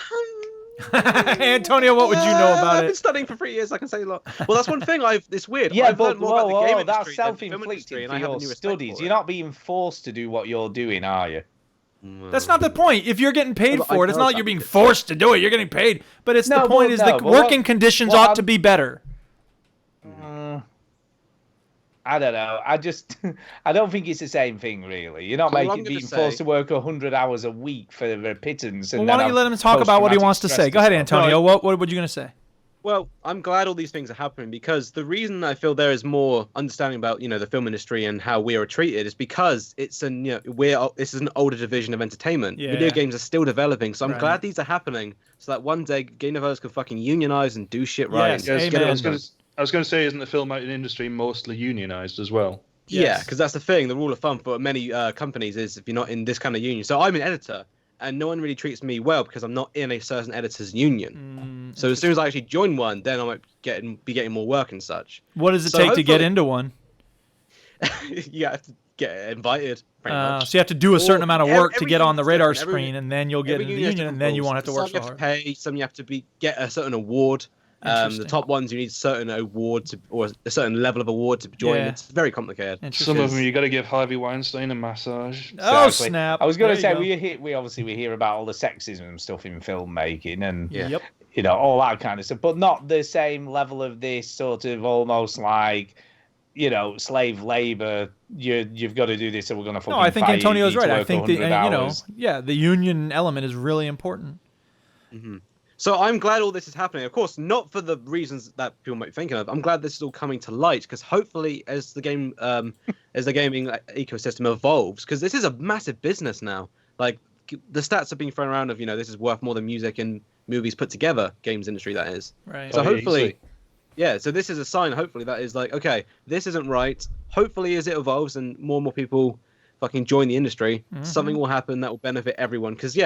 Antonio, what would you know about it? I've been studying for 3 years. I can say a lot. Well, that's one thing. It's weird. Yeah, I've learned more about the game industry, that's self-inflicted for your studies. You're not being forced to do what you're doing, are you? That's not the point. If you're getting paid for it, it's not like you're being forced to do it. You're getting paid. But the point is the working conditions ought to be better. I don't know. I don't think it's the same thing, really. You're not being forced to work 100 hours a week for a pittance. Well, why don't you let him talk about what he wants to say? Go ahead, Antonio. What were you going to say? Well, I'm glad all these things are happening because the reason I feel there is more understanding about, the film industry and how we are treated is because it's this is an older division of entertainment. Yeah. Video games are still developing, so I'm Right. glad these are happening so that one day game developers can fucking unionize and do shit right. Yes, Yes, amen. I was going to say, isn't the film industry mostly unionized as well? Yeah, Yes. because that's the thing. The rule of thumb for many companies is if you're not in this kind of union. So I'm an editor, and no one really treats me well because I'm not in a certain editor's union. So as soon as I actually join one, then I might be getting more work and such. What does it So take to get hopefully- into one? You have to get invited, pretty much. So you have to do a certain amount of work to every get on the union's radar different. screen, and then you'll get Every into the union has union, and different then you rules. won't have to work Some so you hard. have to pay, some you have to get a certain award. The Interesting. top ones you need certain award or a certain level of award to join. Yeah. It's very complicated. Some of them you got to give Harvey Weinstein a massage. Oh, Exactly. snap. I was going There to say you go. we obviously hear about all the sexism and stuff in filmmaking and Yep. all that kind of stuff, but not the same level of this sort of almost like slave labor. You've got to do this, or we're going to fucking. No, I think fire you. Antonio's You need right. to I work think 100 hours. the union element is really important. Mm-hmm. So I'm glad all this is happening. Of course, not for the reasons that people might be thinking of. I'm glad this is all coming to light because hopefully, as the gaming ecosystem evolves, because this is a massive business now. Like the stats are being thrown around of this is worth more than music and movies put together. Games industry, that is. Right. So hopefully. Easily. Yeah, so this is a sign, hopefully, that is like, okay, this isn't right. Hopefully, as it evolves and more and more people fucking join the industry, something will happen that will benefit everyone. Because,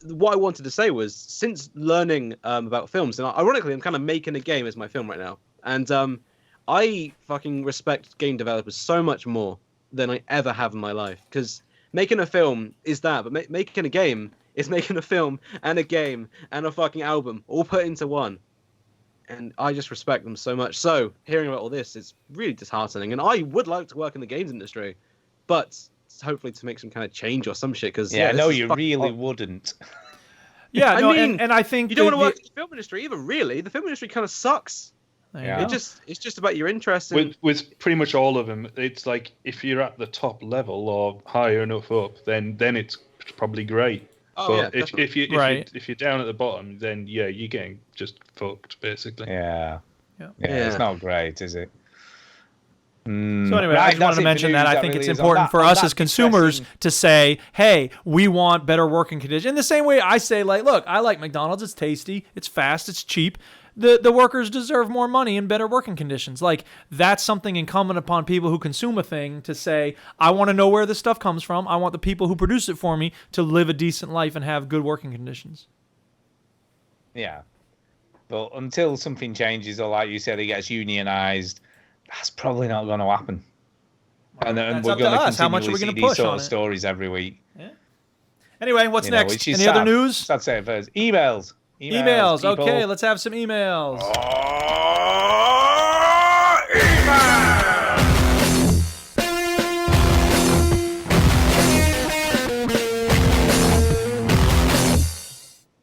what I wanted to say was, since learning about films, and ironically, I'm kind of making a game as my film right now. And I fucking respect game developers so much more than I ever have in my life. Because making a film is that, but making a game is making a film and a game and a fucking album all put into one. And I just respect them so much. So hearing about all this is really disheartening. And I would like to work in the games industry, but hopefully to make some kind of change or some shit. Because No, you really wouldn't. Yeah, I no, mean, and I think you don't want to work in the film industry either. Really, the film industry kind of sucks. Yeah. It's just about your interest. In... With pretty much all of them, it's like if you're at the top level or higher enough up, then it's probably great. Oh, but yeah, if you're down at the bottom, then you're getting just fucked basically. Yeah, it's not great, is it? So anyway, I just wanted to mention that I think it's important for us as consumers to say, hey, we want better working conditions. In the same way I say, like, look, I like McDonald's. It's tasty. It's fast. It's cheap. The workers deserve more money and better working conditions. Like, that's something incumbent upon people who consume a thing to say, I want to know where this stuff comes from. I want the people who produce it for me to live a decent life and have good working conditions. Yeah. But until something changes, or like you said, it gets unionized, that's probably not going to happen. And we're going to continually see these sort of stories every week. Yeah. Anyway, what's next? Any other news? That's it first. Emails. Emails. Okay, let's have some emails.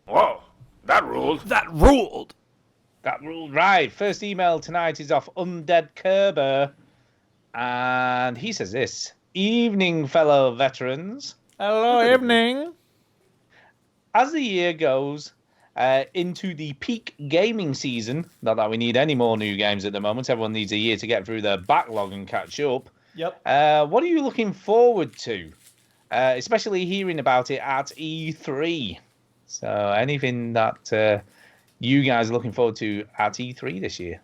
Whoa, that ruled. That ruled. That ruled. Right. First email tonight is off Undead Kerber. And he says this. Evening, fellow veterans. Hello, evening. As the year goes into the peak gaming season, not that we need any more new games at the moment, everyone needs a year to get through their backlog and catch up. Yep. What are you looking forward to? Especially hearing about it at E3. So anything that you guys are looking forward to at E3 this year?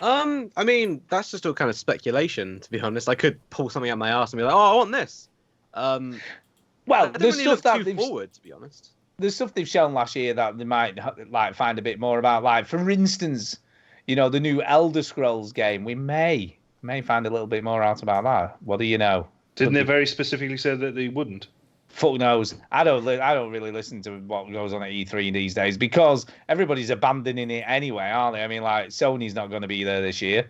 I mean, that's just all kind of speculation, to be honest. I could pull something out my ass and be like, "Oh, I want this." Well, there's really stuff that too forward, to be honest. There's stuff they've shown last year that they might like find a bit more about. Like, for instance, the new Elder Scrolls game. We may find a little bit more out about that. What do you know? Didn't they very specifically say that they wouldn't? Fuck knows. I don't really listen to what goes on at E3 these days because everybody's abandoning it anyway, aren't they? I mean, like, Sony's not going to be there this year,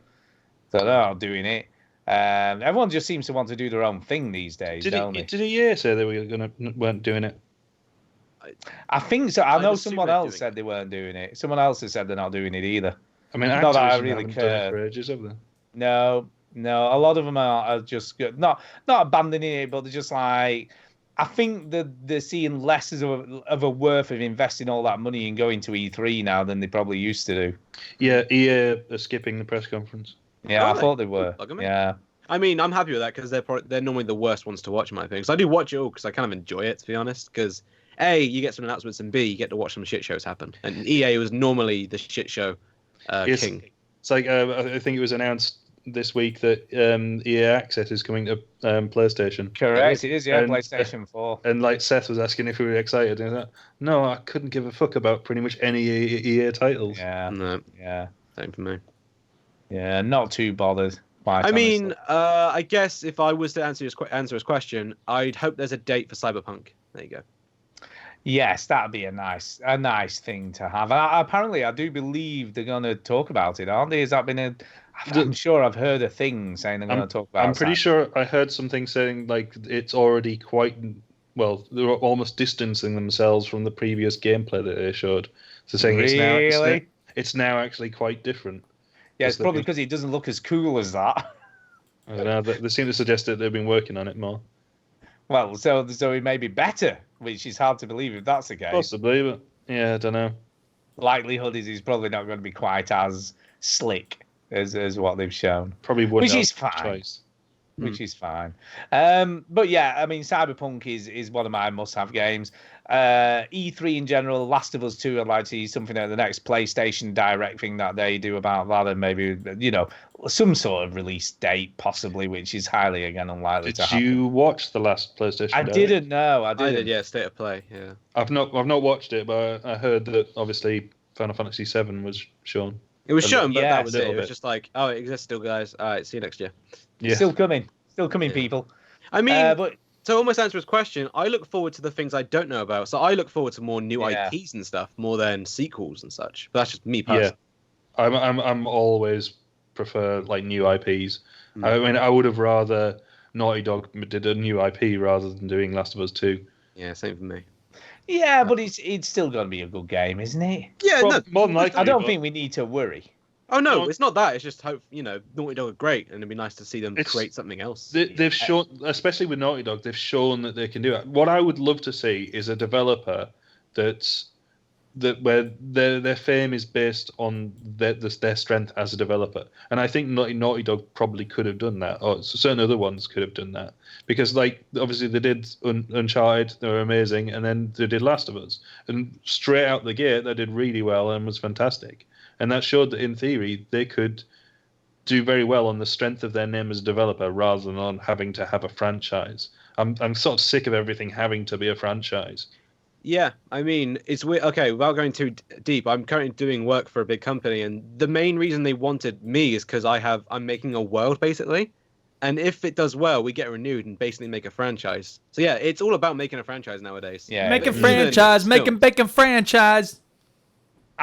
so they're not doing it. Everyone just seems to want to do their own thing these days, don't they? Did EA say they weren't doing it? I think so. I know someone else said they weren't doing it. Someone else has said they're not doing it either. I mean, not that I Activision really haven't done it care. for ages, have they? No. A lot of them are just not abandoning it, but they're just like, I think they're seeing less of a worth of investing all that money and going to E3 now than they probably used to do. Yeah, EA are skipping the press conference. Yeah, I thought they were. Yeah. I mean, I'm happy with that because they're normally the worst ones to watch, in my opinion. So I do watch it all because I kind of enjoy it, to be honest. Because A, you get some announcements, and B, you get to watch some shit shows happen. And EA was normally the shit show king. It's like I think it was announced this week that EA Access is coming to PlayStation. Correct, it is, yeah, PlayStation 4. And like Seth was asking if we were excited, and like, no, I couldn't give a fuck about pretty much any EA titles. Yeah, no, yeah, same for me. Yeah, not too bothered. I mean, I guess if I was to answer his question, I'd hope there's a date for Cyberpunk. There you go. Yes, that'd be a nice thing to have. Apparently, I do believe they're going to talk about it, aren't they? Has that been I'm sure I've heard a thing saying they're going to talk about it. I'm pretty sure I heard something saying like it's already quite well. They're almost distancing themselves from the previous gameplay that they showed. So saying it's now actually quite different. Yeah, it's probably because it doesn't look as cool as that. I don't know. They seem to suggest that they've been working on it more. Well, so it may be better, which is hard to believe if that's the case. Possibly, but yeah, I don't know. Likelihood is he's probably not going to be quite as slick as what they've shown. Probably wouldn't. Which is fine. Which is fine. But yeah, I mean, Cyberpunk is one of my must-have games. E3 in general, Last of Us 2, I'd like to see something at the next PlayStation Direct thing that they do about that, and maybe, some sort of release date, possibly, which is highly, again, unlikely to happen. Did you watch the last PlayStation Direct? I didn't know. I did, yeah, State of Play, yeah. I've not watched it, but I heard that, obviously, Final Fantasy VII was shown. It was shown, but that was it. It was just like, oh, it exists still, guys. All right, see you next year. Yeah. Still coming, people. I mean, to almost answer his question, I look forward to the things I don't know about. So I look forward to more new IPs and stuff more than sequels and such. But that's just me personally. Yeah, I'm always prefer like new IPs. I mean, I would have rather Naughty Dog did a new IP rather than doing Last of Us 2. Yeah, same for me. Yeah, but it's still going to be a good game, isn't it? Yeah, well, more than likely. I don't think we need to worry. Oh no, it's not that. It's just hope Naughty Dog are great, and it'd be nice to see them create something else. They've shown, especially with Naughty Dog, they've shown that they can do it. What I would love to see is a developer where their fame is based on their strength as a developer, and I think Naughty Dog probably could have done that, or certain other ones could have done that, because like obviously they did Uncharted, they were amazing, and then they did Last of Us, and straight out the gate they did really well and was fantastic. And that showed that, in theory, they could do very well on the strength of their name as a developer rather than on having to have a franchise. I'm sort of sick of everything having to be a franchise. Yeah, I mean, it's weird. Okay, without going too deep, I'm currently doing work for a big company, and the main reason they wanted me is because I'm making a world, basically. And if it does well, we get renewed and basically make a franchise. So yeah, it's all about making a franchise nowadays. Yeah, make a franchise, making franchise.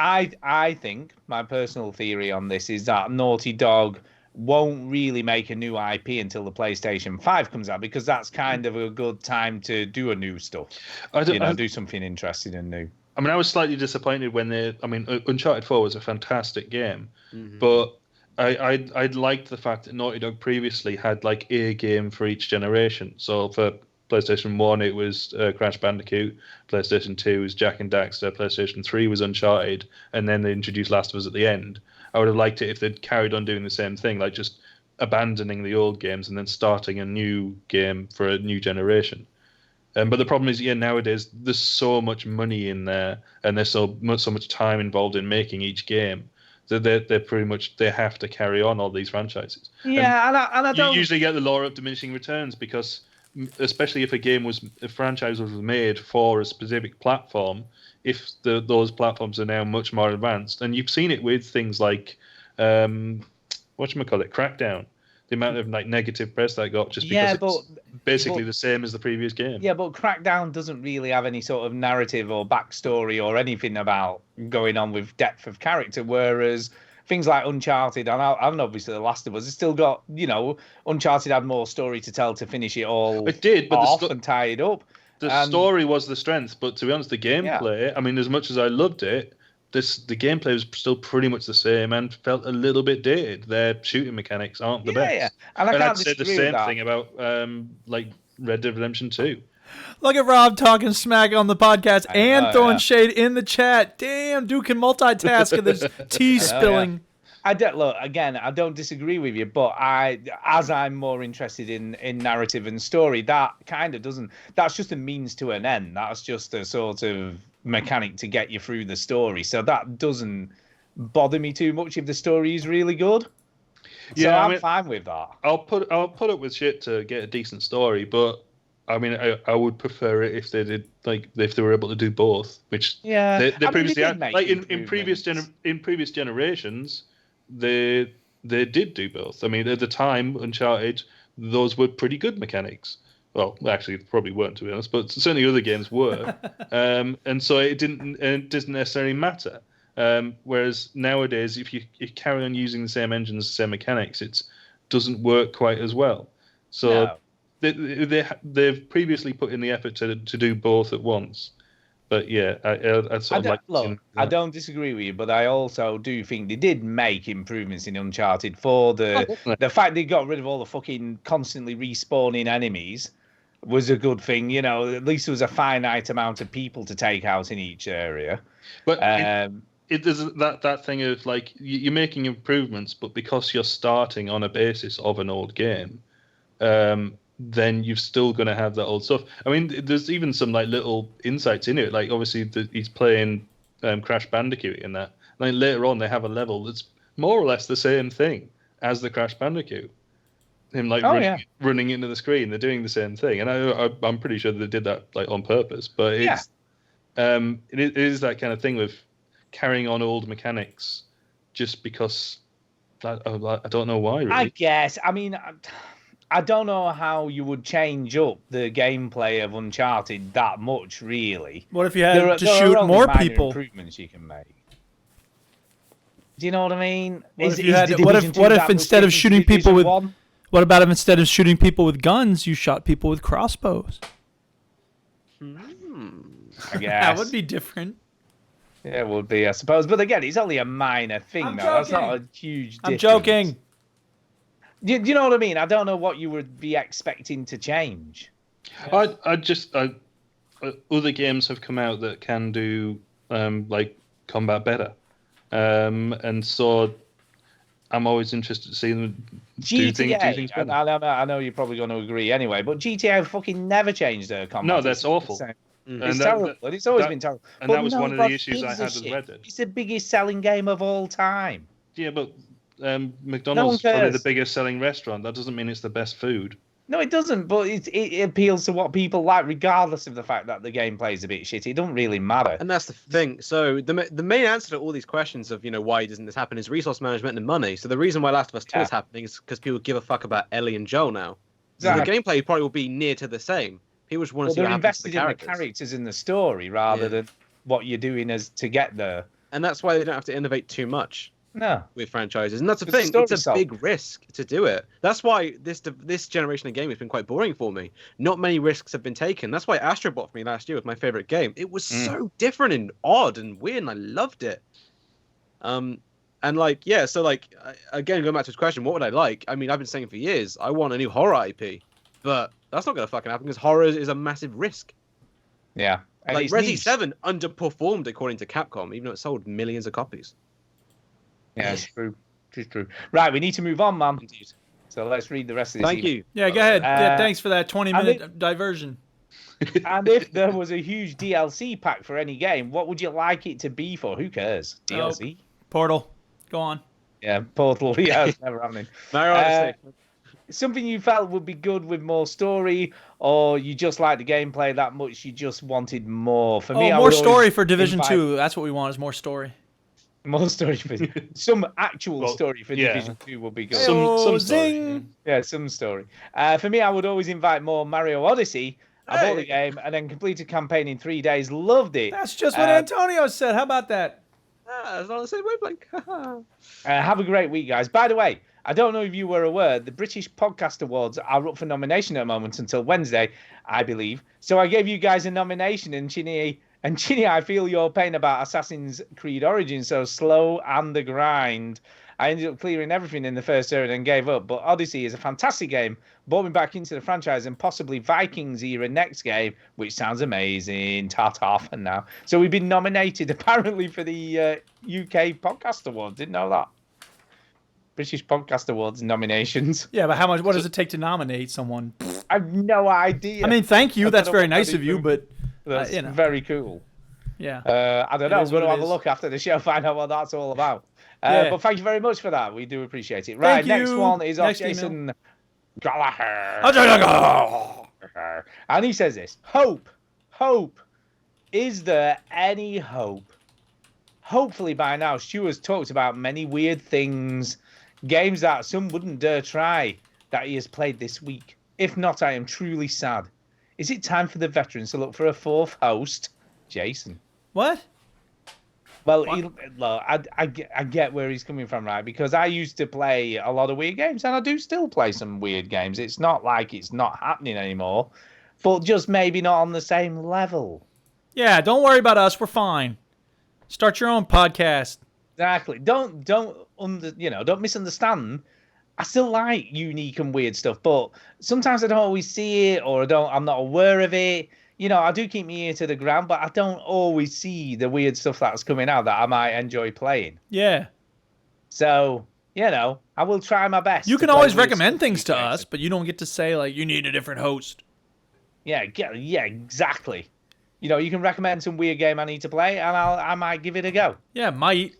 I think my personal theory on this is that Naughty Dog won't really make a new IP until the PlayStation 5 comes out, because that's kind of a good time to do a new stuff. Do something interesting and new. I mean, I was slightly disappointed when Uncharted 4 was a fantastic game, but I liked the fact that Naughty Dog previously had like a game for each generation. So for PlayStation 1, it was Crash Bandicoot. PlayStation 2 was Jak and Daxter. PlayStation 3 was Uncharted. And then they introduced Last of Us at the end. I would have liked it if they'd carried on doing the same thing, like just abandoning the old games and then starting a new game for a new generation. But the problem is, nowadays, there's so much money in there, and there's so much time involved in making each game, that they're pretty much, they have to carry on all these franchises. Yeah, and I don't... You usually get the law of diminishing returns, because especially if a franchise was made for a specific platform, if those platforms are now much more advanced, and you've seen it with things like Crackdown, the amount of like negative press that got just because it's basically the same as the previous game. Yeah, but Crackdown doesn't really have any sort of narrative or backstory or anything about going on with depth of character, whereas things like Uncharted and obviously The Last of Us, it's still got, Uncharted had more story to tell to finish it all. It did, but and tie it up. The story was the strength, but to be honest, the gameplay, I mean, as much as I loved it, the gameplay was still pretty much the same and felt a little bit dated. Their shooting mechanics aren't the best. Yeah. And I'd say the same thing about like Red Dead Redemption 2. Look at Rob talking smack on the podcast and throwing shade in the chat. Damn, Duke can multitask and there's tea spilling. I don't disagree with you, but as I'm more interested in narrative and story, that kind of doesn't. That's just a means to an end. That's just a sort of mechanic to get you through the story. So that doesn't bother me too much if the story is really good. So I'm fine with that. I'll put up with shit to get a decent story, but I mean, I would prefer it if they did, like, if they were able to do both. Which they previously had, like in previous generations, they did do both. I mean, at the time, Uncharted, those were pretty good mechanics. Well, actually, they probably weren't, to be honest, but certainly other games were. And so it doesn't necessarily matter. Whereas nowadays, if you carry on using the same engines, the same mechanics, it doesn't work quite as well. So they've previously put in the effort to do both at once. But yeah, I don't disagree with you, but I also do think they did make improvements in Uncharted for the fact they got rid of all the fucking constantly respawning enemies was a good thing. You know, at least there was a finite amount of people to take out in each area. But it is that thing of, like, you're making improvements, but because you're starting on a basis of an old game, then you're still going to have that old stuff. I mean, there's even some, like, little insights in it. Like, obviously, he's playing Crash Bandicoot in that. Like, later on, they have a level that's more or less the same thing as the Crash Bandicoot. Him, like, running into the screen. They're doing the same thing. And I'm pretty sure they did that, like, on purpose. But it is that kind of thing with carrying on old mechanics just because I don't know why, really. I guess. I mean, I don't know how you would change up the gameplay of Uncharted that much, really. What if you had to shoot more people? Improvements you can make. Do you know what I mean? What if instead of shooting people with what about if instead of shooting people with guns, you shot people with crossbows? I guess that would be different. Yeah, it would be, I suppose. But again, it's only a minor thing, though. That's not a huge difference. I'm joking. Do you know what I mean? I don't know what you would be expecting to change. Other games have come out that can do like combat better, and so I'm always interested to see them do things better. I know you're probably going to agree anyway, but GTA fucking never changed their combat. No, that's awful. It's terrible. It's always been terrible. And that was one of the issues I had with Red Dead. It's the biggest selling game of all time. Yeah, but McDonald's is probably the biggest selling restaurant. That doesn't mean it's the best food. No, it doesn't, but it appeals to what people like, regardless of the fact that the gameplay is a bit shitty. It doesn't really matter. And that's the thing. So the main answer to all these questions of, why doesn't this happen is resource management and money. So the reason why Last of Us 2 is happening is because people give a fuck about Ellie and Joel now. Exactly. So the gameplay probably will be near to the same. People just want to see what happens to the characters. They're invested in the characters in the story rather than what you're doing as to get there. And that's why they don't have to innovate too much. No, with franchises, and that's the thing. It's a big risk to do it. That's why this generation of game has been quite boring for me. Not many risks have been taken. That's why Astro Bot for me last year was my favorite game. It was so different and odd and weird, and I loved it. And again, going back to his question, what would I like? I mean, I've been saying for years, I want a new horror IP, but that's not going to fucking happen because horror is a massive risk. Yeah, like Resi 7 underperformed according to Capcom, even though it sold millions of copies. Yeah, it's true. It's true. Right, we need to move on, man. Indeed. So let's read the rest of this. Thank you. Yeah, go ahead. Thanks for that 20-minute diversion. And if there was a huge DLC pack for any game, what would you like it to be for? Who cares? DLC? Portal. Go on. Yeah, Portal. Yeah, it's never happening. Something you felt would be good with more story, or you just like the gameplay that much, you just wanted more? For me, more story for Division 2. That's what we want, is more story. More story for some actual story for Division 2 would be good. Some story. Yeah, some story. For me, I would always invite more Mario Odyssey. I bought the game and then completed campaign in 3 days. Loved it. That's just what Antonio said. How about that? It's on the same wavelength. Have a great week, guys. By the way, I don't know if you were aware, the British Podcast Awards are up for nomination at the moment until Wednesday, I believe. So I gave you guys a nomination, and Chinny, I feel your pain about Assassin's Creed Origins, so slow and the grind. I ended up clearing everything in the first area and gave up. But Odyssey is a fantastic game. Brought me back into the franchise and possibly Vikings era next game, which sounds amazing. Ta-ta for now. So we've been nominated apparently for the UK Podcast Awards. Didn't know that. British Podcast Awards nominations. Yeah, but how much? What does it take to nominate someone? I have no idea. I mean, thank you. That's very nice of you, but that's you know. very cool. Yeah. I don't know. I'm going to have a look after the show, find out what that's all about. Yeah. But thank you very much for that. We do appreciate it. Right, next one is off Jason Gallagher. And he says this. Hope. Is there any hope? Hopefully by now, Stu has talked about many weird things, games that some wouldn't dare try, that he has played this week. If not, I am truly sad. Is it time for the veterans to look for a fourth host? Jason. What? Well, look, I get where he's coming from, right? Because I used to play a lot of weird games, and I do still play some weird games. It's not like it's not happening anymore, but just maybe not on the same level. Yeah, don't worry about us. We're fine. Start your own podcast. Exactly. Don't misunderstand. I still like unique and weird stuff, but sometimes I don't always see it, or I'm not aware of it. I do keep my ear to the ground, but I don't always see the weird stuff that's coming out that I might enjoy playing. Yeah. So, I will try my best. You can always recommend things to us, but you don't get to say, like, you need a different host. Yeah, exactly. You can recommend some weird game I need to play, and I might give it a go. Yeah, might.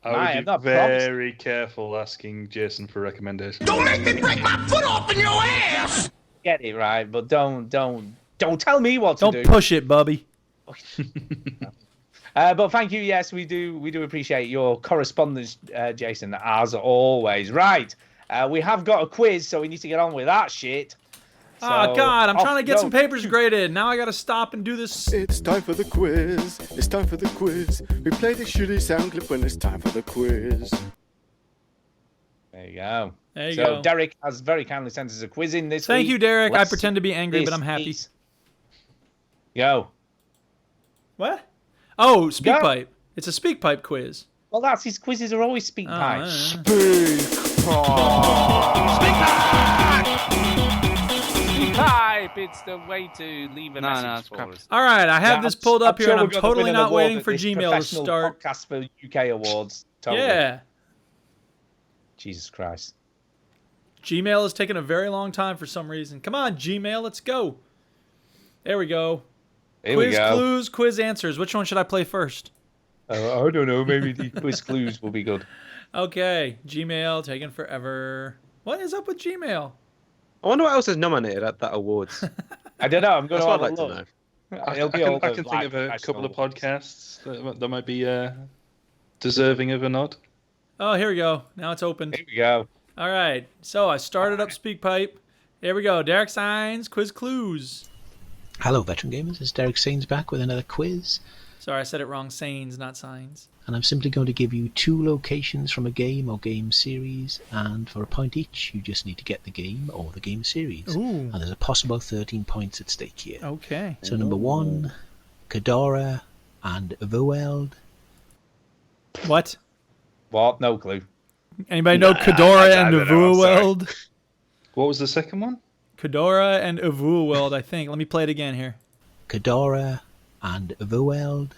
I would be very careful asking Jason for recommendations. Don't make me break my foot off in your ass! Get it right, but don't tell me what to do. Don't push it, Bubby. But thank you. Yes, we do appreciate your correspondence, Jason, as always. Right, we have got a quiz, so we need to get on with that shit. Oh, God, I'm trying to get some papers graded. Now I got to stop and do this. It's time for the quiz. It's time for the quiz. We play the shitty sound clip when it's time for the quiz. There you go. There you go. go. Derek has very kindly sent us a quiz in this week. Thank you, Derek. I pretend to be angry, but I'm happy. Go. What? Oh, SpeakPipe. It's a SpeakPipe quiz. Well, that's his quizzes are always SpeakPipe. SpeakPipe! It's the way to leave a message for us. All right, I have this pulled up here, and I'm totally not waiting for this Gmail to start. Podcast for UK Awards. Totally. Yeah. Jesus Christ. Gmail is taking a very long time for some reason. Come on, Gmail, let's go. There we go. Here we quiz go. clues, quiz answers. Which one should I play first? I don't know. Maybe the quiz clues will be good. Okay, Gmail taking forever. What is up with Gmail? I wonder what else is nominated at that awards. I don't know. I'm going to have a like look. to know. I can think of a couple of podcasts that might be deserving of a nod. Oh, here we go. Now it's opened. Here we go. All right. So I started up SpeakPipe. Here we go. Derek Signs, quiz clues. Hello, Veteran Gamers. It's Derek Sains back with another quiz. Sorry, I said it wrong. Sains, not signs. And I'm simply going to give you 2 locations from a game or game series, and for a point each, you just need to get the game or the game series. Ooh. And there's a possible 13 points at stake here. Okay. So number 1, Kedora and Vueld. What? What? No clue. Anybody know Kedora and Vueld? What was the second one? Kedora and Vueld, I think. Let me play it again here. Kedora and Vueld.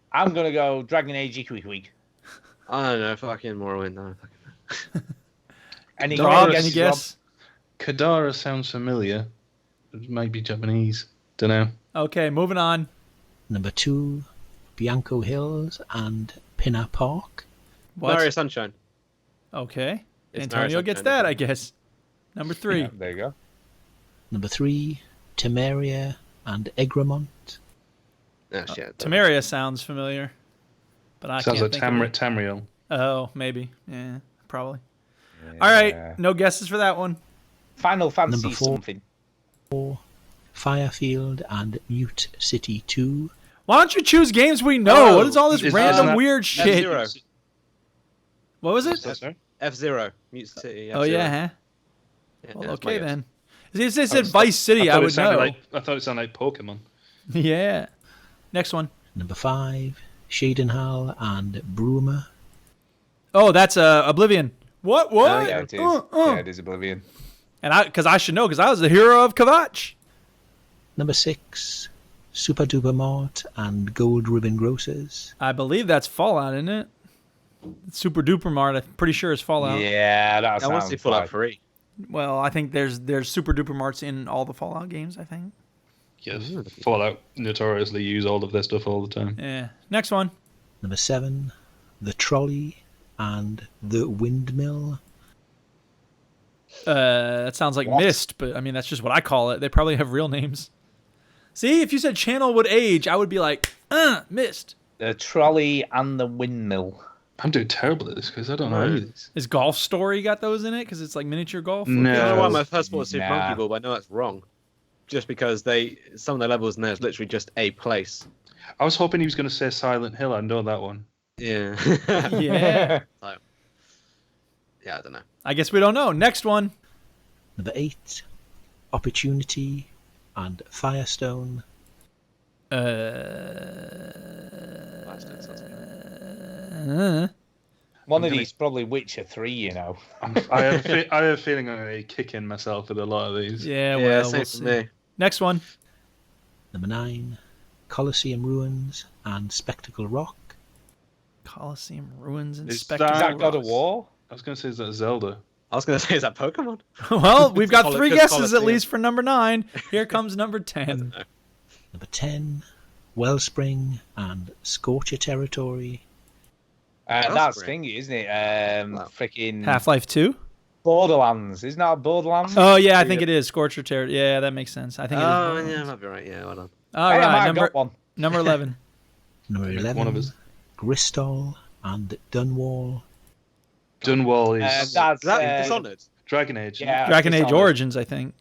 I'm going to go Dragon Age Week. I don't know, fucking Morrowind. No. Any guess? Kedara sounds familiar. It might be Japanese. Don't know. Okay, moving on. Number 2, Bianco Hills and Pinner Park. What? Mario Sunshine. Okay. It's Antonio gets that, I guess. Number 3. Yeah, there you go. Number 3, Temeria and Egremont. Oh, shit. Temeria sounds familiar, but I sounds can't like think of it. Tamriel. Oh, maybe. Yeah, probably. Yeah. All right, no guesses for that one. Final Fantasy Number 4, something. Firefield and Mute City 2. Why don't you choose games we know? What is all this random weird shit? F-Zero. What was it? F-Zero. Mute City. F-Zero. Oh, yeah, huh? Yeah, well, okay, then. If they said Vice City, I would know. I thought it sounded like Pokemon. Yeah. Next one. Number 5, Shadenhall and Bruma. Oh, that's Oblivion. What? Yeah, it is. Yeah, it is Oblivion. And because I should know, because I was the hero of Kvatch. Number 6, Super Duper Mart and Gold Ribbon Grocers. I believe that's Fallout, isn't it? Super Duper Mart, I'm pretty sure is Fallout. Yeah, that sounds. I want to see Fallout 3. Well, I think there's Super Duper Marts in all the Fallout games, I think. Yes, Fallout notoriously use all of their stuff all the time. Yeah. Next one. Number 7, The Trolley and The Windmill. That sounds like Mist, but I mean, that's just what I call it. They probably have real names. See, if you said channel would age, I would be like, Mist. The Trolley and the Windmill. I'm doing terrible at this because I don't know any of this. Is Golf Story got those in it? Because it's like miniature golf? No. I don't know why my first thought was Super Monkey Ball, but I know that's wrong. Just because some of the levels in there is literally just a place. I was hoping he was going to say Silent Hill. I know that one. Yeah. Yeah. Yeah, I don't know. I guess we don't know. Next one. Number 8, Opportunity and Firestone. One of these probably Witcher 3, you know. I have a feeling I'm going to be kicking myself with a lot of these. Yeah, well, same we'll for see. me. Next one. Number 9, Colosseum Ruins and Spectacle Rock. Colosseum Ruins and Is Spectacle Is that God of Rocks. War? I was going to say, is that Zelda? I was going to say, is that Pokemon? Well, we've got 3 guesses at Colosseum. least for number 9. Here comes number 10. Number 10, Wellspring and Scorcher Territory. That's thingy, isn't it? Freaking Half-Life 2? Borderlands. Isn't that Borderlands? Oh, yeah, I think it is. Scorcher Territory. Yeah, that makes sense. I think it is. Oh, Borderlands. yeah, might be right. Yeah, well done. All Hey, I might right, have got one. number 11. Number One of 11, us. Gristol and Dunwall. Dunwall is That's Dishonored? Dragon Age. Yeah, Dragon Age Dishonored. Origins, I think.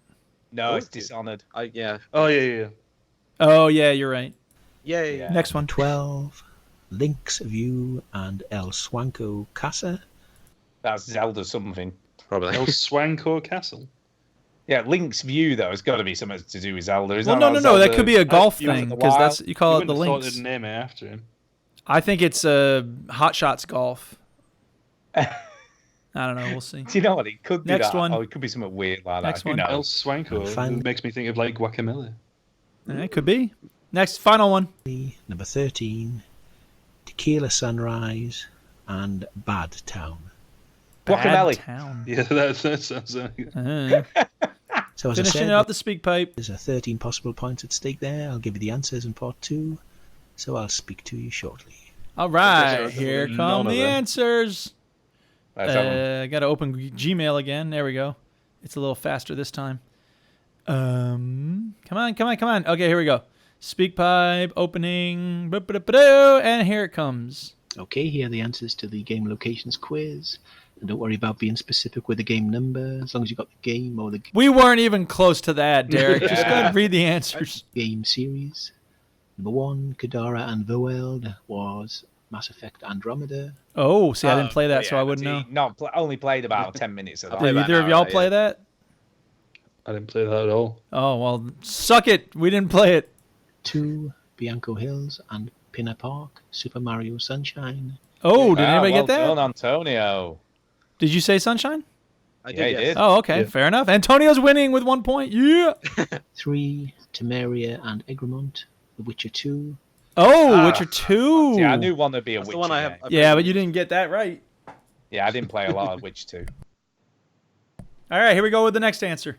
No, it's Dishonored. Yeah. Oh, yeah. Oh, yeah, you're right. Yeah. Next one. 12, Link's View and El Swanko Casa. That's Zelda something. Probably. El Swanko Castle. Yeah, Link's View though. It's got to be something to do with Zelda. Isn't Well, that no. Zelda? That could be a golf You know, thing the because Wild? that's you call it the Thought links. they'd name it after him. I think it's Hot Shots Golf. I don't know. We'll see. Do you know what? It could be Next that. one. Oh, it could be something weird like Next that. one. Who El knows? Swanko. Fine. It makes me think of like Guacamole. It could be. Next, final one. Number 13, Tequila Sunrise and Bad Town. Guacamole. Bad Town. Yeah, that sounds like it. So as I Finishing said, out the speak pipe. there's 13 possible points at stake there. I'll give you the answers in part 2, so I'll speak to you shortly. All right, None here of come the them. answers. Let's have 'em. I got to open Gmail again. There we go. It's a little faster this time. Come on. Okay, here we go. Speak pipe opening. And here it comes. Okay, here are the answers to the game locations quiz. And don't worry about being specific with the game number, as long as you got the game or the We weren't even close to that, Derek. Just go ahead and read the answers. game series. Number 1, Kadara and the World was Mass Effect Andromeda. Oh, see, I didn't play that, so I wouldn't know. Only played about 10 minutes of that. Did either of y'all play that? I didn't play that at all. Oh, well, suck it. We didn't play it. 2, Bianco Hills and Pinner Park, Super Mario Sunshine. Oh, did anybody well get that? done, Antonio. Did you say Sunshine? I Yeah, he yes. did. Oh, okay. Yeah. Fair enough. Antonio's winning with 1 point. Yeah. 3, Temeria and Egremont, The Witcher 2. Oh, Witcher 2. Yeah, I knew one would be a That's Witcher the one I have. game. Yeah, but you didn't get that right. Yeah, I didn't play a lot of Witch 2. All right, here we go with the next answer.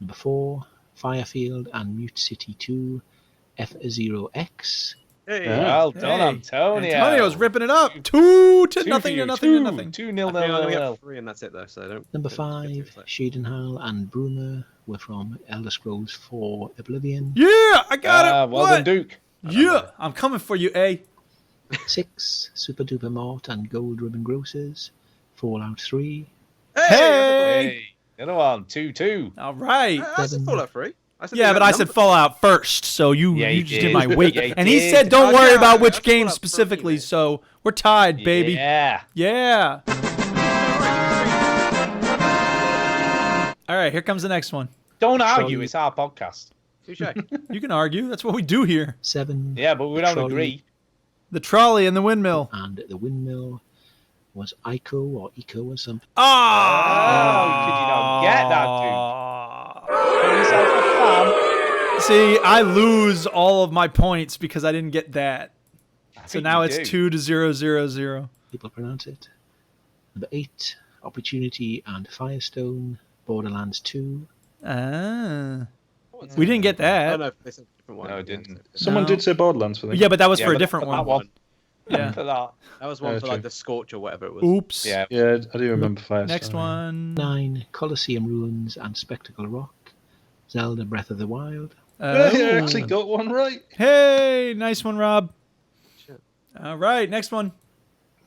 Number 4, Firefield and Mute City 2, F0X. Hey. Well done, Hey, Antonio. Antonio's ripping it up. 2 to Two nothing for to you. nothing to nothing. 2-0. I think I only got 3 and that's it though. So don't. Number don't get 5, too excited. Shedenhall and Brumer were from Elder Scrolls 4 Oblivion. Yeah, I got it. Well What? done, Duke. Yeah, I'm coming for you, A. 6, Super Duper Mart and Gold Ribbon Grocers, Fallout 3. Hey. Hey, the other one, 2-2. All right. I said Fallout 3. Yeah, but I said Fallout first, so you you just did did. my weight. Yeah, you And he did. said, don't Oh, worry yeah, about which that's game Fallout specifically, 3, so we're tied, baby. Yeah. Yeah. All right, here comes the next one. Don't argue, it's our podcast. Touche. You can argue. That's what we do here. 7, Yeah, but we don't Trolley agree. The trolley and the windmill. and The Windmill. was Ico or Eco or something. Oh, could you not get that, dude? Call yourself a fan. See, I lose all of my points because I didn't get that. So now it's 2-0-0-0. People pronounce it. Number 8, Opportunity and Firestone, Borderlands 2. We didn't get that. Oh, no, it's a different one. No, it didn't. Someone did say Borderlands for that. Yeah, but that was for a different That one. Yeah. For that. That was one for true. like the Scorch or whatever it was. Oops. Yeah. Yeah, I do remember Firestone. Next one. 9, Colosseum Ruins and Spectacle Rock, Zelda Breath of the Wild. I actually got one right. Hey, nice one, Rob. All right, next one.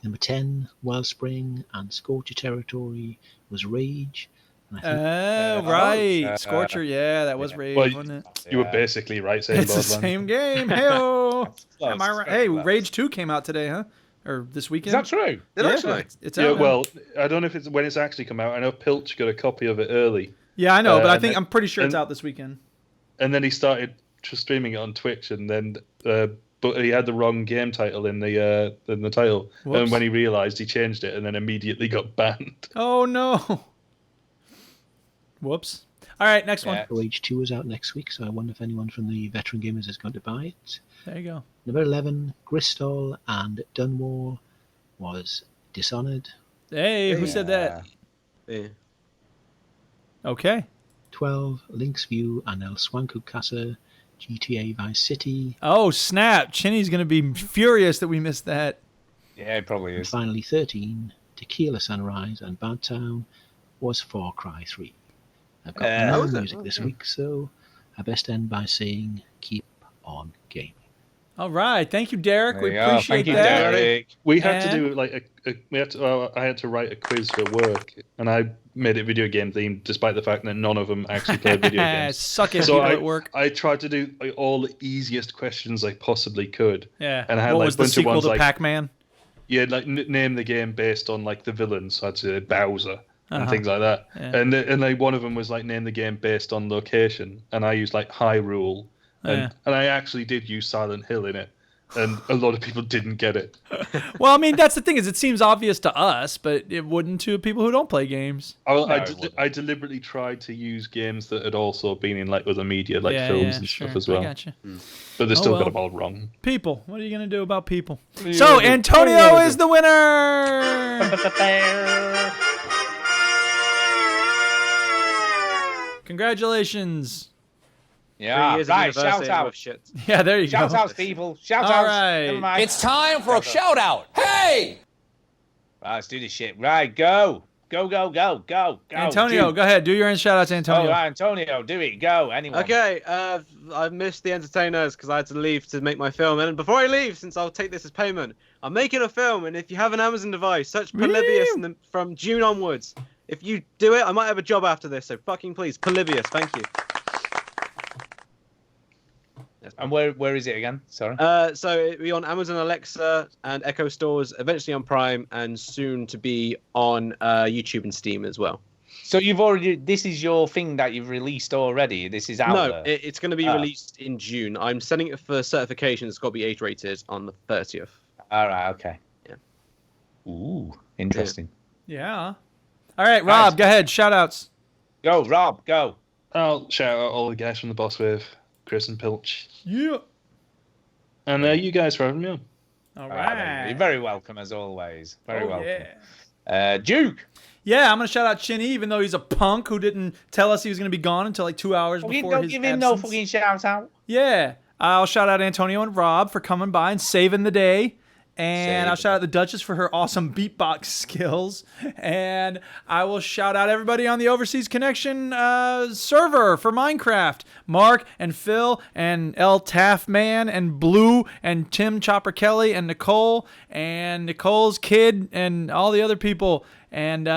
Number 10, Wellspring and Scorcher Territory was Rage. And I think Right. Scorcher, yeah, that was Rage, Well, wasn't it? you were basically right saying It's the Borderlands. same game. Hey-oh. Close, Am I right? very Hey, close. Rage 2 came out today, huh? Or this weekend? Is that true? Did it actually? It's Yeah, out now. well, I don't know if it's when it's actually come out. I know Pilch got a copy of it early. Yeah, I know, but I and think then- I'm pretty sure it's and- out this weekend. And then he started streaming it on Twitch, and then but he had the wrong game title in the title. Whoops. And when he realised, he changed it, and then immediately got banned. Oh no. Whoops. All right, next one. Rage 2 is out next week, so I wonder if anyone from the Veteran Gamers is going to buy it. There you go. Number 11, Gristol and Dunwall was Dishonored. Hey, who said that? Yeah. Okay. 12, Link's View and El Swanko Casa, GTA Vice City. Oh, snap. Chinny's going to be furious that we missed that. Yeah, it probably And is. finally 13, Tequila Sunrise and Bad Town was Far Cry 3. I've got no was it? music this week, so I best end by saying keep on gaming. All right. Thank you, Derek. There We you go. appreciate Thank you, that. Derek. We had to And- do like I had to write a quiz for work, and I made it video game themed, despite the fact that none of them actually played video games. Suck it, So people I, at work. I tried to do all the easiest questions I possibly could. Yeah. And I had What like was a the bunch of sequel ones to like Pac-Man? yeah, like name the game based on like the villains. So I'd say Bowser and Uh-huh. things like that. Yeah. And like one of them was like name the game based on location, and I used like Hyrule, and I actually did use Silent Hill in it, and a lot of people didn't get it. Well, I mean, that's the thing is it seems obvious to us, but it wouldn't to people who don't play games. I deliberately tried to use games that had also been in like other media, like films and sure. stuff as well. I gotcha. But they still well. got them all wrong. People. What are you going to do about people? are you So, gonna do? Antonio What are you is the winner! Congratulations. Yeah, right. Shout out. Yeah, there you Shout go. outs, people. Shout All outs. right. Never mind. It's time for a shout out. Hey! Right, let's do this shit. Right, go. Go, go, go, go, go. Antonio, Dude. go ahead. Do your own shout outs, Antonio. Oh, right, Antonio, do it. Go. Anyone. Okay, I've missed the entertainers because I had to leave to make my film. And before I leave, since I'll take this as payment, I'm making a film. And if you have an Amazon device, search Polybius from June onwards. If you do it, I might have a job after this. So fucking please, Polybius. Thank you. And where is it again? Sorry. So it'll be on Amazon Alexa and Echo stores, eventually on Prime, and soon to be on YouTube and Steam as well. So this is your thing that you've released already? This is out No, there? it's going to be released in June. I'm sending it for certification. It's got to be age rated on the 30th. All right, okay. Yeah. Ooh, interesting. Yeah. All right, Rob, go ahead. Shout outs. Go, Rob, go. I'll shout out all the guys from the Boss Wave, Chris and Pilch. Yeah. And you guys for having me on. All right. You're very welcome, as always. Very welcome. Yeah. Duke. Yeah, I'm going to shout out Chinny, even though he's a punk who didn't tell us he was going to be gone until like 2 hours before Don't his give him no absence. fucking shout out. Yeah. I'll shout out Antonio and Rob for coming by and saving the day. And I'll shout out the Duchess for her awesome beatbox skills. And I will shout out everybody on the Overseas Connection server for Minecraft. Mark and Phil and El Taffman and Blue and Tim Chopper Kelly and Nicole and Nicole's kid and all the other people. And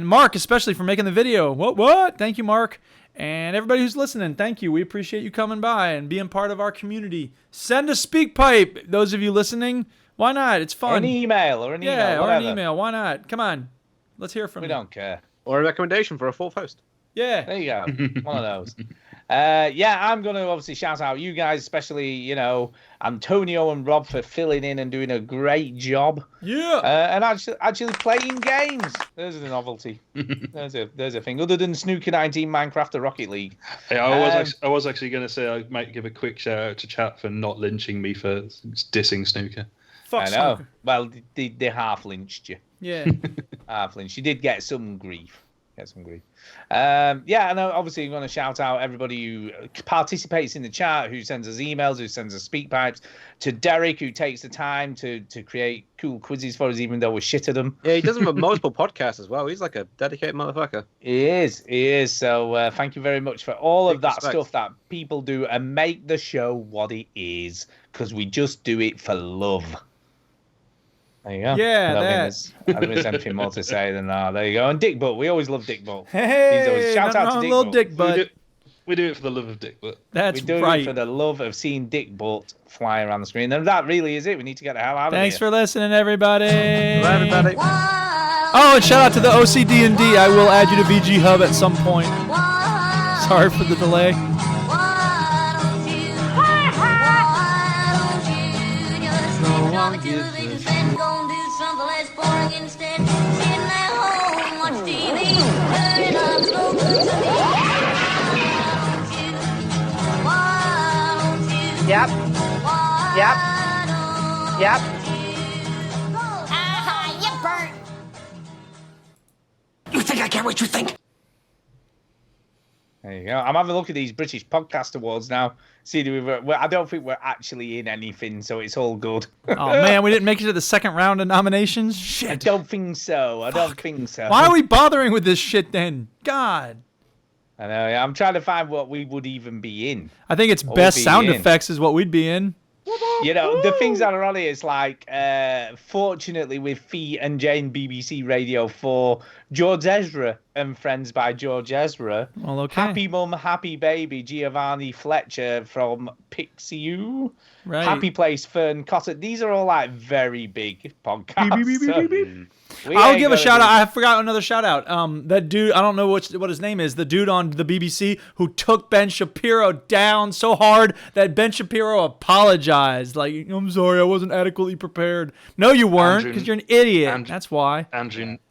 Mark especially for making the video. What? Thank you, Mark. And everybody who's listening, thank you. We appreciate you coming by and being part of our community. Send a speak pipe, those of you listening. Why not? It's fun. Or an email. Or an email. Why not? Come on. Let's hear from you. We don't care. Or a recommendation for a full post. Yeah. There you go. One of those. I'm going to obviously shout out you guys, especially, Antonio and Rob for filling in and doing a great job. Yeah. And actually playing games. There's a novelty. There's a thing. Other than Snooker 19, Minecraft, or Rocket League. Yeah, I was actually going to say I might give a quick shout out to chat for not lynching me for dissing Snooker. Fuck I know. Snooker. Well, they half lynched you. Yeah. Half lynched. You did get some grief. And obviously I'm going to shout out everybody who participates in the chat, who sends us emails, who sends us speak pipes, to Derek, who takes the time to create cool quizzes for us, even though we're shit at them. Yeah, he does them with multiple podcasts as well. He's like a dedicated motherfucker. He is. So thank you very much for all of that respect. stuff that people do and make the show what it is, because we just do it for love. There you go. Yeah, I don't think there's anything more to say than that. There you go. And Dick Butt. We always love Dick Butt. Hey, shout out to Dick Butt. Dick Butt. We do it for the love of Dick Butt. That's we do right. it for the love of seeing Dick Butt fly around the screen. And that really is it. We need to get the hell out of here. Thanks for listening, everybody. Bye, everybody. Oh, and shout out to the OCD&D. I will add you to VG Hub at some point. Sorry for the delay. Yep. You burnt. You think I care what you think? There you go. I'm having a look at these British Podcast Awards now. See, I don't think we're actually in anything, so it's all good. Oh, man, we didn't make it to the second round of nominations? Shit. I don't think so. Why are we bothering with this shit then? God. I know. Yeah, I'm trying to find what we would even be in. I think it's best sound effects is what we'd be in. The things that are on it is like, fortunately with Fee and Jane BBC Radio 4, George Ezra and Friends by George Ezra. Well, okay. Happy Mum, Happy Baby, Giovanni Fletcher from Pixiu. Right. Happy Place, Fern Cotter. These are all like very big podcasts. I'll give a shout out. I forgot another shout out. That dude, I don't know what his name is. The dude on the BBC who took Ben Shapiro down so hard that Ben Shapiro apologized. Like, I'm sorry, I wasn't adequately prepared. No, you weren't, because you're an idiot. That's why.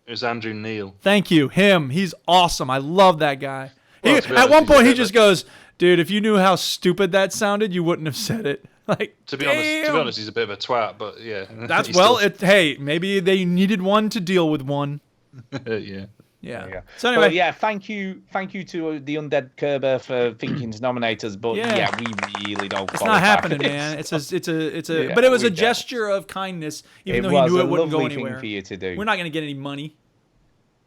It was Andrew Neil. Thank you. Him. He's awesome. I love that guy. At one point, he just goes, dude, if you knew how stupid that sounded, you wouldn't have said it. Like, to be honest, he's a bit of a twat, but yeah. That's hey, maybe they needed one to deal with one. Yeah. Yeah. So anyway, thank you to the Undead Kerber for thinking to nominate us, but we really don't. It's not happening, man. It's a. But it was a gesture of kindness, even though he knew it wouldn't go anywhere. Thing for you to do. We're not gonna get any money.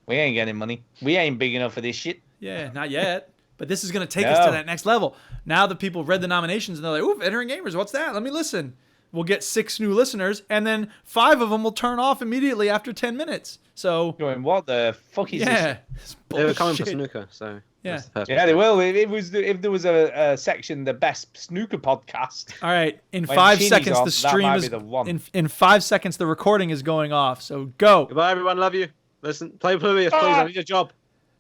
We ain't getting money. We ain't big enough for this shit. Yeah, not yet. But this is going to take us to that next level. Now that people read the nominations and they're like, ooh, VeteranGamers, what's that? Let me listen. We'll get 6 new listeners, and then 5 of them will turn off immediately after 10 minutes. So, going, what the fuck is this? They were coming for snooker, so yeah, they will. If there was a section, the best snooker podcast. All right, in 5 seconds, the stream is in 5 seconds. The recording is going off. So go. Goodbye, everyone. Love you. Listen, play Plurious, please. I need a job.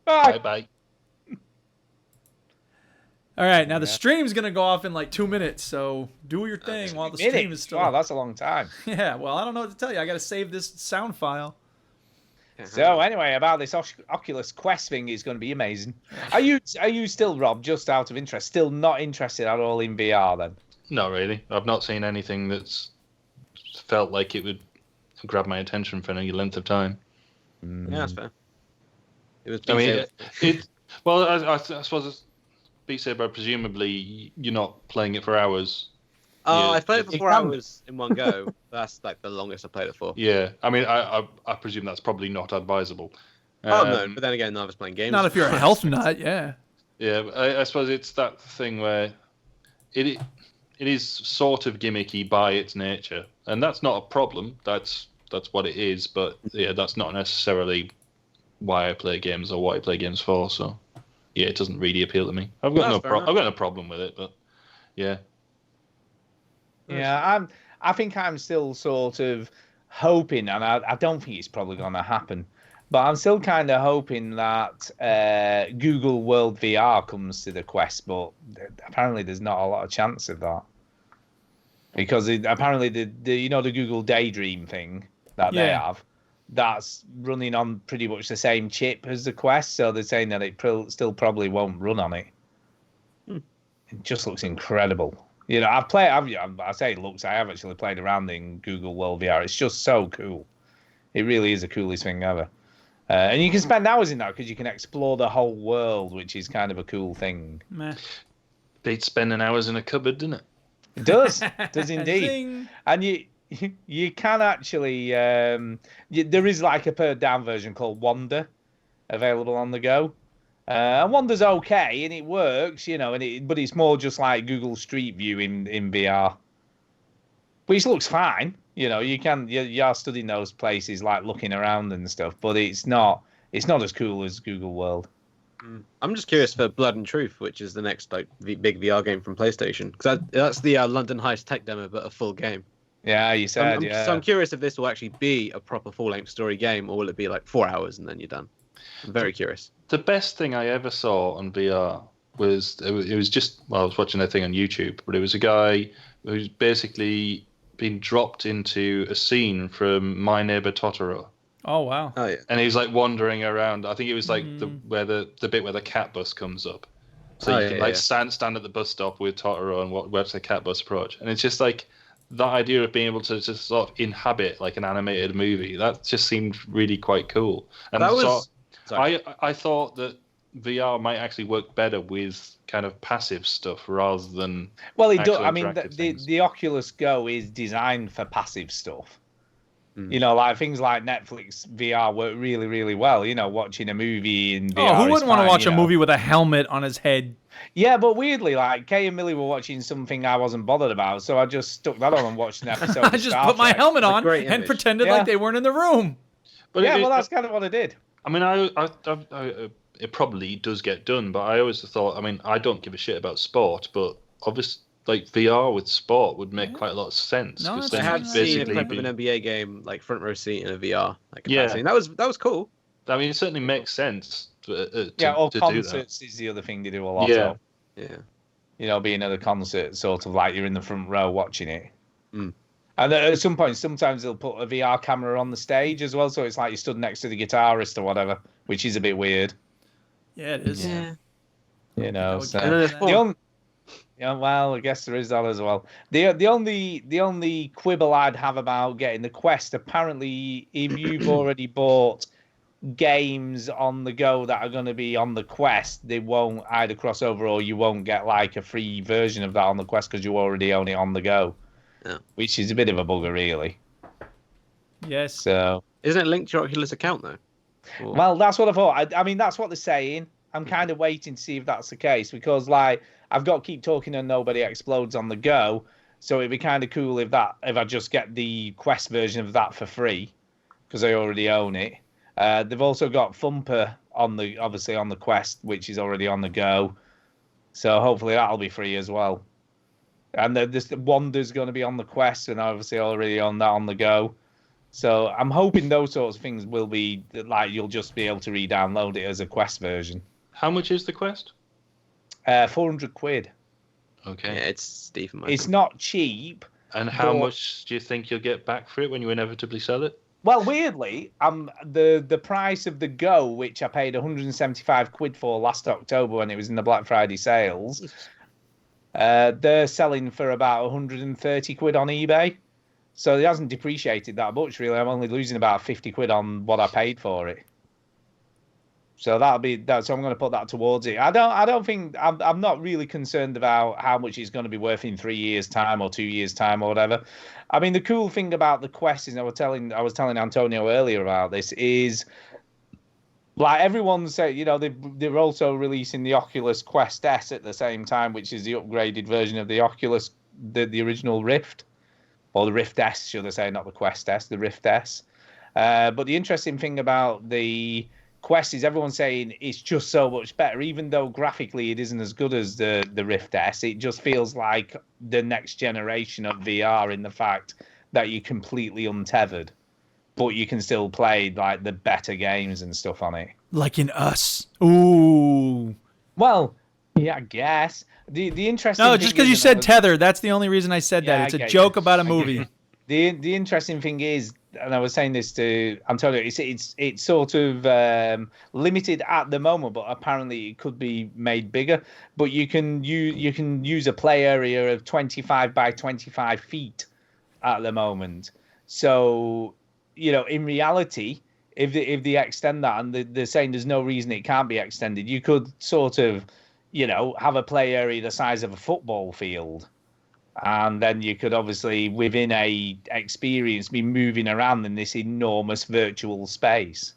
Bye. All right, now the stream's going to go off in like 2 minutes, so do your thing while the stream is still... Wow, that's a long time. Yeah, well, I don't know what to tell you. I got to save this sound file. So anyway, about this Oculus Quest thing is going to be amazing. Are you still, Rob, just out of interest, still not interested at all in VR then? Not really. I've not seen anything that's felt like it would grab my attention for any length of time. Yeah, that's fair. It was. I suppose Beat Saber, presumably you're not playing it for hours. Oh, I played it for 4 hours in one go. That's like the longest I played it for. Yeah, I mean, I presume that's probably not advisable. No, but then again, I was playing games. Not if you're a health nut, yeah. Yeah, I suppose it's that thing where it is sort of gimmicky by its nature, and that's not a problem. That's what it is, but yeah, that's not necessarily why I play games or what I play games for. So yeah, it doesn't really appeal to me. I've got no problem with it, but yeah. Yeah, I think I'm still sort of hoping, and I don't think it's probably going to happen, but I'm still kind of hoping that Google World VR comes to the Quest, but apparently there's not a lot of chance of that. Because apparently the Google Daydream thing that they have, that's running on pretty much the same chip as the Quest, so they're saying that it still probably won't run on it. It just looks incredible. You know, I say it looks. I have actually played around in Google World VR. It's just so cool. It really is the coolest thing ever. And you can spend hours in that because you can explore the whole world, which is kind of a cool thing. Meh. Beats spending hours in a cupboard, doesn't it? It does. It does indeed. Zing. And you can actually... there is like a pared-down version called Wander available on the go. And Wander's okay, and it works, you know, but it's more just like Google Street View in VR. Which looks fine. You know, you are studying those places, like looking around and stuff, but it's not as cool as Google World. I'm just curious for Blood and Truth, which is the next big VR game from PlayStation, because that's the London Heist tech demo, but a full game. Yeah, you said. So I'm curious if this will actually be a proper full-length story game, or will it be like 4 hours and then you're done? I'm very curious. The best thing I ever saw on VR was I was watching a thing on YouTube, but it was a guy who's basically been dropped into a scene from My Neighbor Totoro. Oh wow! Oh yeah. And he was like wandering around. I think it was like the bit where the cat bus comes up, so you can stand at the bus stop with Totoro and watch the cat bus approach. And it's just like that idea of being able to just sort of inhabit like an animated movie. That just seemed really quite cool. And that was. I thought that VR might actually work better with kind of passive stuff rather than. Well, it does. I mean, the Oculus Go is designed for passive stuff. You know, like things like Netflix VR work really, really well. You know, watching a movie in VR. Oh, who wouldn't want to watch a movie with a helmet on his head? Yeah, but weirdly, like Kay and Millie were watching something I wasn't bothered about, so I just stuck that on and watched an episode. I just put my helmet on and pretended like they weren't in the room. But well, that's kind of what I did. I mean, it probably does get done, but I always thought, I mean, I don't give a shit about sport, but obviously, like VR with sport would make quite a lot of sense. No, I have seen a clip of an NBA game, like front row seat in a VR. Yeah, that was cool. I mean, it certainly makes sense to concerts is the other thing they do a lot of. Yeah. You know, being at a concert, sort of like you're in the front row watching it. And at some point, sometimes they'll put a VR camera on the stage as well, so it's like you stood next to the guitarist or whatever, which is a bit weird. Yeah, it is. Yeah. You know, so well, I guess there is that as well. The only quibble I'd have about getting the Quest, apparently, if you've already bought games on the go that are going to be on the Quest, they won't either cross over or you won't get like a free version of that on the Quest because you already own it on the go. Yeah. Which is a bit of a bugger, really. Yes. So isn't it linked to your Oculus account though? Or... Well, that's what I thought. I mean, that's what they're saying. I'm kind of waiting to see if that's the case because, like, I've got to keep talking and nobody explodes on the go. So it'd be kind of cool if I just get the Quest version of that for free because I already own it. They've also got Thumper obviously on the Quest, which is already on the go. So hopefully that'll be free as well. And this Wander's going to be on the Quest, and obviously already on that on the go. So I'm hoping those sorts of things will be like you'll just be able to re-download it as a Quest version. How much is the Quest? £400. Okay. Yeah, it's steep. It's not cheap. And how much do you think you'll get back for it when you inevitably sell it? Well, weirdly, the price of the Go, which I paid £175 for last October when it was in the Black Friday sales. They're selling for about £130 on eBay. So it hasn't depreciated that much, really. I'm only losing about £50 on what I paid for it. So that'll be that. So I'm going to put that towards it. I don't think I'm not really concerned about how much it's going to be worth in 3 years' time or 2 years' time or whatever. I mean, the cool thing about the Quest is I was telling Antonio earlier about this is like everyone said, you know, they're also releasing the Oculus Quest S at the same time, which is the upgraded version of the Oculus, the original Rift, or the Rift S, should I say, not the Quest S, the Rift S. But the interesting thing about the Quest is everyone's saying it's just so much better, even though graphically it isn't as good as the Rift S. It just feels like the next generation of VR in the fact that you're completely untethered. but you can still play like the better games and stuff on it. Like in Us. Ooh. Well, yeah, I guess. The interesting No, thing just because you said tether, that's the only reason I said that. It's a joke about a movie. The interesting thing is, and I was saying this to Antonio, it's sort of limited at the moment, but apparently it could be made bigger. But you can use a play area of 25 by 25 feet at the moment. So, in reality, if they extend that, and they're saying there's no reason it can't be extended, you could sort of, have a play area the size of a football field. And then you could obviously, within a experience, be moving around in this enormous virtual space.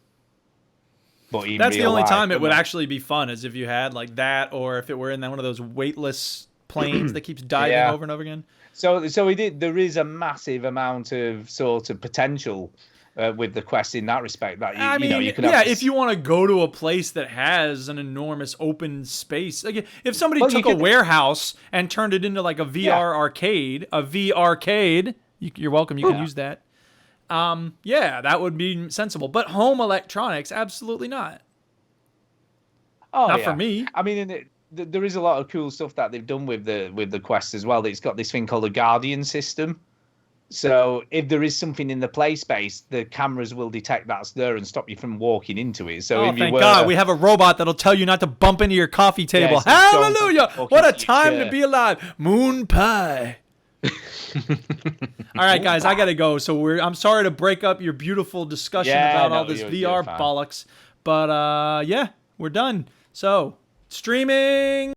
But that's the only time it would actually be fun, is if you had like that, or if it were in one of those weightless planes that keeps diving over and over again. So there is a massive amount of sort of potential with the Quest in that respect. That you could have if you want to go to a place that has an enormous open space, like if somebody took a warehouse and turned it into like a VR arcade, you're welcome. You can use that. That would be sensible. But home electronics, absolutely not. Not for me. I mean, there is a lot of cool stuff that they've done with the Quest as well. It's got this thing called a Guardian system. So if there is something in the play space, the cameras will detect that's there and stop you from walking into it. So thank God, we have a robot that'll tell you not to bump into your coffee table. so hallelujah! What a time to be alive. Moon pie. All right, guys, I gotta go. So I'm sorry to break up your beautiful discussion about all this VR bollocks, but we're done. So streaming.